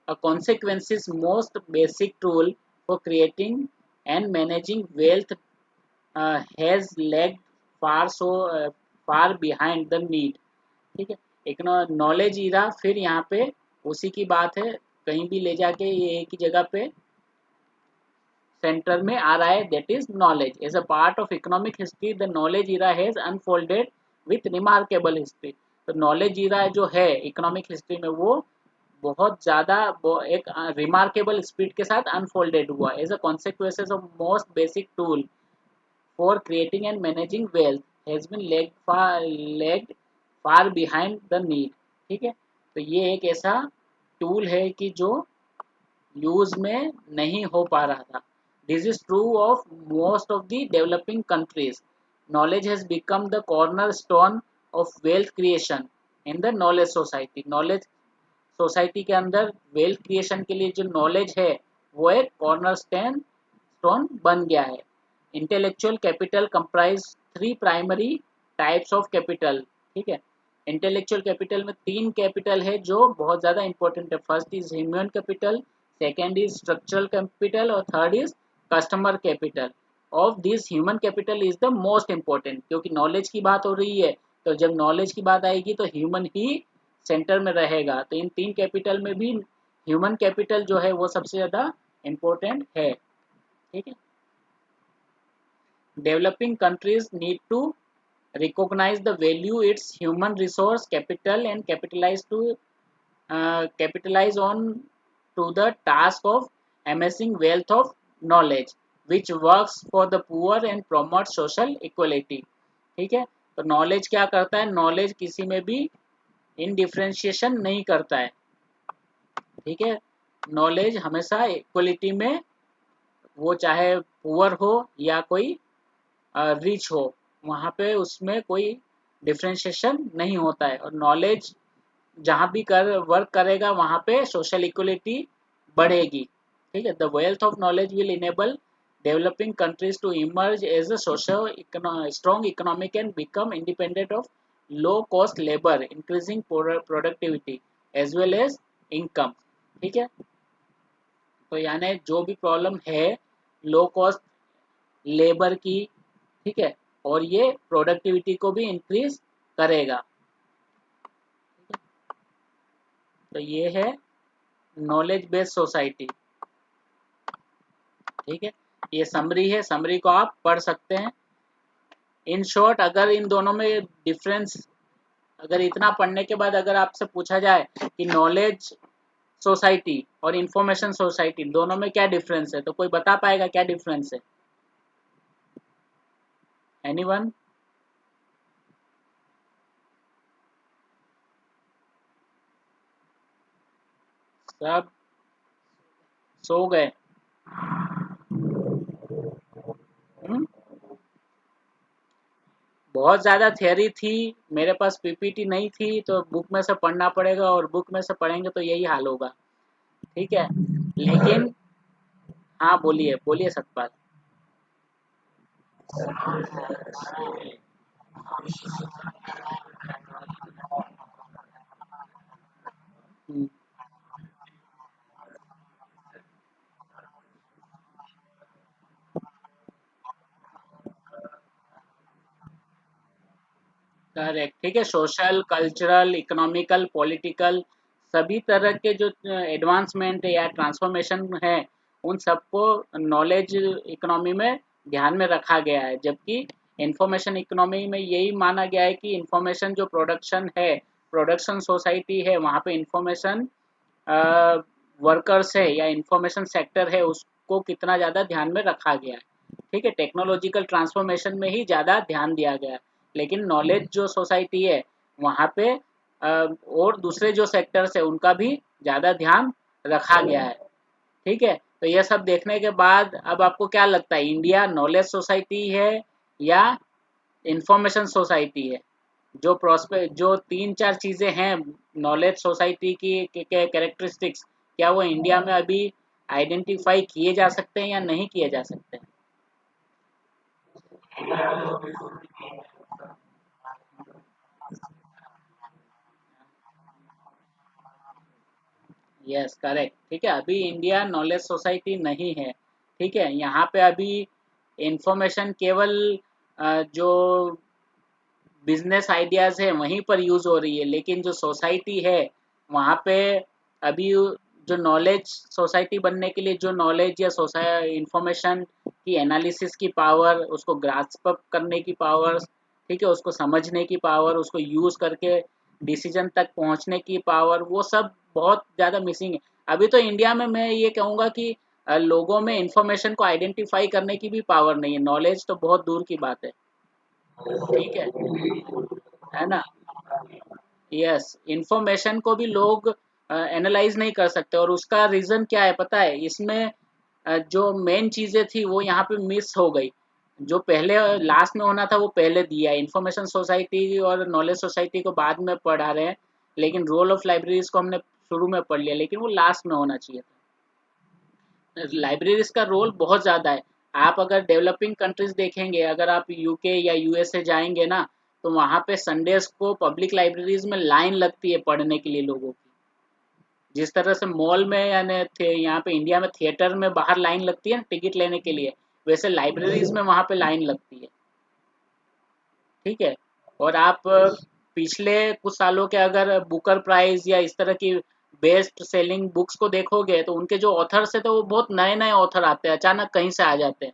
A consequence's most basic tool for creating and managing wealth has lagged far so far behind the need. ठीक है, एक नॉलेज इरा, फिर यहाँ पे उसी की बात है, कहीं भी ले जाके ये एक ही जगह पे सेंटर में आ रहा है, that is knowledge as a part of economic history the knowledge era has unfolded with remarkable history. तो नॉलेज इरा जो है इकोनॉमिक हिस्ट्री में वो बहुत ज़्यादा एक रिमार्केबल स्पीड के साथ अनफोल्डेड हुआ as a consequences of most basic tool for creating and managing wealth has been lagged far behind the need. ठीक है, तो ये एक ऐसा टूल है कि जो यूज में नहीं हो पा रहा था। This is true of most of the developing countries. Knowledge has become the corner stone of wealth creation in the knowledge society. Knowledge society के अंदर वेल्थ क्रिएशन के लिए जो नॉलेज है वो एक कॉर्नर स्टोन बन गया है। Intellectual capital comprise three primary types of capital. ठीक है, इंटेलेक्चुअल कैपिटल में तीन कैपिटल है जो बहुत ज़्यादा इंपॉर्टेंट है। First is human capital, second is structural capital और third is customer capital. Of this human capital is the most important, क्योंकि नॉलेज की बात हो रही है तो जब नॉलेज की बात आएगी तो ह्यूमन ही सेंटर में रहेगा। तो इन तीन कैपिटल में भी ह्यूमन कैपिटल जो है वो सबसे ज़्यादा इम्पोर्टेंट है। ठीक है, developing countries need to recognize the value its human resource capital and capitalize on to the task of amassing wealth of knowledge which works for the poor and promotes social equality। ठीक है, तो नॉलेज क्या करता है, नॉलेज किसी में भी इन डिफ्रेंशिएशन नहीं करता है। ठीक है, नॉलेज हमेशा इक्वलिटी में, वो चाहे पुअर हो या कोई रिच हो, वहाँ पे उसमें कोई डिफ्रेंशिएशन नहीं होता है। और नॉलेज जहाँ भी वर्क करेगा वहाँ पे सोशल इक्वलिटी बढ़ेगी। ठीक है, the wealth of knowledge will enable developing countries to emerge as a social strong economic and become independent of low cost labour, increasing productivity as well as income. ठीक है, तो यानी जो भी प्रॉब्लम है लो कॉस्ट लेबर की, ठीक है, और ये प्रोडक्टिविटी को भी इंक्रीज करेगा। तो ये है नॉलेज बेस्ड सोसाइटी। ठीक है, ये समरी है, समरी को आप पढ़ सकते हैं। इन शॉर्ट, अगर इन दोनों में डिफरेंस, अगर इतना पढ़ने के बाद अगर आपसे पूछा जाए कि नॉलेज सोसाइटी और इंफॉर्मेशन सोसाइटी दोनों में क्या डिफरेंस है, तो कोई बता पाएगा क्या डिफरेंस है? एनीवन? सब सो गए? हम्म? बहुत ज़्यादा थियरी थी, मेरे पास पीपीटी नहीं थी, तो बुक में से पढ़ना पड़ेगा, और बुक में से पढ़ेंगे तो यही हाल होगा। ठीक है, लेकिन हाँ, बोलिए बोलिए सतपाल। करेक्ट, ठीक है, सोशल कल्चरल इकोनॉमिकल पॉलिटिकल सभी तरह के जो एडवांसमेंट या ट्रांसफॉर्मेशन है उन सबको नॉलेज इकोनॉमी में ध्यान में रखा गया है। जबकि इंफॉर्मेशन इकोनॉमी में यही माना गया है कि इंफॉर्मेशन जो प्रोडक्शन है, प्रोडक्शन सोसाइटी है, वहाँ पे इंफॉर्मेशन वर्कर्स है या इंफॉर्मेशन सेक्टर है उसको कितना ज़्यादा ध्यान में रखा गया है। ठीक है, टेक्नोलॉजिकल ट्रांसफॉर्मेशन में ही ज़्यादा ध्यान दिया गया है। लेकिन नॉलेज जो सोसाइटी है वहाँ पे और दूसरे जो सेक्टर्स है उनका भी ज़्यादा ध्यान रखा गया है। ठीक है, तो ये सब देखने के बाद अब आपको क्या लगता है, इंडिया नॉलेज सोसाइटी है या इंफॉर्मेशन सोसाइटी है? जो प्रोस्पेक्ट जो तीन चार चीज़ें हैं नॉलेज सोसाइटी की के कैरेक्टरिस्टिक्स, क्या वो इंडिया में अभी आइडेंटिफाई किए जा सकते हैं या नहीं किए जा सकते हैं? यस करेक्ट, ठीक है, अभी इंडिया नॉलेज सोसाइटी नहीं है। ठीक है, यहाँ पे अभी इंफॉर्मेशन केवल जो बिजनेस आइडियाज है वहीं पर यूज हो रही है, लेकिन जो सोसाइटी है वहाँ पे अभी जो नॉलेज, सोसाइटी बनने के लिए जो नॉलेज या इंफॉर्मेशन की एनालिसिस की पावर, उसको ग्रास्प अप करने की पावर, ठीक है, उसको समझने की पावर, उसको यूज करके डिसीजन तक पहुंचने की पावर, वो सब बहुत ज़्यादा मिसिंग है। अभी तो इंडिया में मैं ये कहूँगा कि लोगों में इंफॉर्मेशन को आइडेंटिफाई करने की भी पावर नहीं है। नॉलेज तो बहुत दूर की बात है। ठीक है ना? यस, इंफॉर्मेशन को भी लोग एनालाइज नहीं कर सकते, और उसका रीज़न क्या है पता है? इसमें जो मेन चीज़ें थी वो यहाँ पे मिस हो गई। जो पहले लास्ट में होना था वो पहले दिया है। इंफॉर्मेशन सोसाइटी और नॉलेज सोसाइटी को बाद में पढ़ा रहे हैं, लेकिन रोल ऑफ लाइब्रेरीज को हमने शुरू में पढ़ लिया, लेकिन वो लास्ट में होना चाहिए था। लाइब्रेरीज का रोल बहुत ज़्यादा है। आप अगर डेवलपिंग कंट्रीज देखेंगे, अगर आप यूके या यूएसए जाएंगे ना, तो वहाँ पे संडेज को पब्लिक लाइब्रेरीज में लाइन लगती है पढ़ने के लिए लोगों की। जिस तरह से मॉल में यानी थे यहाँ पे इंडिया में थिएटर में बाहर लाइन लगती है ना टिकट लेने के लिए, वैसे लाइब्रेरीज में वहाँ पे लाइन लगती है। ठीक है। और आप पिछले कुछ सालों के अगर बुकर प्राइज या इस तरह की बेस्ट सेलिंग बुक्स को देखोगे, तो उनके जो ऑथर्स है तो वो बहुत नए नए ऑथर आते हैं, अचानक कहीं से आ जाते हैं।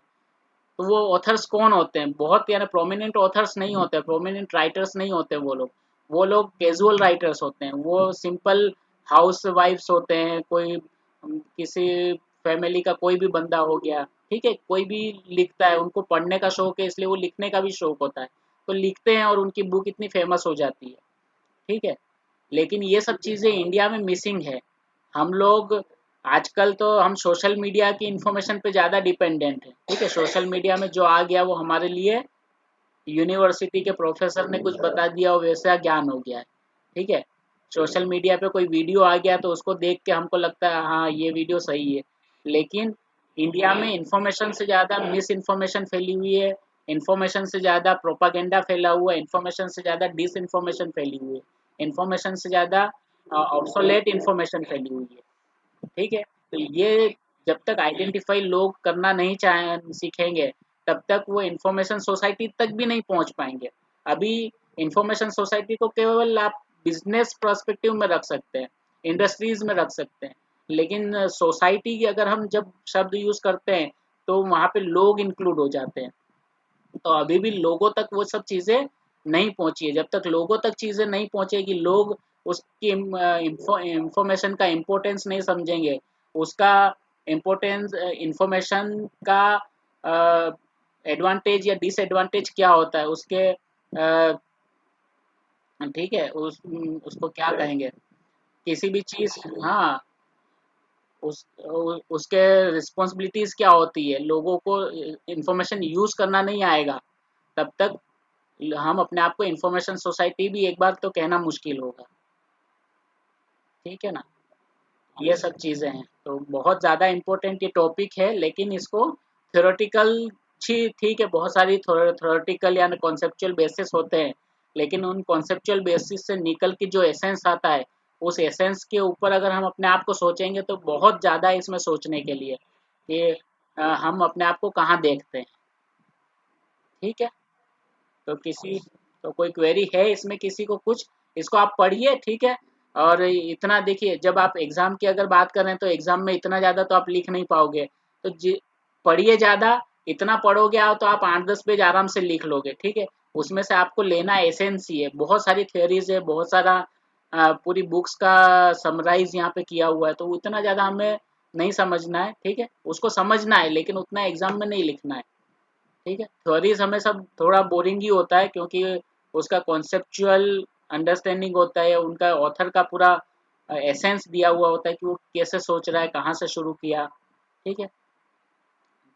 तो वो ऑथर्स कौन होते हैं? बहुत यानी प्रोमिनेंट ऑथर्स नहीं होते, प्रोमिनेंट राइटर्स नहीं होते वो लोग कैजुअल राइटर्स होते हैं, वो सिंपल हाउस वाइफ्स होते हैं, कोई किसी फैमिली का कोई भी बंदा हो गया, ठीक है, कोई भी लिखता है, उनको पढ़ने का शौक है इसलिए वो लिखने का भी शौक होता है, तो लिखते हैं और उनकी बुक इतनी फेमस हो जाती है। ठीक है। लेकिन ये सब चीज़ें इंडिया में मिसिंग है। हम लोग आजकल तो हम सोशल मीडिया की इंफॉर्मेशन पे ज़्यादा डिपेंडेंट है। ठीक है, सोशल मीडिया में जो आ गया वो हमारे लिए यूनिवर्सिटी के प्रोफेसर ने कुछ बता दिया, वो वैसा ज्ञान हो गया है। ठीक है, सोशल मीडिया पे कोई वीडियो आ गया तो उसको देख के हमको लगता है हाँ ये वीडियो सही है, लेकिन इंडिया में इंफॉर्मेशन से ज़्यादा मिस इन्फॉर्मेशन फैली हुई है, इंफॉर्मेशन से ज़्यादा प्रोपागेंडा फैला हुआ है, इंफॉर्मेशन से ज़्यादा डिस इन्फॉर्मेशन फैली हुई है, इंफॉर्मेशन से ज़्यादा ऑब्सोलेट इन्फॉर्मेशन फैली हुई है। ठीक है, तो ये जब तक आइडेंटिफाई लोग करना नहीं चाहें सीखेंगे, तब तक वो इंफॉर्मेशन सोसाइटी तक भी नहीं पहुंच पाएंगे। अभी इंफॉर्मेशन सोसाइटी को केवल आप बिजनेस पर्सपेक्टिव में रख सकते हैं, इंडस्ट्रीज में रख सकते हैं, लेकिन सोसाइटी की अगर हम जब शब्द यूज करते हैं तो वहाँ पे लोग इंक्लूड हो जाते हैं। तो अभी भी लोगों तक वो सब चीज़ें नहीं पहुंची है। जब तक लोगों तक चीज़ें नहीं पहुंचेगी, लोग उसकी इंफॉर्मेशन का इम्पोर्टेंस नहीं समझेंगे, उसका इम्पोर्टेंस, इंफॉर्मेशन का एडवांटेज या डिसएडवांटेज क्या होता है उसके, ठीक है, उसको क्या कहेंगे, किसी भी चीज़, हाँ, उसके रिस्पॉन्सिबिलिटीज क्या होती है, लोगों को इंफॉर्मेशन यूज करना नहीं आएगा, तब तक हम अपने आप को इंफॉर्मेशन सोसाइटी भी एक बार तो कहना मुश्किल होगा। ठीक है ना? ये सब चीज़ें हैं, तो बहुत ज़्यादा इम्पोर्टेंट ये टॉपिक है, लेकिन इसको थ्योरेटिकल, ठीक है, बहुत सारी थ्योरेटिकल या कॉन्सेप्चुअल बेसिस होते हैं, लेकिन उन कॉन्सेप्चुअल बेसिस से निकल के जो एसेंस आता है, उस एसेंस के ऊपर अगर हम अपने आप को सोचेंगे तो बहुत ज़्यादा इसमें सोचने के लिए कि हम अपने आप को कहाँ देखते हैं। ठीक है। तो तो कोई क्वेरी है इसमें किसी को कुछ, इसको आप पढ़िए, ठीक है। और इतना देखिए, जब आप एग्जाम की अगर बात करें तो एग्जाम में इतना ज़्यादा तो आप लिख नहीं पाओगे, तो पढ़िए ज़्यादा, इतना पढ़ोगे आप तो आप 8-10 पेज आराम से लिख लोगे। ठीक है, उसमें से आपको लेना एसेंस ही है, बहुत सारी थ्योरीज है, बहुत सारा पूरी बुक्स का समराइज यहाँ पे किया हुआ है, तो उतना ज़्यादा हमें नहीं समझना है। ठीक है, उसको समझना है लेकिन उतना एग्जाम में नहीं लिखना है। ठीक है, थ्योरीज हमें सब थोड़ा बोरिंग ही होता है, क्योंकि उसका कॉन्सेप्चुअल अंडरस्टैंडिंग होता है, उनका ऑथर का पूरा एसेंस दिया हुआ होता है कि वो कैसे सोच रहा है, कहाँ से शुरू किया। ठीक है,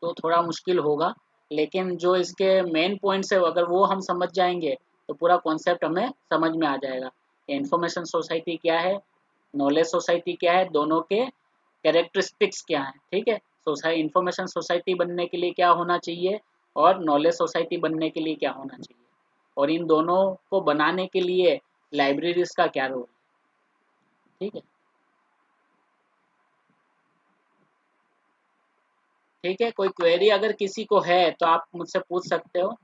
तो थोड़ा मुश्किल होगा, लेकिन जो इसके मेन पॉइंट्स है अगर वो हम समझ जाएंगे तो पूरा कॉन्सेप्ट हमें समझ में आ जाएगा। इंफॉर्मेशन सोसाइटी क्या है, नॉलेज सोसाइटी क्या है, दोनों के कैरेक्टरिस्टिक्स क्या हैं। ठीक है, इंफॉर्मेशन सोसाइटी बनने के लिए क्या होना चाहिए और नॉलेज सोसाइटी बनने के लिए क्या होना चाहिए, और इन दोनों को बनाने के लिए लाइब्रेरीज का क्या रोल है। ठीक है। ठीक है, कोई क्वेरी अगर किसी को है तो आप मुझसे पूछ सकते हो।